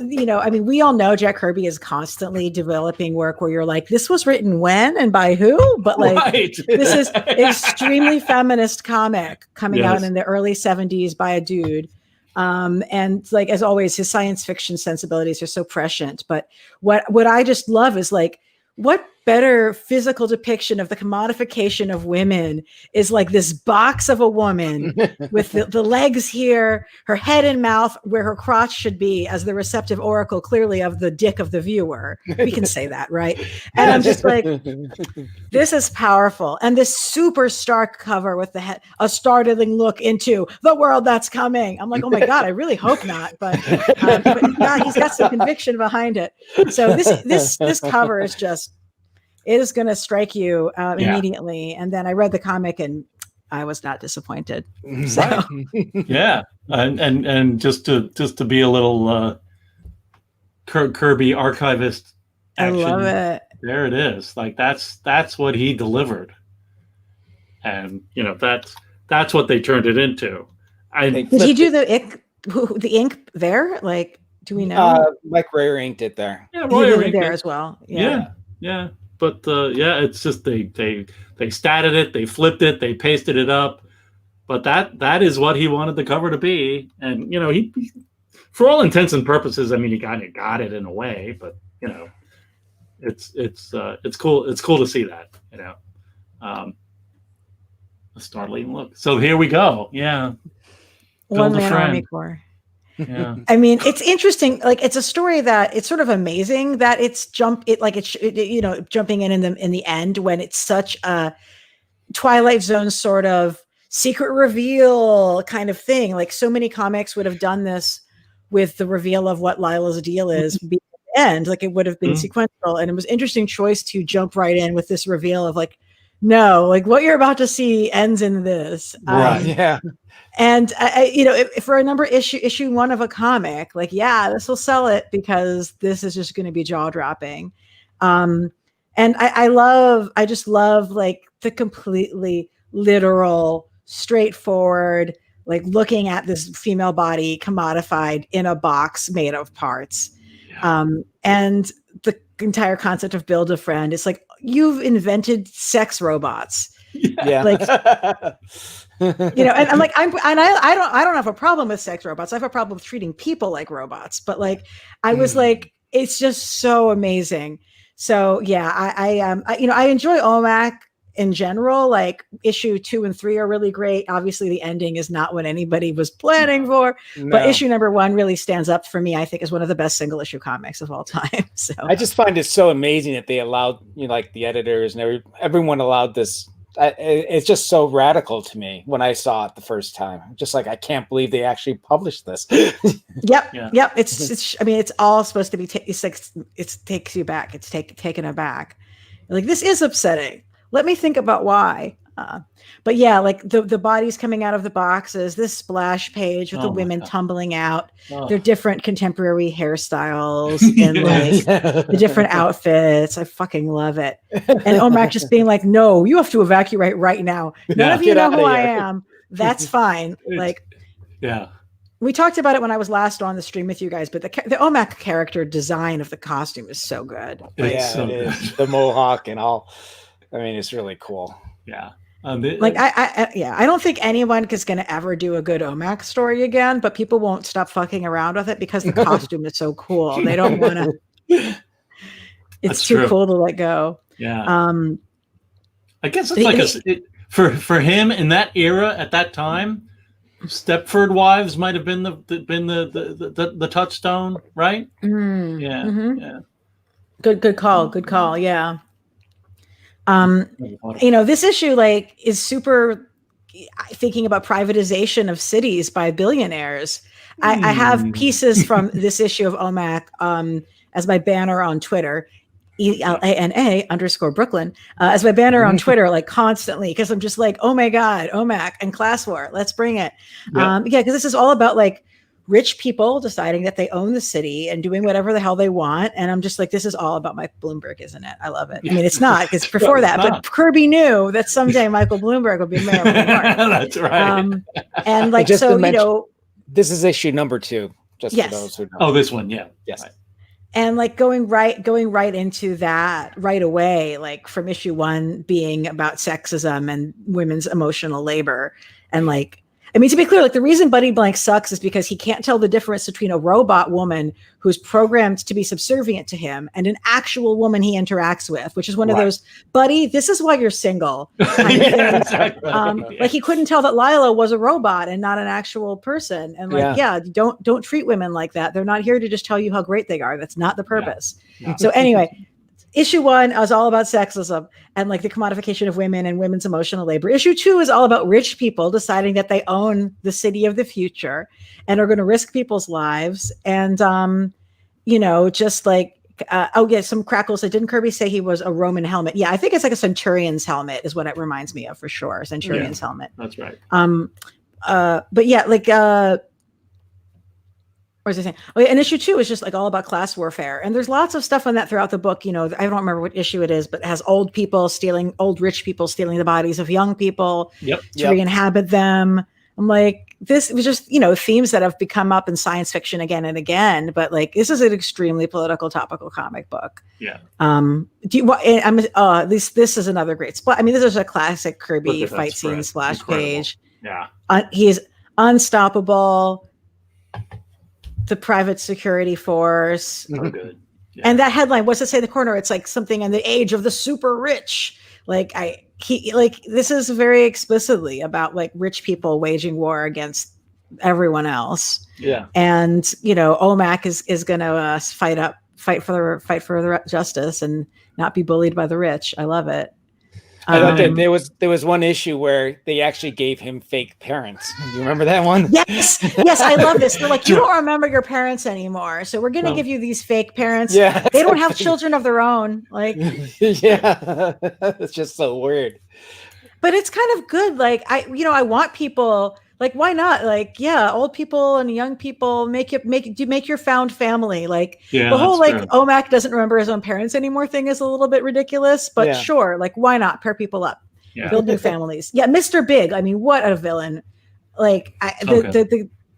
we all know Jack Kirby is constantly developing work where you're like, this was written when and by who? But like, this is extremely feminist comic coming out in the early 70s by a dude. And like, as always, his science fiction sensibilities are so prescient. But what I just love is like, what better physical depiction of the commodification of women is like this box of a woman with the legs here, her head and mouth where her crotch should be, as the receptive oracle clearly of the dick of the viewer. We can say that, right? And I'm just like, this is powerful. And this super stark cover with a startling look into the world that's coming. I'm like, oh my God, I really hope not. But God, he's got some conviction behind it. So this cover is just, it is going to strike you immediately. And then I read the comic and I was not disappointed. So. Yeah. And just to be a little Kirby archivist action, I love it. There it is. Like, that's what he delivered. And that's what they turned it into. Did he do the ink there? Like, do we know? Like Royer inked it there. Yeah, Royer inked there as well. Yeah. But it's just they statted it, they flipped it, they pasted it up. But that is what he wanted the cover to be. And he for all intents and purposes, I mean, he kind of got it in a way. But it's cool. It's cool to see that. A startling look. So here we go. Yeah. One man army corps. Yeah. I mean, it's interesting. Like, it's a story that it's sort of amazing that it's jumping in the end when it's such a Twilight Zone sort of secret reveal kind of thing. Like, so many comics would have done this with the reveal of what Lila's deal is end. Like it would have been sequential, and it was interesting choice to jump right in with this reveal of like, no, like what you're about to see ends in this. Yeah. And if for a number issue one of a comic, like, yeah, this will sell it because this is just going to be jaw dropping. And I just love like the completely literal, straightforward, like looking at this female body commodified in a box made of parts. And the entire concept of build a friend is like, you've invented sex robots. Yeah. Like, and I'm like, I don't have a problem with sex robots. I have a problem with treating people like robots, but like, I was like, it's just so amazing. So yeah, I enjoy OMAC in general. Like issue 2 and 3 are really great. Obviously the ending is not what anybody was planning for, but issue number 1 really stands up for me. I think is one of the best single issue comics of all time. So I just find it so amazing that they allowed, like the editors and everyone allowed this. It's just so radical to me when I saw it the first time. Just like, I can't believe they actually published this. Yep. It's I mean, it's all supposed to be, it takes you back. It's taken aback. Like, this is upsetting. Let me think about why. But yeah, like the bodies coming out of the boxes, this splash page with the women tumbling out, their different contemporary hairstyles and the different outfits. I fucking love it. And OMAC just being like, no, you have to evacuate right now. None of you know who I am. That's fine. Like, yeah. We talked about it when I was last on the stream with you guys, but the OMAC character design of the costume is so good. It is. The mohawk and all. I mean, it's really cool. Yeah. I don't think anyone is going to ever do a good OMAC story again, but people won't stop fucking around with it because the costume is so cool. They don't want to. It's too cool to let go. Yeah. I guess it's for him in that era at that time. Stepford Wives might have been the touchstone, right? Yeah. Good call. Yeah. This issue is super thinking about privatization of cities by billionaires. I have pieces from this issue of OMAC as my banner on Twitter, ELANA_Brooklyn, as my banner on Twitter, constantly, because I'm just like, oh my God, OMAC and class war, let's bring it. Because this is all about rich people deciding that they own the city and doing whatever the hell they want. And I'm just like, this is all about Michael Bloomberg, isn't it? I love it. I mean, it's not, because before that, but Kirby knew that someday Michael Bloomberg would be mayor of New York. That's right. And this is issue number 2, just for those who know. Oh, this one. Yeah. Yes. Right. And going right into that right away, from issue 1 being about sexism and women's emotional labor. And to be clear, the reason Buddy Blank sucks is because he can't tell the difference between a robot woman who's programmed to be subservient to him and an actual woman he interacts with, which is one of those, Buddy, this is why you're single. He couldn't tell that Lila was a robot and not an actual person. And don't treat women like that. They're not here to just tell you how great they are. That's not the purpose. Yeah. So anyway, issue 1 is all about sexism and the commodification of women and women's emotional labor. Issue 2 is all about rich people deciding that they own the city of the future and are going to risk people's lives. And, some crackles. Didn't Kirby say he was a Roman helmet? Yeah, I think it's a centurion's helmet is what it reminds me of for sure. Centurion's helmet. That's right. What was I saying? Oh, yeah, and issue 2 is just all about class warfare. And there's lots of stuff on that throughout the book. I don't remember what issue it is, but it has old rich people stealing the bodies of young people to re-inhabit them. I'm like, this was just, themes that have become up in science fiction again and again. But this is an extremely political, topical comic book. Yeah. This is another great spot. I mean, this is a classic Kirby fight scene splash page. Yeah. He is unstoppable. The private security force. So good. Yeah. And that headline, what's it say in the corner? It's something in the age of the super rich. This is very explicitly about rich people waging war against everyone else. Yeah. And OMAC is going to fight for the justice and not be bullied by the rich. I love it. I thought that there was one issue where they actually gave him fake parents. You remember that one? Yes, I love this. They're like, you don't remember your parents anymore, so we're going to give you these fake parents. Yeah, they don't have children of their own. Like, yeah, it's just so weird. But it's kind of good. Like, I want people. Like, why not? Like, yeah, old people and young people make your found family. Like, the whole like true. Omak doesn't remember his own parents anymore thing is a little bit ridiculous, but sure, like, why not pair people up, build new families? Yeah, Mr. Big. I mean, what a villain! Like,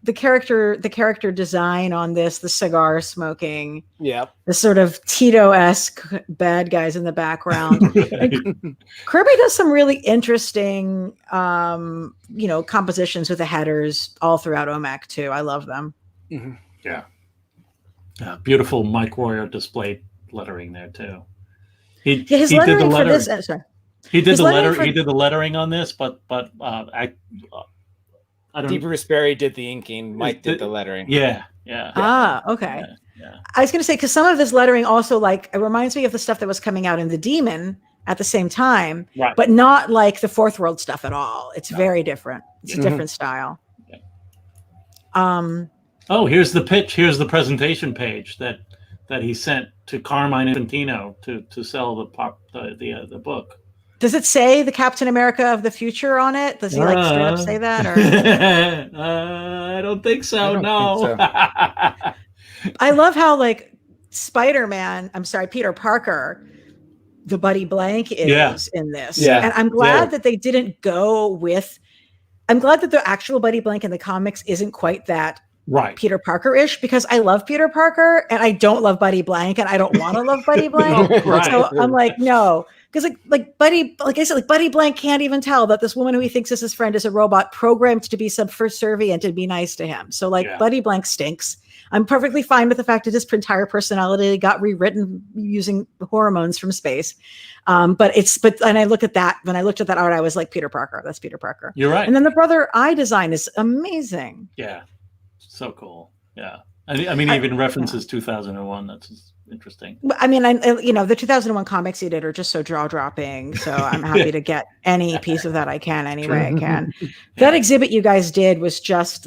the character design on this, the cigar smoking, the sort of Tito-esque bad guys in the background. Kirby does some really interesting, compositions with the headers all throughout OMAC too. I love them. Mm-hmm. Yeah, beautiful Mike Royer display lettering there too. He did the lettering for this. He did the lettering on this, but Deep Bruce Berry did the inking. Mike did the lettering. Yeah. Okay. Yeah. I was going to say, because some of his lettering also it reminds me of the stuff that was coming out in The Demon at the same time, but not like the Fourth World stuff at all. It's very different. It's a different style. Yeah. Here's the pitch. Here's the presentation page that he sent to Carmine Infantino to sell the book. Does it say the Captain America of the future on it? Does he straight up say that? Or I don't think so. No. I love how Peter Parker, the Buddy Blank is in this. Yeah. And I'm glad that they didn't go with. I'm glad that the actual Buddy Blank in the comics isn't quite that Peter Parker-ish, because I love Peter Parker and I don't love Buddy Blank and I don't want to love Buddy Blank. So I'm like, no. Because Buddy Blank can't even tell that this woman who he thinks is his friend is a robot programmed to be subservient and be nice to him. So Buddy Blank stinks. I'm perfectly fine with the fact that his entire personality got rewritten using hormones from space. And I look at that, when I looked at that art, I was like, Peter Parker, that's Peter Parker. You're right. And then the brother eye design is amazing. Yeah. So cool. Yeah. I mean, even references 2001. That's interesting. I mean, the 2001 comics he did are just so jaw dropping. So I'm happy to get any piece of that I can, any way I can. That exhibit you guys did was just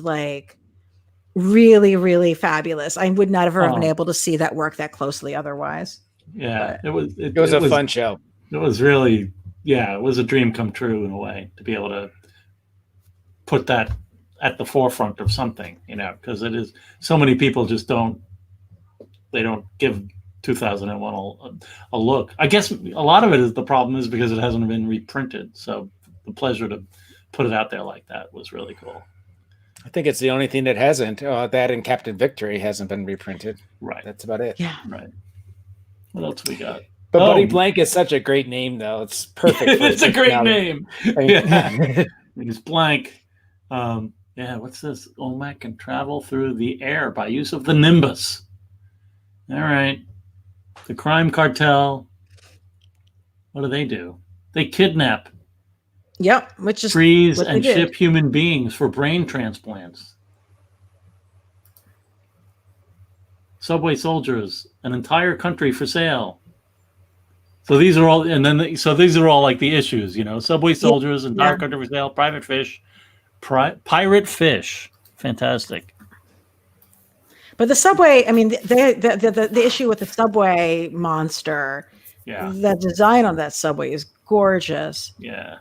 really, really fabulous. I would not have ever been able to see that work that closely otherwise. Yeah, it was a fun show. It was really, it was a dream come true in a way to be able to put that at the forefront of something, because it is so many people just don't give 2001 a look. I guess a lot of it is the problem is because it hasn't been reprinted. So the pleasure to put it out there like that was really cool. I think it's the only thing that hasn't. That and Captain Victory hasn't been reprinted. Right. That's about it. Yeah. Right. What else we got? But Buddy Blank is such a great name, though. It's perfect. It's a great name. It's blank. What's this? OMAC can travel through the air by use of the Nimbus. All right. The crime cartel. What do? They kidnap. Yep. Which is freeze and ship human beings for brain transplants. Subway soldiers, an entire country for sale. So these are all, these are all like the issues, Subway soldiers, entire country for sale, pirate fish. Fantastic. But the subway, I mean, the issue with the subway monster, the design on that subway is gorgeous. Yeah.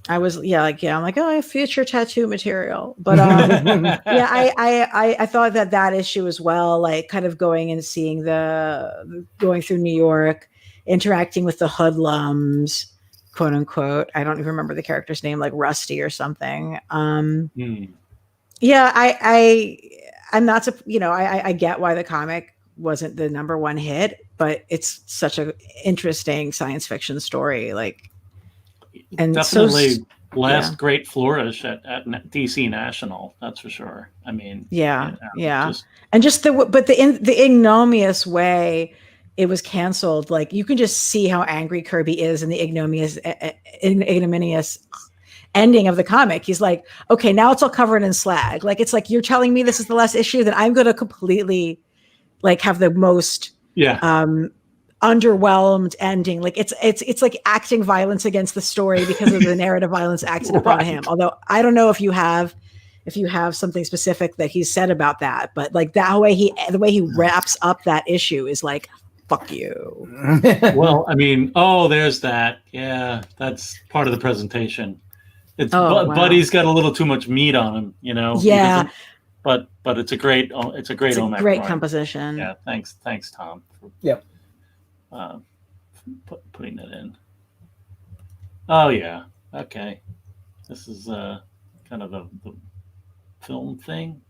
I was, I'm like, future tattoo material. But I thought that issue as well, like kind of going and seeing going through New York, interacting with the hoodlums, quote unquote. I don't even remember the character's name, like Rusty or something. Yeah, I'm not, I get why the comic wasn't the number one hit, but it's such an interesting science fiction story. And definitely great flourish at DC National. That's for sure. I mean, and just the ignominious way it was canceled. Like you can just see how angry Kirby is in the ignominious ending of the comic. He's like, okay, now it's all covered in slag. Like, it's like, you're telling me this is the last issue, that I'm going to completely have the most underwhelmed ending. Like it's like acting violence against the story because of the narrative violence acted upon him. Although I don't know if you have something specific that he's said about that, but like the way he wraps up that issue is like, fuck you. Well, I mean, there's that. Yeah, that's part of the presentation. It's wow. Buddy's got a little too much meat on him, you know. Yeah. But it's a great OMAC great drawing. composition. Yeah, thanks Tom. Yep. Putting that in. Oh yeah. Okay. This is kind of the film thing.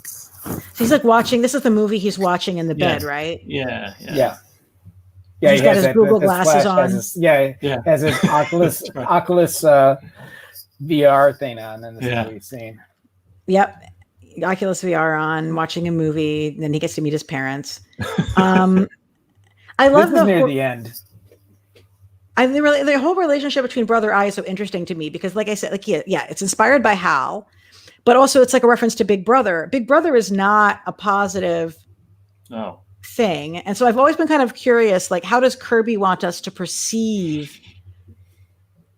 So he's like watching. This is the movie he's watching in the bed, right? Yeah. Yeah. He's got his Google glasses on. Has his Oculus Right. Oculus VR thing on in this movie scene. Yep. Oculus VR on, watching a movie. Then he gets to meet his parents. I love near the end. The whole relationship between Brother Eye is so interesting to me because, like I said, like it's inspired by Hal, but also it's like a reference to Big Brother. Big Brother is not a positive thing, and so I've always been kind of curious, like, how does Kirby want us to perceive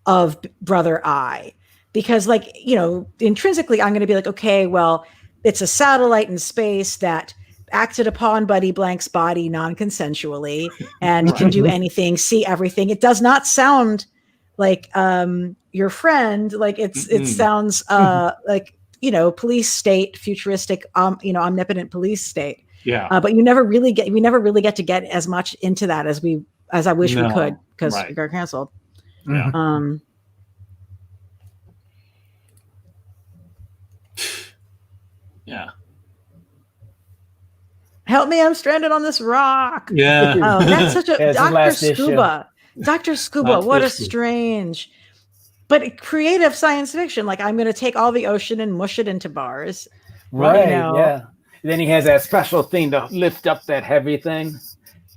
of Brother Eye? Because, like, you know, intrinsically, I'm going to be like, okay, well, it's a satellite in space that acted upon Buddy Blank's body non-consensually and can do anything, see everything. It does not sound like your friend. Like it sounds like, you know, police state, futuristic, you know, omnipotent police state. Yeah. But we never really get to get as much into that as I wish we could, because we got canceled. Yeah. Yeah. Help me, I'm stranded on this rock. Yeah. Oh, that's such a Dr. Scuba. Dr. Scuba, what a strange, but creative science fiction. Like, I'm going to take all the ocean and mush it into bars. Right, you know? yeah. Then he has that special thing to lift up that heavy thing.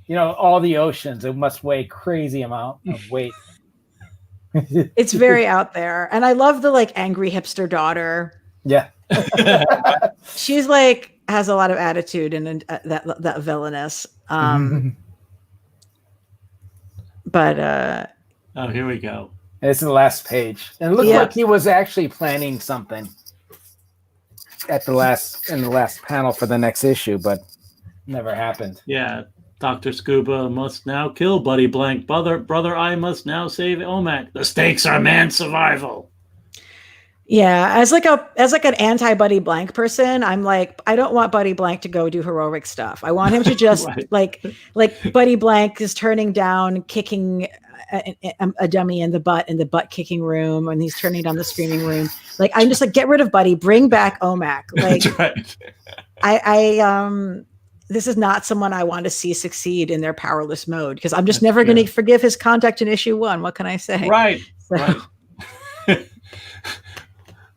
You know, all the oceans, it must weigh crazy amount of weight. It's very out there. And I love the, like, angry hipster daughter. Yeah. She's like, has a lot of attitude and that villainous. But here we go. It's the last page. And it looked like he was actually planning something in the last panel for the next issue, but never happened. Yeah. Dr. Scuba must now kill Buddy Blank. Brother Eye must now save OMAC. The stakes are man's survival. Yeah, as like an anti-Buddy Blank person, I'm like, I don't want Buddy Blank to go do heroic stuff. I want him to just like Buddy Blank is turning down, kicking a dummy in the butt kicking room, and he's turning down the screaming room. Like, I'm just like, get rid of Buddy, bring back OMAC. Like, that's right. I this is not someone I want to see succeed in their powerless mode, because I'm just never going to forgive his conduct in issue 1. What can I say? Right. So. Right.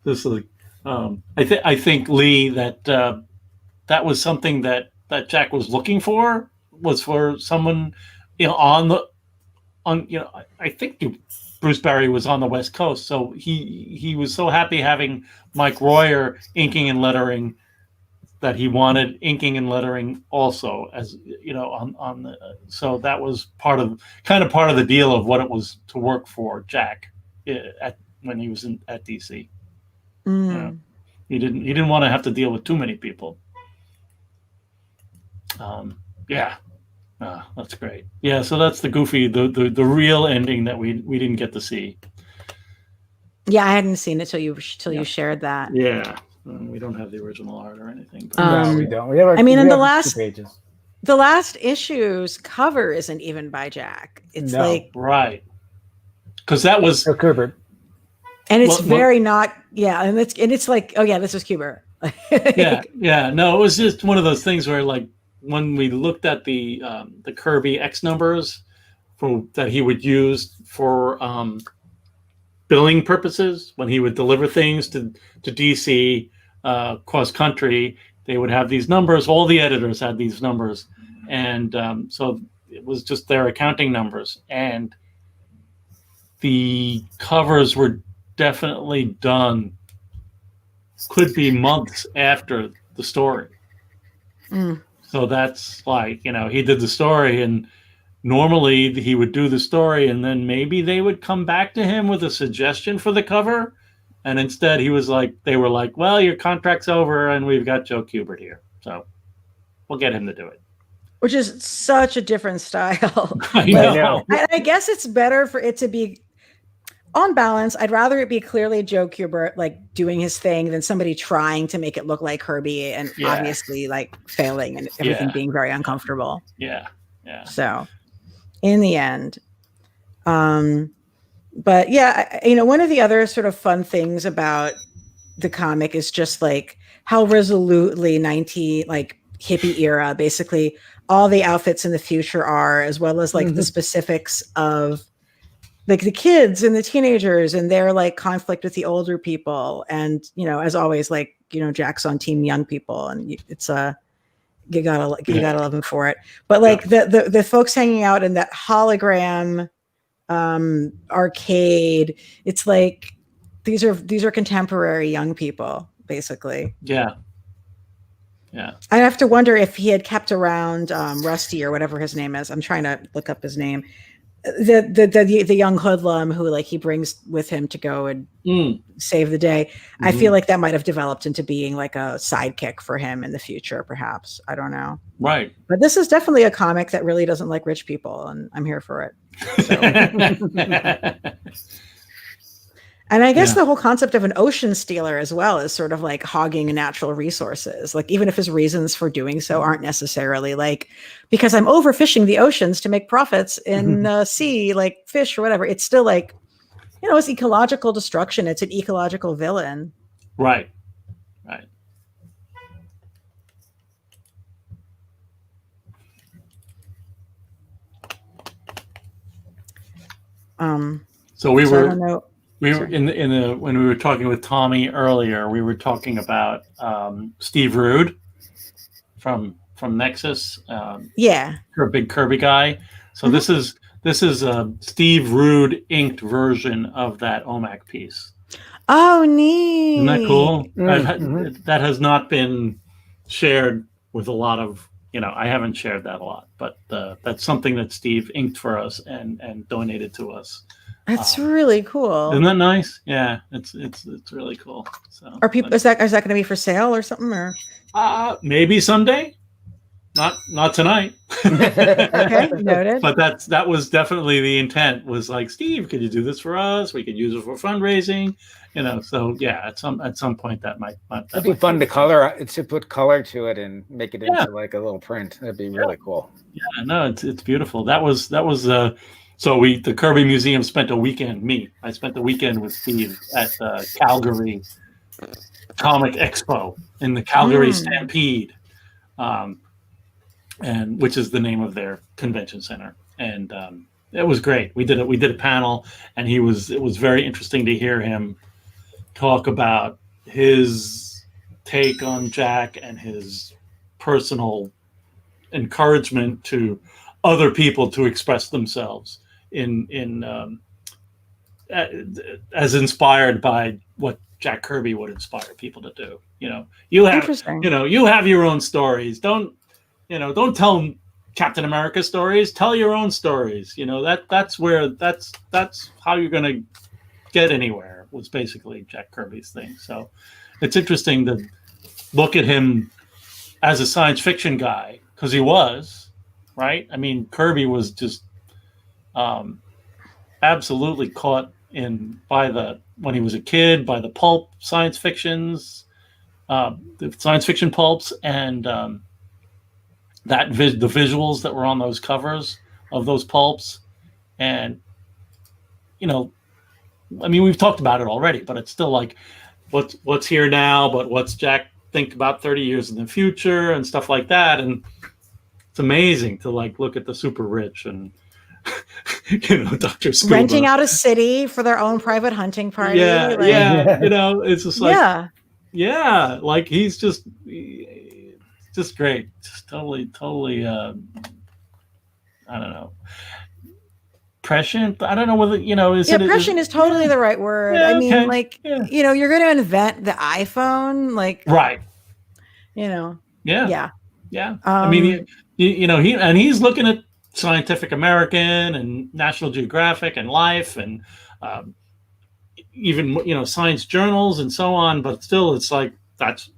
This is, I think Lee, that was something that Jack was looking for, was for someone, you know, I think Bruce Barry was on the West Coast, so he was so happy having Mike Royer inking and lettering that he wanted inking and lettering also, as you know, on the, so that was part of the deal of what it was to work for Jack when he was at DC. He didn't want to have to deal with too many people. That's great. Yeah, so that's the goofy, the real ending that we didn't get to see. Yeah, I hadn't seen it till you shared that. Yeah, we don't have the original art or anything. But No, we don't. We have the last issue's cover isn't even by Jack. It's right, because that was Kubert. And it's and it's like, oh yeah, this is Kubert. No, it was just one of those things where, like, when we looked at the Kirby X numbers that he would use for billing purposes, when he would deliver things to DC cross country, they would have these numbers. All the editors had these numbers, and so it was just their accounting numbers, and the covers were definitely done, could be months after the story. So that's like, he did the story, and normally he would do the story and then maybe they would come back to him with a suggestion for the cover. And instead they were like, well, your contract's over and we've got Joe Kubert here. So we'll get him to do it. Which is such a different style. I know. I guess it's better for it to be on balance. I'd rather it be clearly Joe Kubert like doing his thing than somebody trying to make it look like Kirby and obviously like failing and everything being very uncomfortable. Yeah. So in the end, but yeah, one of the other sort of fun things about the comic is just like how resolutely hippie era, basically all the outfits in the future are, as well as like the specifics of like the kids and the teenagers and their like conflict with the older people. And, as always, like, Jack's on team young people, and it's you gotta love him for it. But like the folks hanging out in that hologram arcade, it's like these are contemporary young people, basically. Yeah. I have to wonder if he had kept around Rusty or whatever his name is. I'm trying to look up his name. The young hoodlum who like he brings with him to go and save the day. I feel like that might have developed into being like a sidekick for him in the future, perhaps. I don't know. Right. But this is definitely a comic that really doesn't like rich people, and I'm here for it. So. And I guess the whole concept of an ocean stealer as well is sort of like hogging natural resources. Like even if his reasons for doing so aren't necessarily like, because I'm overfishing the oceans to make profits in sea, like fish or whatever. It's still like, it's ecological destruction. It's an ecological villain. Right. So we were in the when we were talking with Tommy earlier, we were talking about Steve Rude from Nexus. A big Kirby guy. So this is a Steve Rude inked version of that OMAC piece. Oh, neat! Isn't that cool? That has not been shared with a lot of. I haven't shared that a lot, but that's something that Steve inked for us and donated to us. That's really cool. Isn't that nice? Yeah, it's really cool. So are people is that going to be for sale or something, or maybe someday? Not tonight. Okay, noted. But that was definitely the intent. Was like, Steve, could you do this for us? We could use it for fundraising. So yeah, at some point that might it'd be fun to color. To put color to it and make it into like a little print. That'd be really cool. Yeah, no, it's beautiful. That was so the Kirby Museum spent a weekend. I spent the weekend with Steve at the Calgary Comic Expo in the Calgary Stampede, and which is the name of their convention center. And it was great. We did a panel, and it was very interesting to hear him talk about his take on Jack and his personal encouragement to other people to express themselves as inspired by what Jack Kirby would inspire people to do. You have your own stories. Don't tell Captain America stories. Tell your own stories. That's how you're going to get anywhere. Was basically Jack Kirby's thing. So it's interesting to look at him as a science fiction guy, because he was, right? I mean, Kirby was just absolutely caught when he was a kid by the pulp science fictions, the science fiction pulps, and the visuals that were on those covers of those pulps. And I mean, we've talked about it already, but it's still like what's here now, but what's Jack think about 30 years in the future and stuff like that. And it's amazing to like look at the super rich and Dr. Scuba renting out a city for their own private hunting party. It's just like like he's just great, just totally I don't know, prescient. I don't know whether prescient is totally the right word. Yeah, I mean, okay. You're going to invent the iPhone, like right. Yeah. Yeah. I mean, he's looking at Scientific American and National Geographic and Life and even science journals and so on. But still, it's like that's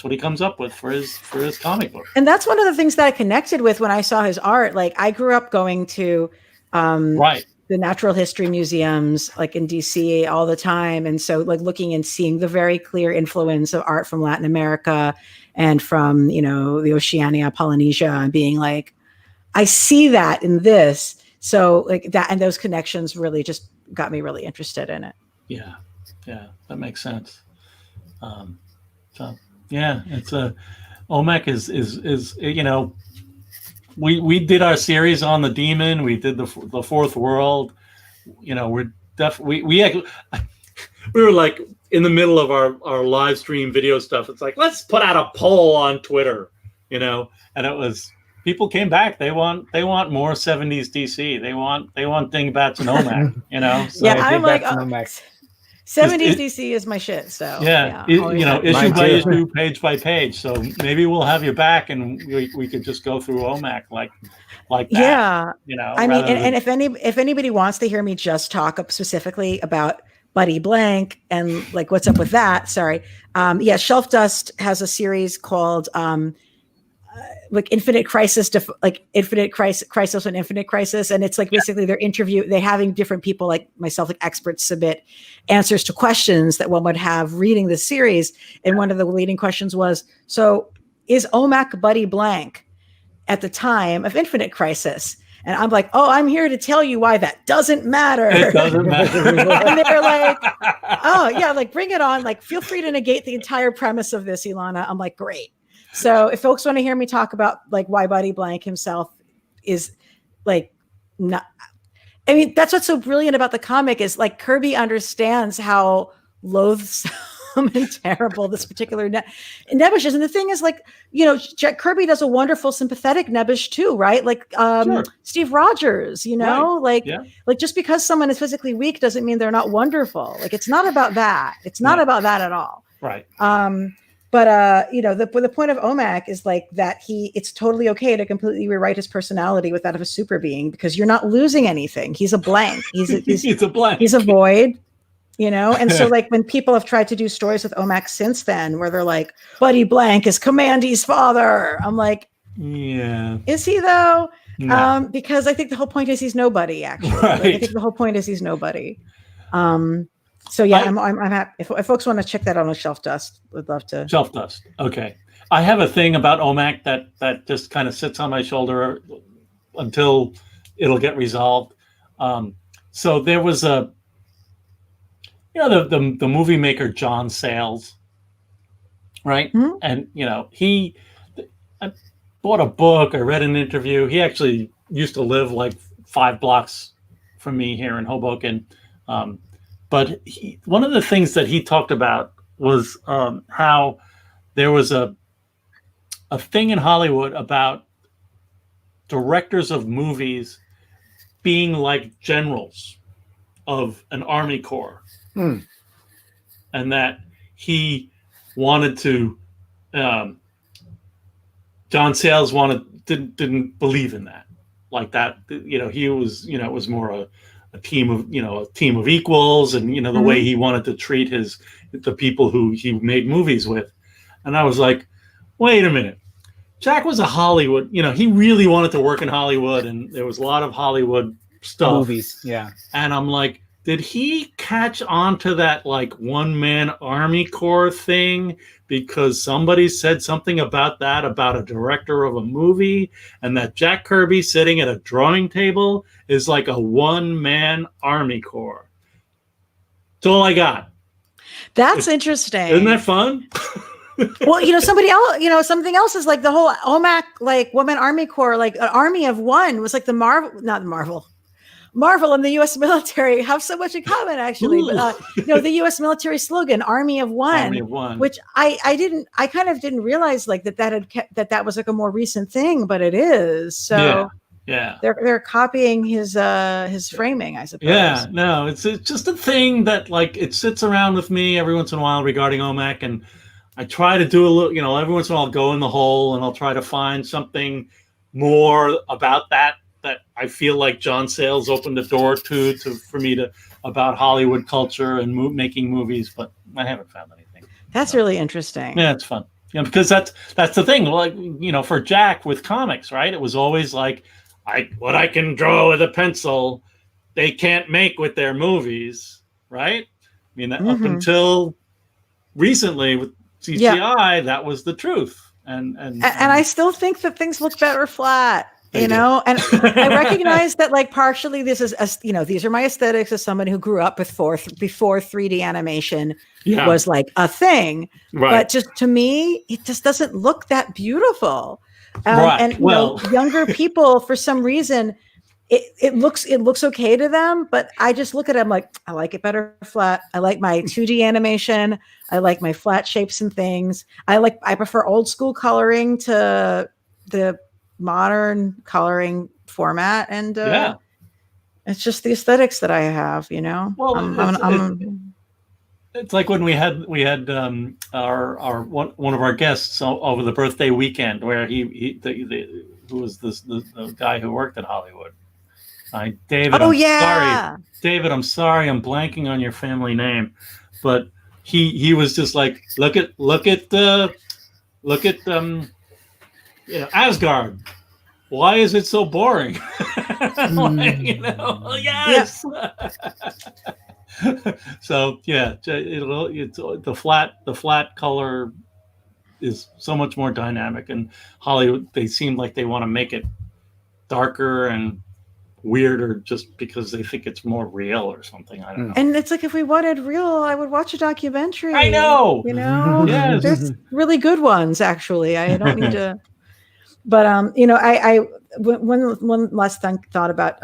what he comes up with for his comic book. And that's one of the things that I connected with when I saw his art. Like I grew up going to the natural history museums like in DC all the time. And so like looking and seeing the very clear influence of art from Latin America and from, the Oceania, Polynesia, and being like, I see that in this. So like that, and those connections really just got me really interested in it. Yeah. Yeah. That makes sense. So yeah, it's OMAC is we did our series on the demon. We did the fourth world. We're definitely we were like in the middle of our live stream video stuff. It's like, let's put out a poll on Twitter, and it was people came back. They want more 70s DC. They want dingbats and OMAC. So yeah, I'm like 70s DC is my shit. So issue by issue, page by page. So maybe we'll have you back, and we could just go through OMAC like that. Yeah, I mean, and if anybody wants to hear me just talk specifically about Buddy Blank and like what's up with that, sorry. Shelf Dust has a series called like Infinite Crisis, Infinite Crisis and Infinite Crisis. And it's like basically they're having different people like myself, like experts, submit answers to questions that one would have reading the series. And one of the leading questions was, so is OMAC Buddy Blank at the time of Infinite Crisis? And I'm like, oh, I'm here to tell you why that doesn't matter. It doesn't matter. And they're like, oh yeah, like bring it on. Like feel free to negate the entire premise of this, Ilana. I'm like, great. So if folks want to hear me talk about like why Buddy Blank himself is like not, I mean, that's what's so brilliant about the comic is like Kirby understands how loathsome and terrible this particular Nebbish is. And the thing is like, Jack Kirby does a wonderful sympathetic Nebbish too, right? Like sure. Steve Rogers, right. Like just because someone is physically weak doesn't mean they're not wonderful. Like it's not about that. It's not about that at all. Right. But the point of OMAC is like that it's totally okay to completely rewrite his personality with that of a super being because you're not losing anything. He's a blank. He's a blank. He's a void, And so like when people have tried to do stories with OMAC since then, where they're like, Buddy Blank is Commandy's father. I'm like, yeah. Is he though? No. Because I think the whole point is he's nobody actually. Right. Like, I think the whole point is he's nobody. So yeah, I'm happy. If folks want to check that out on Shelf Dust, would love to. Shelf Dust. Okay. I have a thing about OMAC that just kind of sits on my shoulder until it'll get resolved. So there was the movie maker John Sayles, right? Mm-hmm. And I bought a book. I read an interview. He actually used to live like 5 blocks from me here in Hoboken. But one of the things that he talked about was how there was a thing in Hollywood about directors of movies being like generals of an army corps. And that he wanted to, John Sayles didn't believe in that. Like that, he was, it was more a team of equals, and the way he wanted to treat the people who he made movies with. And I was like, wait a minute, Jack was a Hollywood, he really wanted to work in Hollywood, and there was a lot of Hollywood stuff, movies, yeah. And I'm like, did he catch on to that like one-man Army Corps thing because somebody said something about a director of a movie, and that Jack Kirby sitting at a drawing table is like a one-man Army Corps? That's all I got. That's interesting. Isn't that fun? Well, somebody else, something else is like the whole OMAC, like Women Army Corps, like an army of one was like Marvel and the U.S. military have so much in common, actually. But, the U.S. military slogan, "Army of One," Army of One, which I kind of didn't realize like that was like a more recent thing, but it is. So yeah, they're copying his framing, I suppose. Yeah, no, it's just a thing that like it sits around with me every once in a while regarding OMAC, and I try to do a little, every once in a while I'll go in the hole and I'll try to find something more about that I feel like John Sayles opened the door for me to about Hollywood culture and making movies, but I haven't found anything. That's really interesting. Yeah, it's fun. Because that's the thing. Like, for Jack with comics, right? It was always like, what I can draw with a pencil, they can't make with their movies, right? I mean, up until recently with CGI, that was the truth. And I still think that things look better flat. And I recognize that, like, partially this is, these are my aesthetics as someone who grew up before 3D animation was like a thing. Right. But just to me, it just doesn't look that beautiful. Right. And younger people, for some reason, it looks okay to them. But I just look at it, I'm like, I like it better flat. I like my 2D animation. I like my flat shapes and things. I prefer old school coloring to the modern coloring format, and it's just the aesthetics that I have, Well, it's like when we had our one of our guests over the birthday weekend, where who was the guy who worked at Hollywood, David. Sorry, David. I'm sorry, I'm blanking on your family name, but he was just like, look at Asgard. Why is it so boring? Yes. So the flat color is so much more dynamic, and Hollywood, they seem like they want to make it darker and weirder just because they think it's more real or something. I don't know. And it's like, if we wanted real, I would watch a documentary. I know. Yes. There's really good ones, actually. I don't need to. But I one last thought about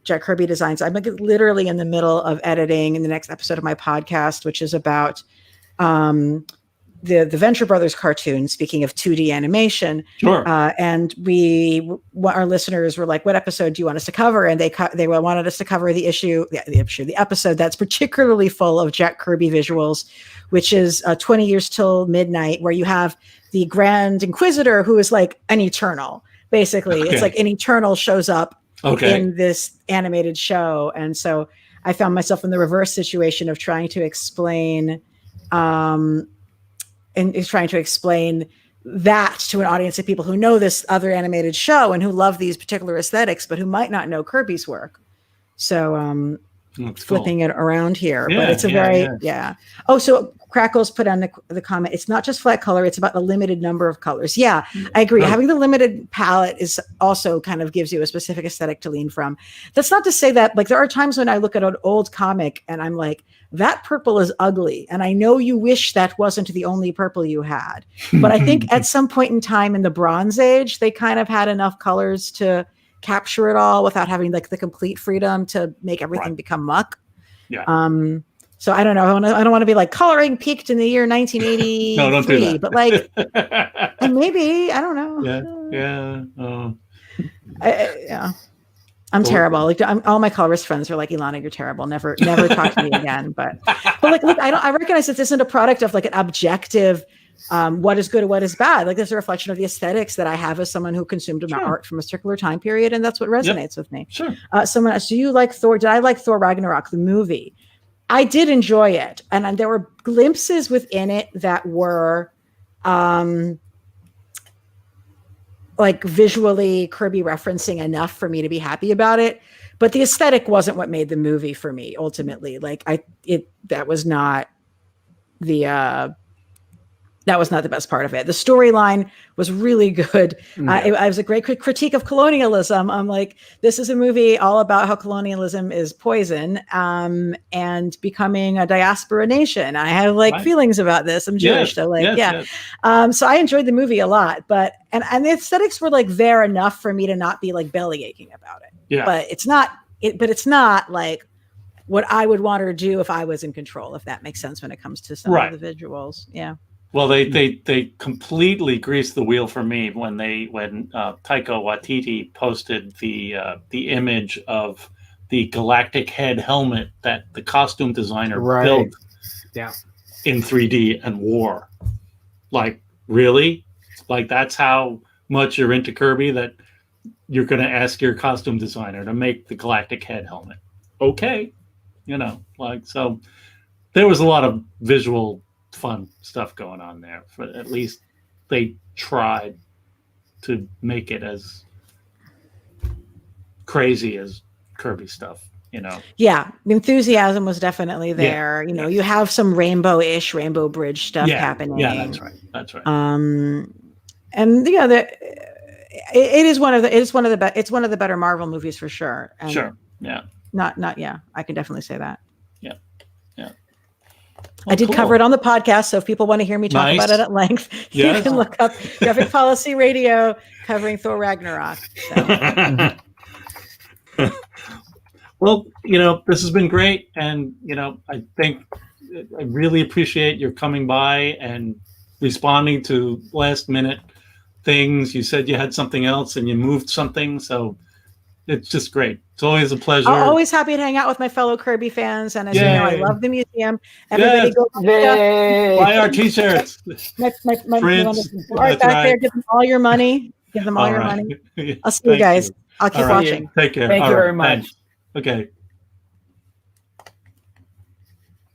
Jack Kirby designs. I'm like literally in the middle of editing in the next episode of my podcast, which is about the Venture Brothers cartoon. Speaking of 2D animation, sure. And our listeners were like, "What episode do you want us to cover?" And they wanted us to cover the episode that's particularly full of Jack Kirby visuals, which is 20 Years Till Midnight, where you have the Grand Inquisitor, who is like an Eternal. Basically, It's like an Eternal shows up in this animated show, and so I found myself in the reverse situation of trying to explain. And is trying to explain that to an audience of people who know this other animated show and who love these particular aesthetics, but who might not know Kirby's work. So flipping it around here, but it's a Oh, so Crackles put on the comment, it's not just flat color, it's about the limited number of colors. Yeah, I agree. Right. Having the limited palette is also kind of gives you a specific aesthetic to lean from. That's not to say that, like, there are times when I look at an old comic and I'm like, that purple is ugly. And I know you wish that wasn't the only purple you had. But I think at some point in time in the Bronze Age, they kind of had enough colors to capture it all without having like the complete freedom to make everything become muck. Yeah. So I don't know. I don't want to be like coloring peaked in the year 1983. No, don't do that. But like, and maybe, I don't know. Yeah. I'm terrible. Like, all my colorist friends are like, Ilana, you're terrible. Never talk to me again. But like, look, I recognize that this isn't a product of like an objective, what is good or what is bad. Like, there's a reflection of the aesthetics that I have as someone who consumed art from a particular time period, and that's what resonates with me. Sure. Someone asked, do you like Thor? Did I like Thor Ragnarok, the movie? I did enjoy it, and there were glimpses within it that were like visually Kirby referencing enough for me to be happy about it. But the aesthetic wasn't what made the movie for me ultimately. Like that was not the best part of it. The storyline was really good. It was a great critique of colonialism. I'm like, this is a movie all about how colonialism is poison and becoming a diaspora nation. I have like feelings about this. I'm Jewish, so like, so I enjoyed the movie a lot, but the aesthetics were like there enough for me to not be like belly aching about it. Yeah. But it's not like what I would want her to do if I was in control, if that makes sense when it comes to some of the visuals. Yeah. Well, they completely greased the wheel for me when Taika Waititi posted the image of the Galactic Head helmet that the costume designer built in 3D and wore. Like, really? Like, that's how much you're into Kirby that you're going to ask your costume designer to make the Galactic Head helmet? Okay. You know, like, so there was a lot of visual fun stuff going on there. For at least they tried to make it as crazy as Kirby stuff, you know. Yeah, the enthusiasm was definitely there. You know, you have some rainbow bridge stuff happening. Yeah, that's right. That's right. And yeah, it's one of the better Marvel movies for sure. And sure. Yeah. Yeah, I can definitely say that. Yeah. Yeah. I did cover it on the podcast, so if people want to hear me talk about it at length, you can look up Graphic Policy Radio covering Thor Ragnarok. So. Well, you know, this has been great, and you know, I really appreciate your coming by and responding to last minute things. You said you had something else and you moved something, so it's just great. It's always a pleasure. I'm always happy to hang out with my fellow Kirby fans, and as you know, I love the museum. Everybody go buy our t-shirts. my back there. Give them all your money. Give them all your money. I'll see you guys. I'll keep watching. Take care. Thank you very much. Thanks. Okay.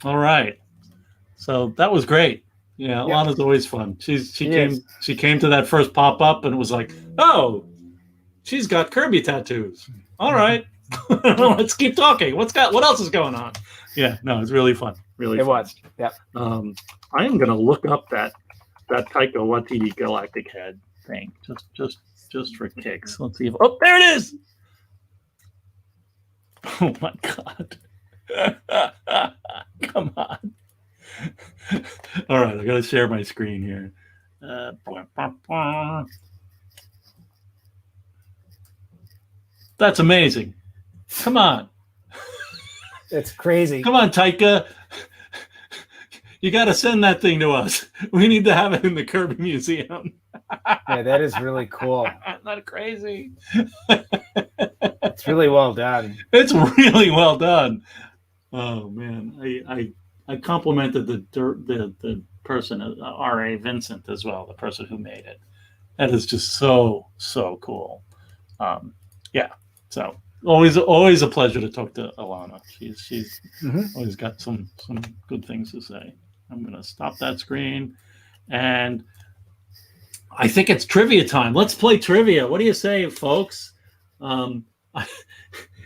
All right. So that was great. Yeah, Lana's always fun. She came to that first pop-up and it was like, oh, she's got Kirby tattoos. All right. Let's keep talking. What else is going on? Yeah, no, it's really fun. Really fun. It was. Yeah. I am gonna look up that Taika Waititi Galactic Head thing. Just for kicks. Let's see if there it is. Oh my god. Come on. All right, I gotta share my screen here. That's amazing. Come on. It's crazy. Come on, Taika. You got to send that thing to us. We need to have it in the Kirby Museum. Yeah, that is really cool. Not crazy. It's really well done. It's really well done. Oh man, I complimented the person, R.A. Vincent, as well, the person who made it. That is just so cool. Yeah. So always a pleasure to talk to Alana. She's always got some good things to say. I'm gonna stop that screen, and I think it's trivia time. Let's play trivia. What do you say, folks?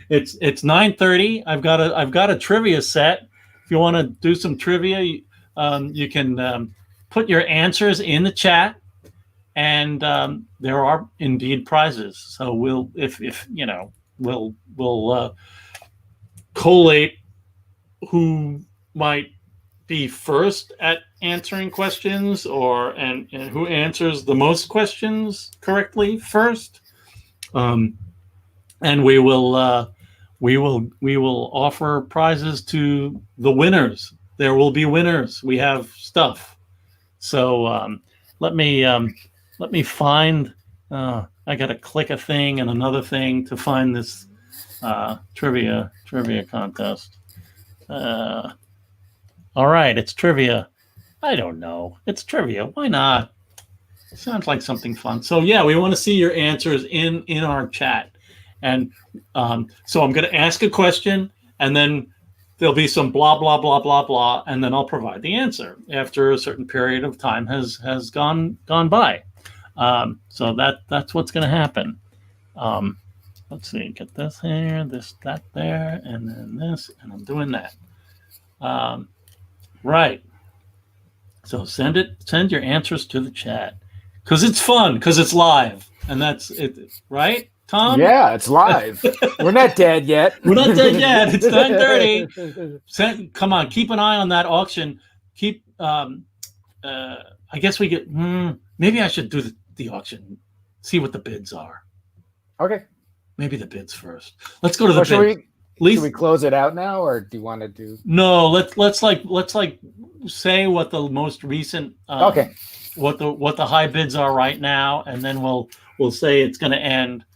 It's 9:30. I've got a trivia set. If you want to do some trivia, you can put your answers in the chat, and there are indeed prizes. So we'll collate who might be first at answering questions, and who answers the most questions correctly first. And we will offer prizes to the winners. There will be winners. We have stuff. So let me find. I got to click a thing and another thing to find this trivia contest. All right, it's trivia. I don't know. It's trivia. Why not? Sounds like something fun. So yeah, we want to see your answers in our chat. And so I'm going to ask a question, and then there'll be some blah, blah, blah, blah, blah, and then I'll provide the answer after a certain period of time has gone by. So that's what's going to happen. Let's see, get this here, that there, and then this, and I'm doing that. Right. So send your answers to the chat, because it's fun, because it's live, and that's it, right, Tom? Yeah, it's live. We're not dead yet. We're not dead yet. It's 9:30. Come on, keep an eye on that auction. I guess we get. Maybe I should do the auction. See what the bids are. Okay. Maybe the bids first. Let's go to the bids. Should we close it out now, or do you want to do? No, let's say what the most recent. Okay. What the high bids are right now, and then we'll say it's going to end,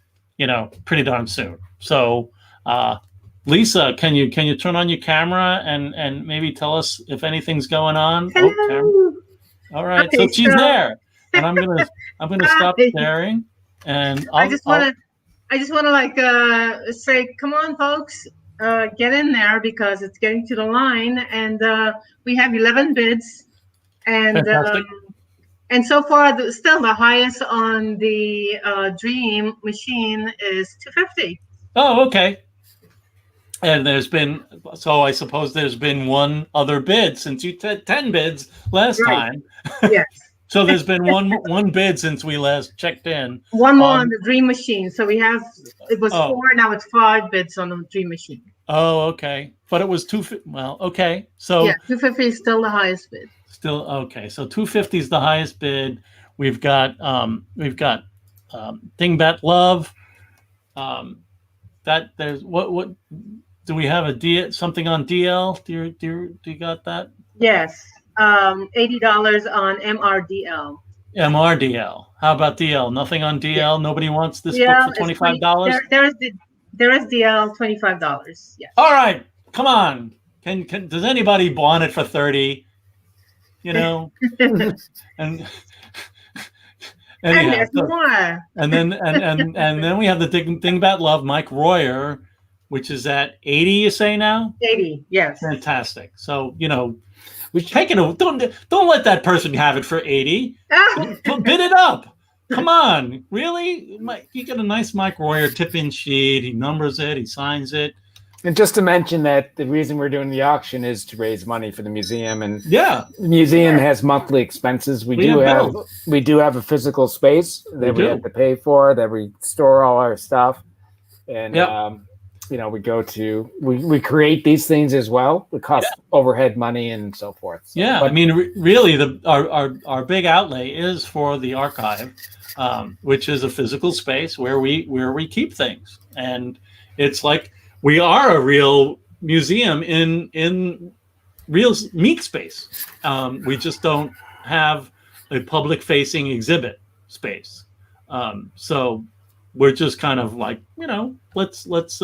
pretty darn soon. So, Lisa, can you turn on your camera and maybe tell us if anything's going on? Hello. All right. Okay, So she's so- there, and I'm gonna stop sharing, and I just want to like say, come on, folks, get in there because it's getting to the line, and we have 11 bids, and Fantastic. and so far, still the highest on the Dream machine is $250. Oh, okay. And I suppose there's been one other bid since you did 10 bids last Right. time. Yes. So there's been one bid since we last checked in. One more on the Dream machine. So it was 4, now it's 5 bids on the Dream machine. Oh, okay. But it was 250. Well, okay. So yeah, 250 is still the highest bid. Still okay. So 250 is the highest bid. We've got Dingbat Love. That there's what do we have something on DL? Do you got that? Yes. $80 on MRDL. MRDL. How about DL? Nothing on DL. Yeah. Nobody wants this book for $25. There is DL $25. Yes. All right. Come on. Can does anybody want it for 30? You know, and anyhow, and then we have the Dingbat Love, Mike Royer, which is at 80. You say now? 80, yes. Fantastic. So we take it. Don't let that person have it for 80. Bid it up. Come on, really? You get a nice Mike Royer tip-in sheet. He numbers it. He signs it. And just to mention that the reason we're doing the auction is to raise money for the museum, and the museum has monthly expenses. We do have a physical space that we have to pay for, that we store all our stuff, and we create these things as well. It costs overhead money and so forth. So, I mean, really, our big outlay is for the archive, which is a physical space where we keep things, and it's like. We are a real museum in real meat space. We just don't have a public-facing exhibit space. So we're just kind of like, let's. It's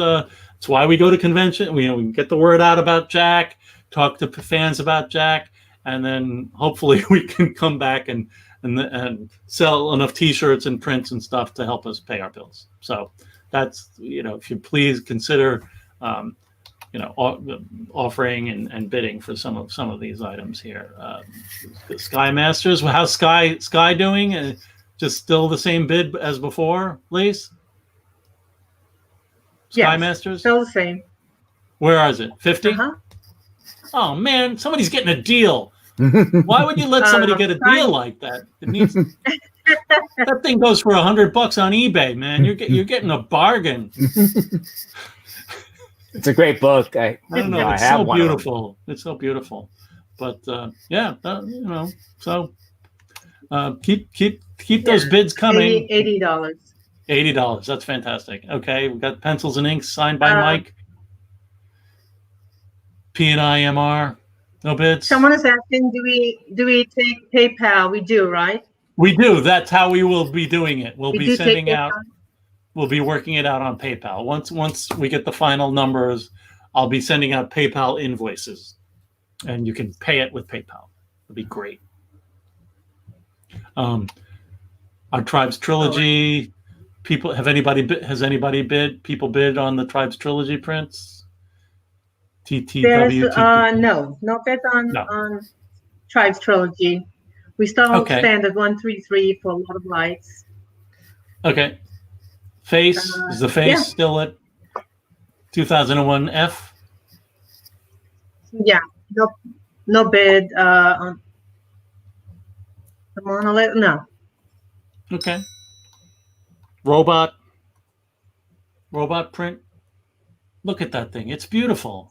why we go to convention. We can get the word out about Jack, talk to fans about Jack, and then hopefully we can come back and sell enough T-shirts and prints and stuff to help us pay our bills. So. That's if you please consider offering and bidding for some of these items here. The Sky Masters, how's Sky doing? Just still the same bid as before, Lise? Sky Masters? Still the same. Where is it? 50? Oh man, somebody's getting a deal. Why would you let somebody get a deal like that? It needs that thing goes for $100 on eBay, man. You're getting a bargain. It's a great book. I don't know. It's so beautiful. It's so beautiful. But so keep those bids coming. $80. $80. That's fantastic. Okay, we've got pencils and inks signed by Mike. P&I MR. No bids. Someone is asking, do we take PayPal? We do, right? We do. That's how we will be doing it. We'll be sending out. We'll be working it out on PayPal. Once we get the final numbers, I'll be sending out PayPal invoices, and you can pay it with PayPal. It'll be great. Our Tribes Trilogy. Has anybody bid? People bid on the Tribes Trilogy prints. TTW. No bids on Tribes Trilogy. We still stand at 133 for a lot of lights. Okay. Face is the face still at 2001 F? Yeah. No bid on the monolith. No. Okay. Robot print. Look at that thing. It's beautiful.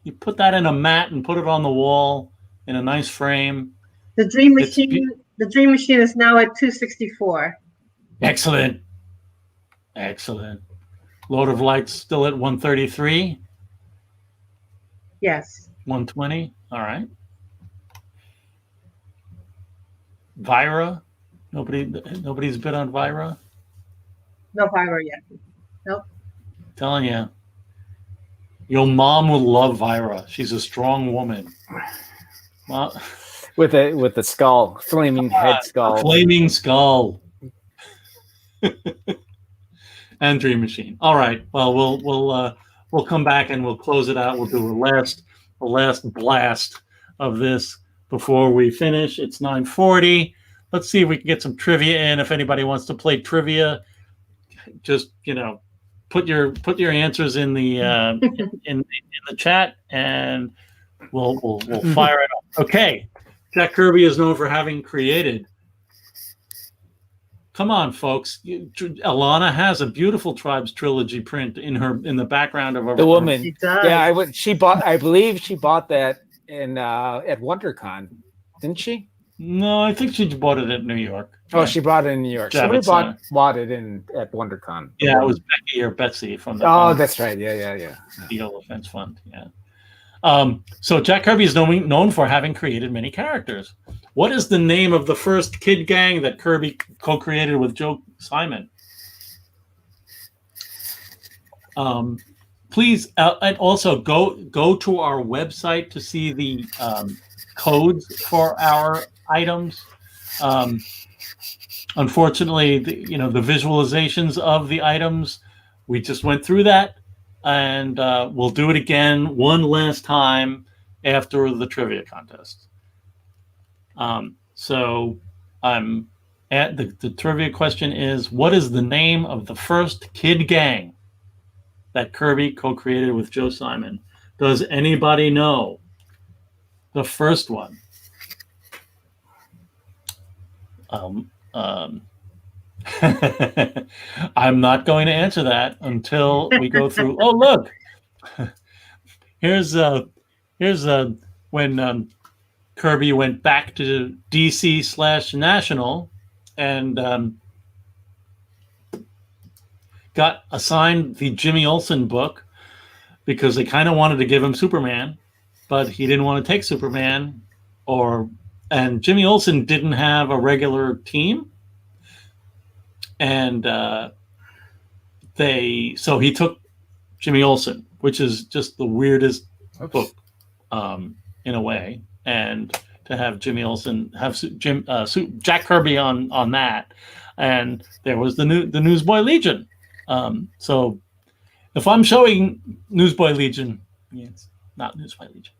You put that in a mat and put it on the wall in a nice frame. The Dream Machine is now at 264. Excellent. Lord of Lights still at 133. Yes. 120. All right. Vira. Nobody's bid on Vira. No Vira yet. Nope. Telling you. Your mom will love Vira. She's a strong woman. Well, with the skull, flaming head skull. Flaming skull. And Dream Machine. All right. Well, we'll come back and we'll close it out. We'll do a last blast of this before we finish. It's 9:40. Let's see if we can get some trivia in. If anybody wants to play trivia, just put your answers in the in the chat, and we'll fire it up. Okay. Jack Kirby is known for having created. Come on, folks. Alana has a beautiful Tribes trilogy print in the background of her. The woman. She does. Yeah, I believe she bought that in at WonderCon, didn't she? No, I think she bought it at New York. Oh, she bought it in New York. Somebody bought it at WonderCon. Yeah, it was Becky or Betsy from the. Oh, that's right. Yeah. The Elephants Fund. Yeah. So Jack Kirby is known for having created many characters. What is the name of the first kid gang that Kirby co-created with Joe Simon? Please, and also go to our website to see the codes for our items. Unfortunately, the visualizations of the items, we just went through that, and we'll do it again one last time after the trivia contest. So I'm at the trivia question is, what is the name of the first kid gang that Kirby co-created with Joe Simon? Does anybody know the first one? I'm not going to answer that until we go through. Oh, look, here's when Kirby went back to DC/National and got assigned the Jimmy Olsen book because they kind of wanted to give him Superman, but he didn't want to take Superman, and Jimmy Olsen didn't have a regular team, and so he took Jimmy Olsen, which is just the weirdest book in a way. And to have Jimmy Olsen have Jack Kirby on that, and there was the Newsboy Legion. So if I'm showing Newsboy Legion, it's not Newsboy Legion.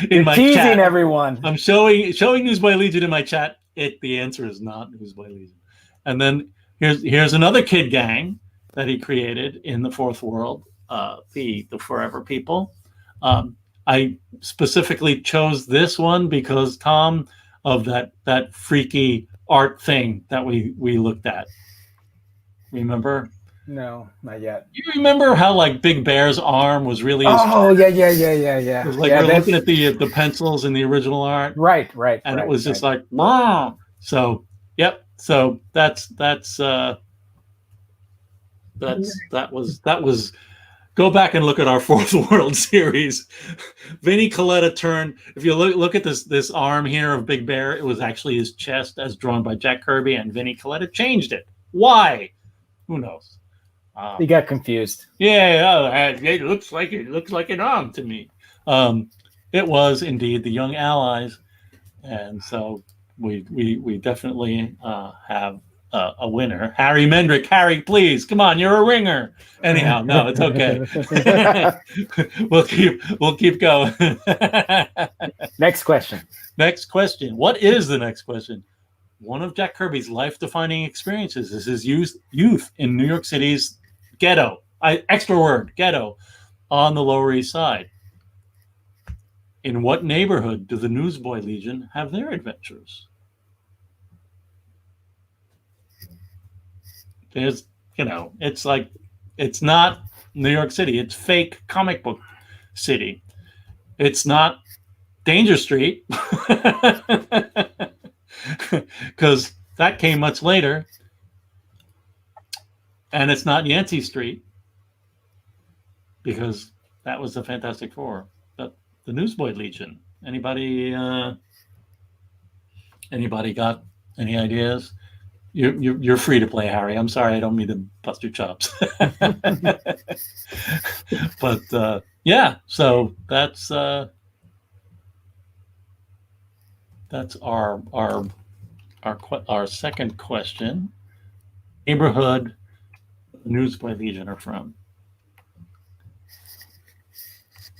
In my teasing chat, everyone. I'm showing Newsboy Legion in my chat. The answer is not Newsboy Legion. And then here's another kid gang that he created in the Fourth World, the Forever People. I specifically chose this one because, Tom, of that freaky art thing that we looked at. Remember? No, not yet. You remember how like Big Bear's arm was really? Oh yeah. It was like we're looking at the pencils in the original art, right, and it was just like, wow. So yep. So that was. Go back and look at our Fourth World series. Vinnie Coletta turned. If you look at this arm here of Big Bear, it was actually his chest as drawn by Jack Kirby, and Vinnie Coletta changed it. Why? Who knows? He got confused. Yeah, it looks like an arm to me. It was indeed the Young Allies, and so we definitely have a winner. Harry Mendrick. Harry, please come on, you're a ringer. Anyhow, no, it's okay. we'll keep going. Next question. What is the next question? One of Jack Kirby's life-defining experiences is his youth in New York City's ghetto. Ghetto, on the Lower East Side. In what neighborhood do the Newsboy Legion have their adventures? There's, it's like, it's not New York City. It's fake comic book city. It's not Danger Street, because that came much later. And it's not Yancey Street, because that was the Fantastic Four. But the Newsboy Legion. Anybody got any ideas? You're free to play, Harry. I'm sorry, I don't mean to bust your chops. But yeah, so that's our second question. Neighborhood News by Legion are from.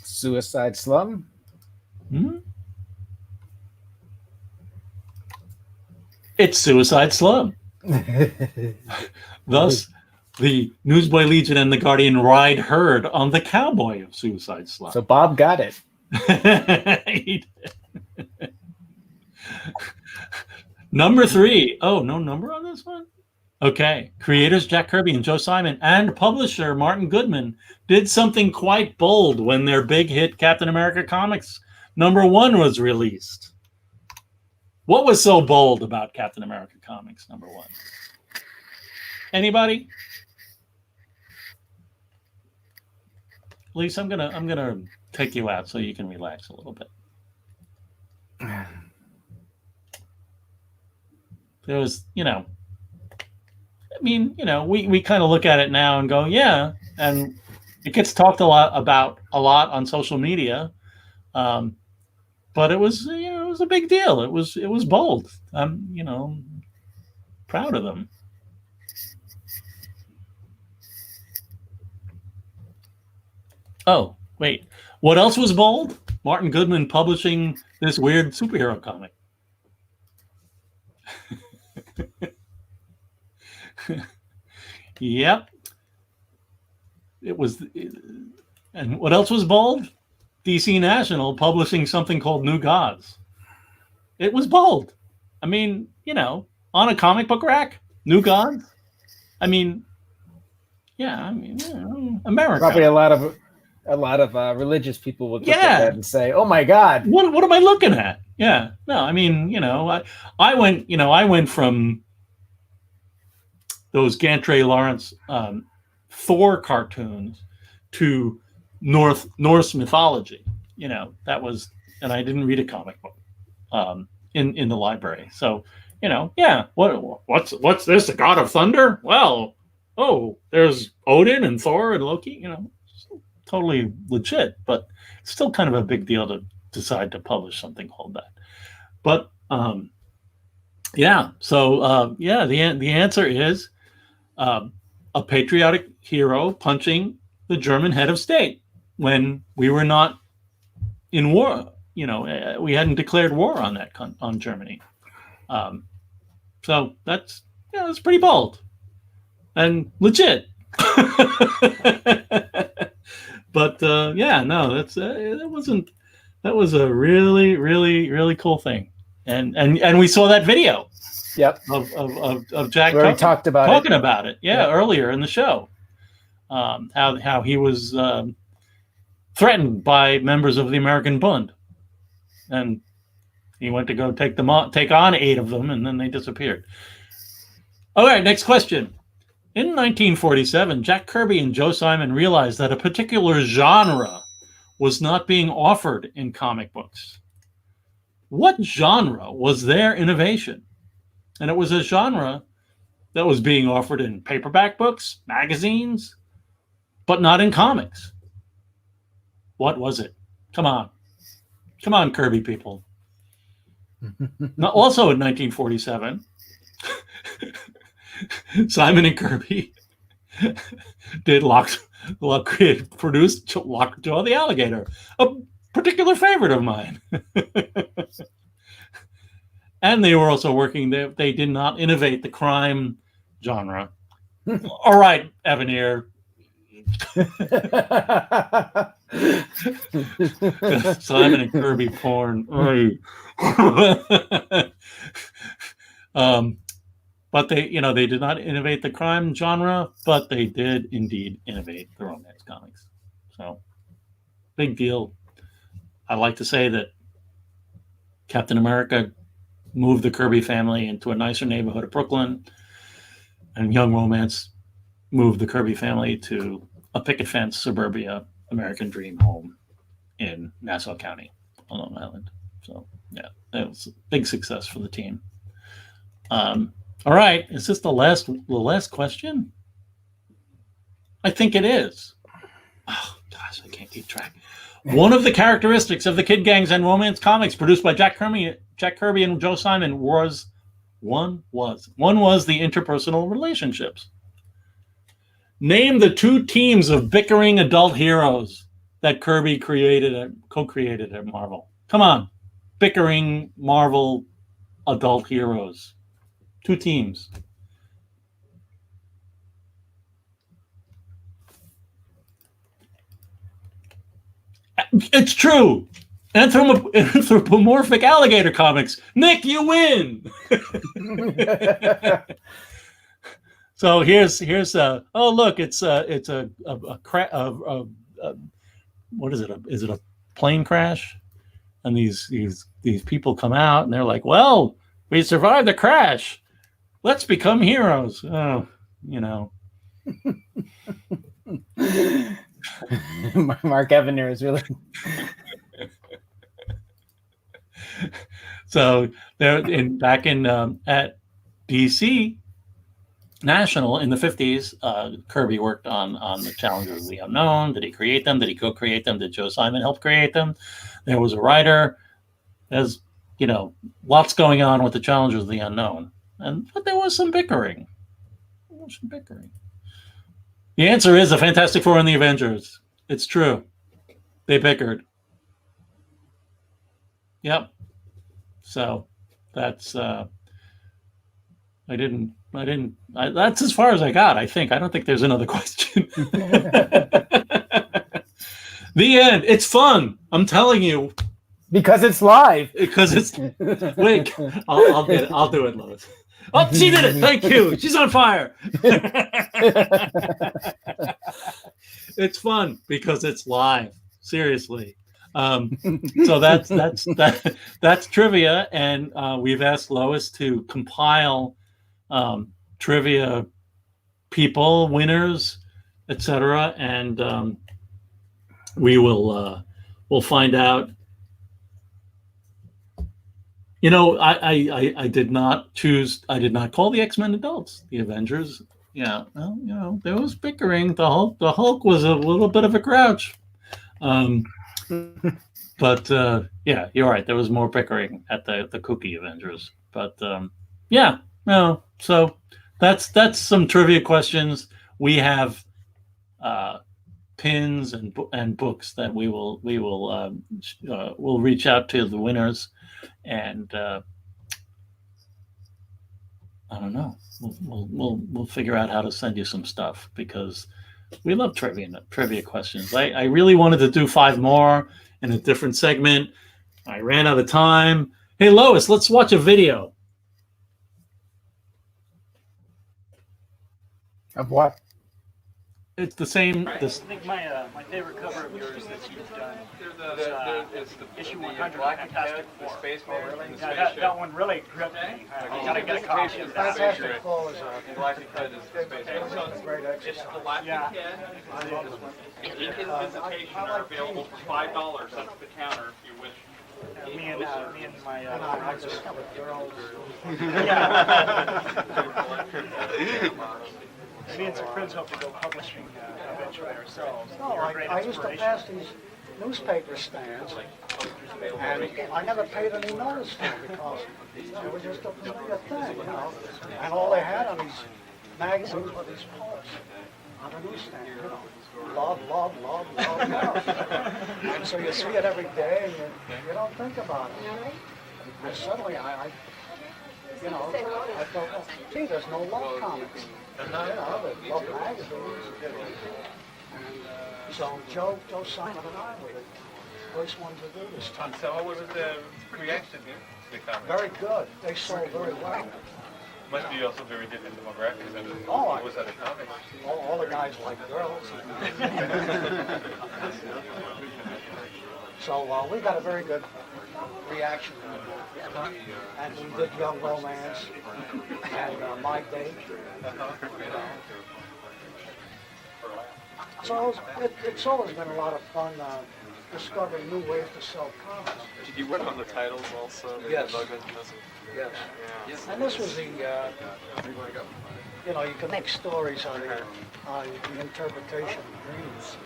Suicide Slum. It's Suicide Slum. Thus, the Newsboy Legion and the Guardian ride herd on the cowboy of Suicide Slum. So Bob got it. He did. Number 3. Oh, no number on this one? Okay. Creators Jack Kirby and Joe Simon and publisher Martin Goodman did something quite bold when their big hit Captain America Comics #1 was released. What was so bold about Captain America Comics #1? Anybody? Lisa, I'm gonna take you out so you can relax a little bit. There was, we kind of look at it now and go, yeah, and it gets talked a lot on social media, but it was, it was a big deal. It was bold. I'm, proud of them. Oh, wait. What else was bold? Martin Goodman publishing this weird superhero comic. Yep. And what else was bold? DC National publishing something called New Gods. It was bold. I mean, on a comic book rack, New Gods. I mean, America. Probably a lot of religious people would look at that and say, "Oh my God, what am I looking at?" Yeah, no, I mean, I went from those Gantry Lawrence Thor cartoons to Norse mythology. That was, and I didn't read a comic book in the library, so what's this? The God of Thunder? Well, there's Odin and Thor and Loki. Totally legit, but it's still kind of a big deal to decide to publish something called that. But the answer is a patriotic hero punching the German head of state when we were not in war. We hadn't declared war on Germany. So that's pretty bold and legit. But that was a really, really, really cool thing, and we saw that video. Yep. Of Jack Kirby talking about it. Earlier in the show, how he was threatened by members of the American Bund, and he went to go take on 8 of them, and then they disappeared. All right, next question. In 1947, Jack Kirby and Joe Simon realized that a particular genre was not being offered in comic books. What genre was their innovation? And it was a genre that was being offered in paperback books, magazines, but not in comics. What was it? Come on, Kirby people. Also in 1947, Simon and Kirby produced Lockjaw the Alligator, a particular favorite of mine. And they were also working there. They did not innovate the crime genre. All right, Evanier. Simon and Kirby porn. But they did not innovate the crime genre, but they did indeed innovate the romance comics. So, big deal. I like to say that Captain America moved the Kirby family into a nicer neighborhood of Brooklyn, and Young Romance moved the Kirby family to a picket fence suburbia American dream home in Nassau County on Long Island. So, it was a big success for the team. All right, is this the last question? I think it is. Oh gosh, I can't keep track. One of the characteristics of the kid gangs and romance comics produced by Jack Kirby and Joe Simon was the interpersonal relationships. Name the two teams of bickering adult heroes that Kirby co-created at Marvel. Come on, bickering Marvel adult heroes. Two teams. It's true. Anthropomorphic alligator comics. Nick, you win. So here's oh look, it's a what is it? Is it a plane crash? And these people come out and they're like, well, we survived the crash. Let's become heroes. Oh, you know. Mark Evander is really. So they're back in at DC National in the 50s. Kirby worked on the Challengers of the Unknown. Did he create them? Did he co-create them? Did Joe Simon help create them? There was a writer. There's lots going on with the Challengers of the Unknown, but there was some bickering. The answer is the Fantastic Four and the Avengers. It's true. They bickered. Yep. So that's that's as far as I got, I think. I don't think there's another question. The end. It's fun. I'm telling you. Because it's live. Because it's wait. I'll get it. I'll do it, Lois. Oh, she did it. Thank you. She's on fire. It's fun because it's live. Seriously. So that's trivia, and we've asked Lois to compile trivia people, winners, etc., and we'll find out. I did not call the X-Men adults. The Avengers, yeah. Well, there was bickering. The Hulk was a little bit of a grouch. But yeah, you're right. There was more bickering at the Kooky Avengers. But yeah, no. So that's some trivia questions. We have pins and books that we'll reach out to the winners. And I don't know. We'll figure out how to send you some stuff because we love trivia questions. I really wanted to do 5 more in a different segment. I ran out of time. Hey Lois, let's watch a video. Of what? It's the same. I think my favorite cover of yours that you've done is issue 100 of Fantastic Four. That one really gripped me. You gotta get a copy of that. Fantastic Four is The Galactic Head is the space a great exercise. Yeah. His visitation are available for $5 up at the counter if you wish. Me and my I discovered girls. Me and some friends hope to go publishing eventually ourselves. No, I used to pass these newspaper stands, and I never paid any notice for them because it was just a familiar thing, And all they had on these magazines were these poets on the newsstand, Love, love, love, love, love. And so you see it every day, and you don't think about it. And suddenly I thought, well, gee, there's no love comics. They love magazines. And so Joe Simon and I were the first ones to do this time. So how was the reaction to the comic? Very good. They sold very well. Must be also very different demographics than Oh, was at a comic. all the guys like girls. So we got a very good reaction. And we did Young Romance and My Day. So it's always been a lot of fun discovering new ways to sell comics. Did you work on the titles also? Yes. Yes. And this was the, you can make stories on the interpretation of dreams.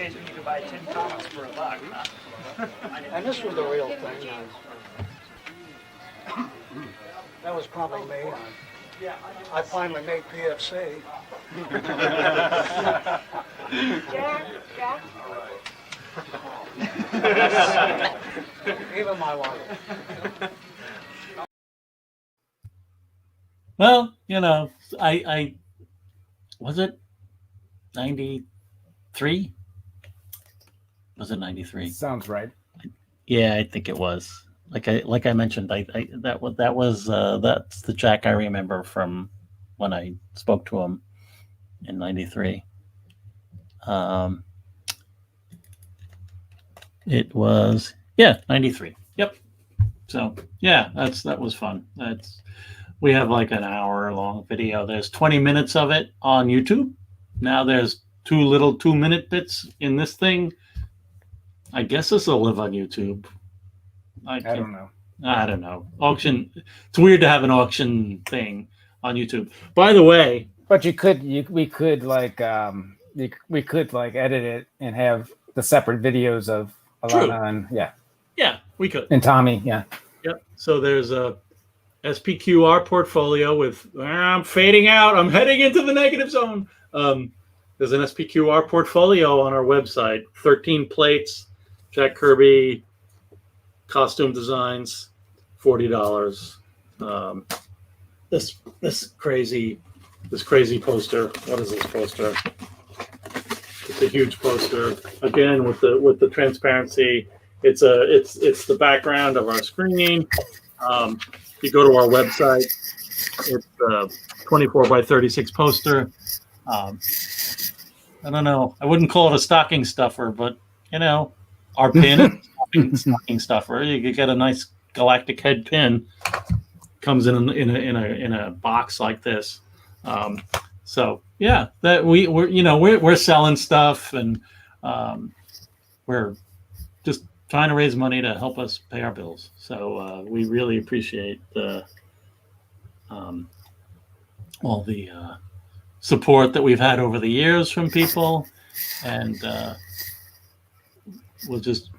days when you could buy 10 comics for $1, huh? And this was the real thing. That was probably me. I finally made PFC. Jack. Even my wife. Well, you know, I was it 93? Was it 93? Sounds right. Yeah, I think it was. Like I mentioned, that's the Jack I remember from when I spoke to him in 93. It was 93. Yep. So yeah, that was fun. We have like an hour long video. There's 20 minutes of it on YouTube. Now there's 2 little 2-minute bits in this thing. I guess this will live on YouTube. I don't know. I don't know. Auction. It's weird to have an auction thing on YouTube. By the way, but we could edit it and have the separate videos of Alana and yeah, we could. And Tommy, yeah. Yep. So there's a SPQR portfolio with I'm fading out. I'm heading into the negative zone. There's an SPQR portfolio on our website. 13 plates, Jack Kirby costume designs, $40. This crazy poster. What is this poster? It's a huge poster. Again, with the transparency. It's the background of our screen. If you go to our website, it's a 24 by 36 poster. I don't know. I wouldn't call it a stocking stuffer, but you know, our pin is stocking stuffer. You could get a nice galactic head pin. Comes in a box like this. So yeah, that we're selling stuff, and we're just trying to raise money to help us pay our bills. So we really appreciate all the support that we've had over the years from people, and we'll just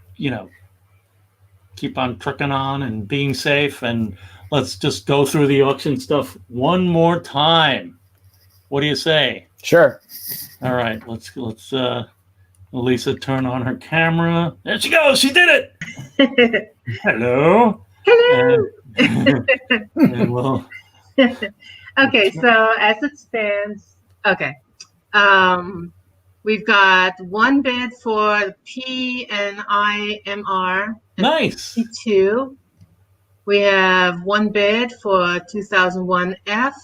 keep on trucking on and being safe. And let's just go through the auction stuff one more time. What do you say? Sure. All right, let's Lisa turn on her camera. There she goes. She did it. Hello. Hello. And we'll... Okay, so as it stands, we've got one bid for P and IMR. Nice. P2. We have one bid for 2001 F,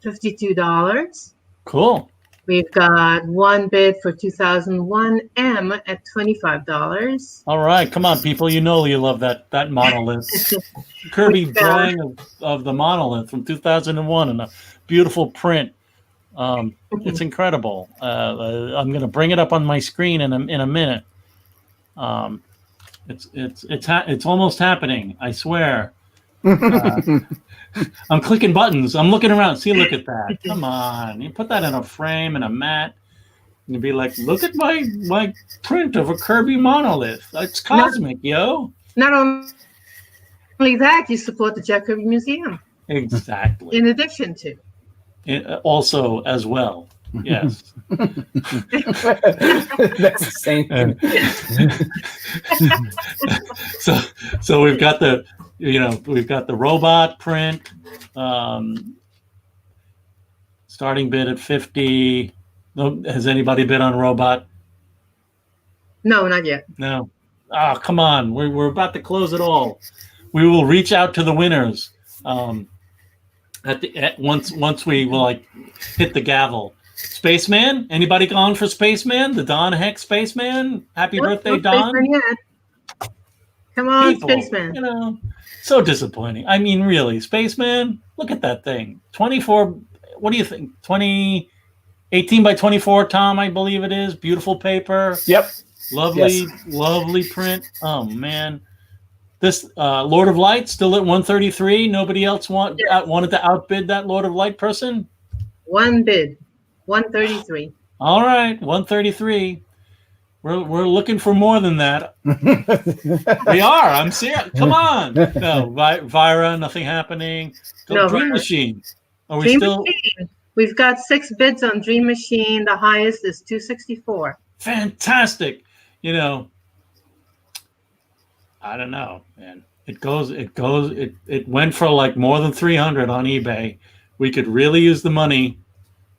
$52. Cool. We've got one bid for 2001 M at $25. All right, come on, people. You know you love that monolith. Kirby drawing of the monolith from 2001 and a beautiful print. It's incredible. I'm going to bring it up on my screen in a minute. It's almost happening. I swear. I'm clicking buttons. I'm looking around. See, look at that. Come on. You put that in a frame and a mat. And you'd be like, look at my print of a Kirby monolith. It's cosmic, yo. Not only that, you support the Jack Kirby Museum. Exactly. In addition to. Also, as well. Yes. That's the same thing. So we've got the robot print, starting bid at 50. Has anybody bid on robot? No, not yet. No. Oh, come on. We're about to close it all. We will reach out to the winners once we will hit the gavel. Spaceman? Anybody gone for Spaceman? The Don Heck Spaceman? Happy birthday, Don. Spaceman yet. Come on, people, Spaceman. So disappointing. I mean, really, Spaceman? Look at that thing. 24, what do you think? 18 by 24, Tom, I believe it is. Beautiful paper. Yep. Lovely print. Oh, man. This Lord of Light still at 133. Nobody else wanted to outbid that Lord of Light person? One bid. 133. All right, 133. we're looking for more than that. We are. I'm serious. Come on. No, Vira, nothing happening. No, Dream Vira. Machine. Are we Dream still? Machine. We've got 6 bids on Dream Machine. The highest is 264. Fantastic. You know, I don't know, man. It went for like more than 300 on eBay. We could really use the money.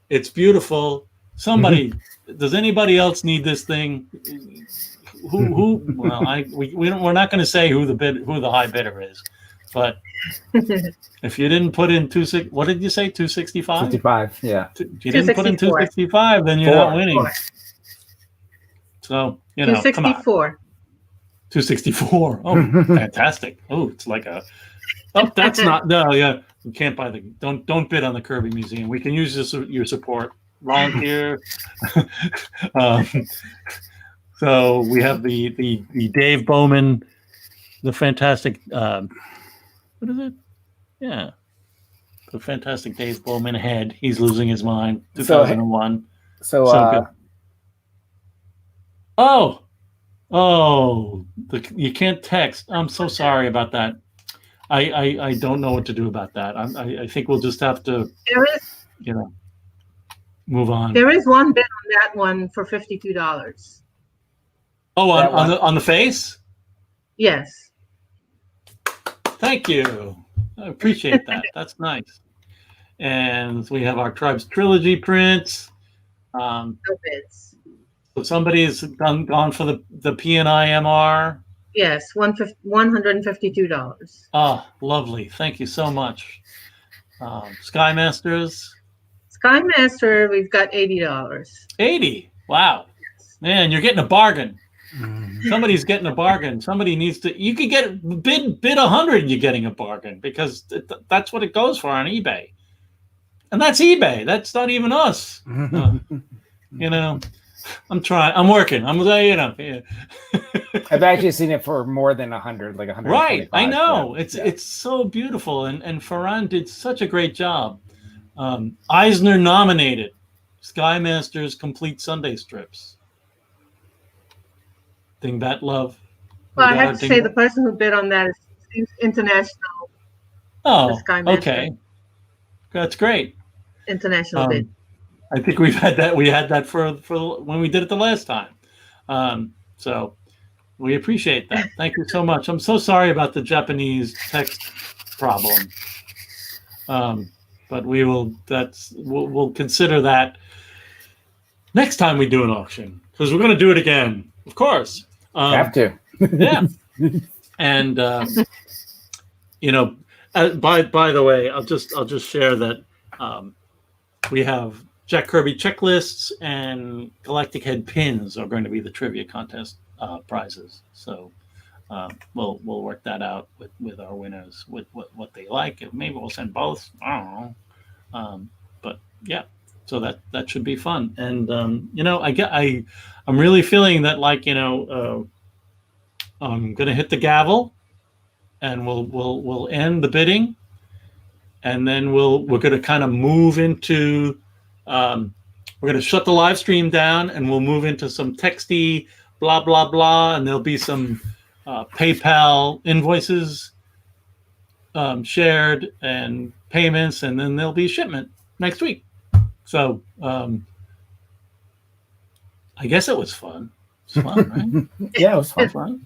It's beautiful. Somebody, does anybody else need this thing? Who? Well, we're not going to say who the high bidder is, but if you didn't put in what did you say? 265? 55, yeah. If you didn't put in 265, then you're not winning. So, you know, come on. 264. Oh, fantastic. Oh, it's like a. Oh, that's not. No, yeah. You can't buy the. Don't bid on the Kirby Museum. We can use your support. Volunteer. So we have the Dave Bowman, the fantastic. What is it? Yeah, the fantastic Dave Bowman head. He's losing his mind. 2001. So good. You can't text. I'm so sorry about that. I don't know what to do about that. I think we'll just have to, move on. There is one bid on that one for $52. Oh, on the face? Yes. Thank you. I appreciate that. That's nice. And we have our Tribes Trilogy prints. No bids. So somebody's gone for the PNI MR. Yes, $152. Oh, lovely. Thank you so much. Sky Masters. Sky Master, we've got $80. 80. Wow. Man, you're getting a bargain. Somebody's getting a bargain. Somebody needs to. You could get bid 100. You're getting a bargain because that's what it goes for on eBay, and that's eBay. That's not even us. You know, I'm trying. I'm working. Yeah. I've actually seen it for more than 100, like 100. Right. I know. Yeah. It's so beautiful, and Farhan did such a great job. Eisner nominated Sky Masters Complete Sunday Strips. Dingbat Love. Well, I have to say the person who bid on that is international. Oh, okay. That's great. International bid. I think we had that for when we did it the last time. So we appreciate that. Thank you so much. I'm so sorry about the Japanese text problem. But we'll consider that next time we do an auction, because we're going to do it again, of course. Have to. Yeah. And by the way, I'll just share that we have Jack Kirby checklists and Galactic Head pins are going to be the trivia contest prizes. So we'll work that out with our winners with what they like. Maybe we'll send both. I don't know. But yeah, so that should be fun. And I'm really feeling that, like, I'm gonna hit the gavel, and we'll end the bidding, and then we're gonna kind of move into we're gonna shut the live stream down, and we'll move into some texty blah blah blah, and there'll be some PayPal invoices shared and payments, and then there'll be shipment next week. So I guess it was fun. It's fun, right? Yeah, it was fun.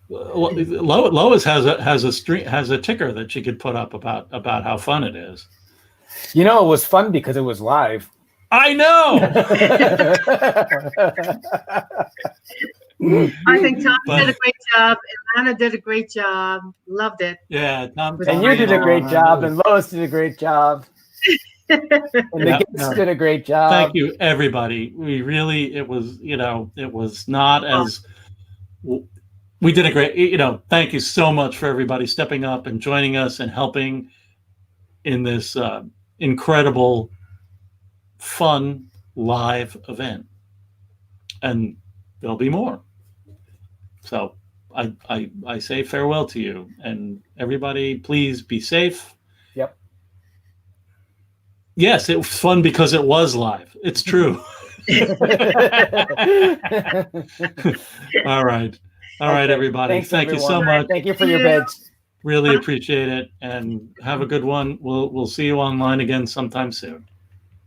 Lois has a ticker that she could put up about how fun it is. It was fun because it was live. I know. I think Tom did a great job, and Anna did a great job. Loved it. Yeah, Tom and you did a great job, and Lois did a great job. And the guests did a great job. Thank you, everybody. It was not as we did a great. Thank you so much for everybody stepping up and joining us and helping in this incredible, fun live event. And there'll be more. So I say farewell to you, and everybody, please be safe. Yep. Yes, it was fun because it was live. It's true. All right. All right, everybody. Thanks, Thank you so everyone. much. Thank you for your bids. Really appreciate it, and have a good one. We'll see you online again sometime soon.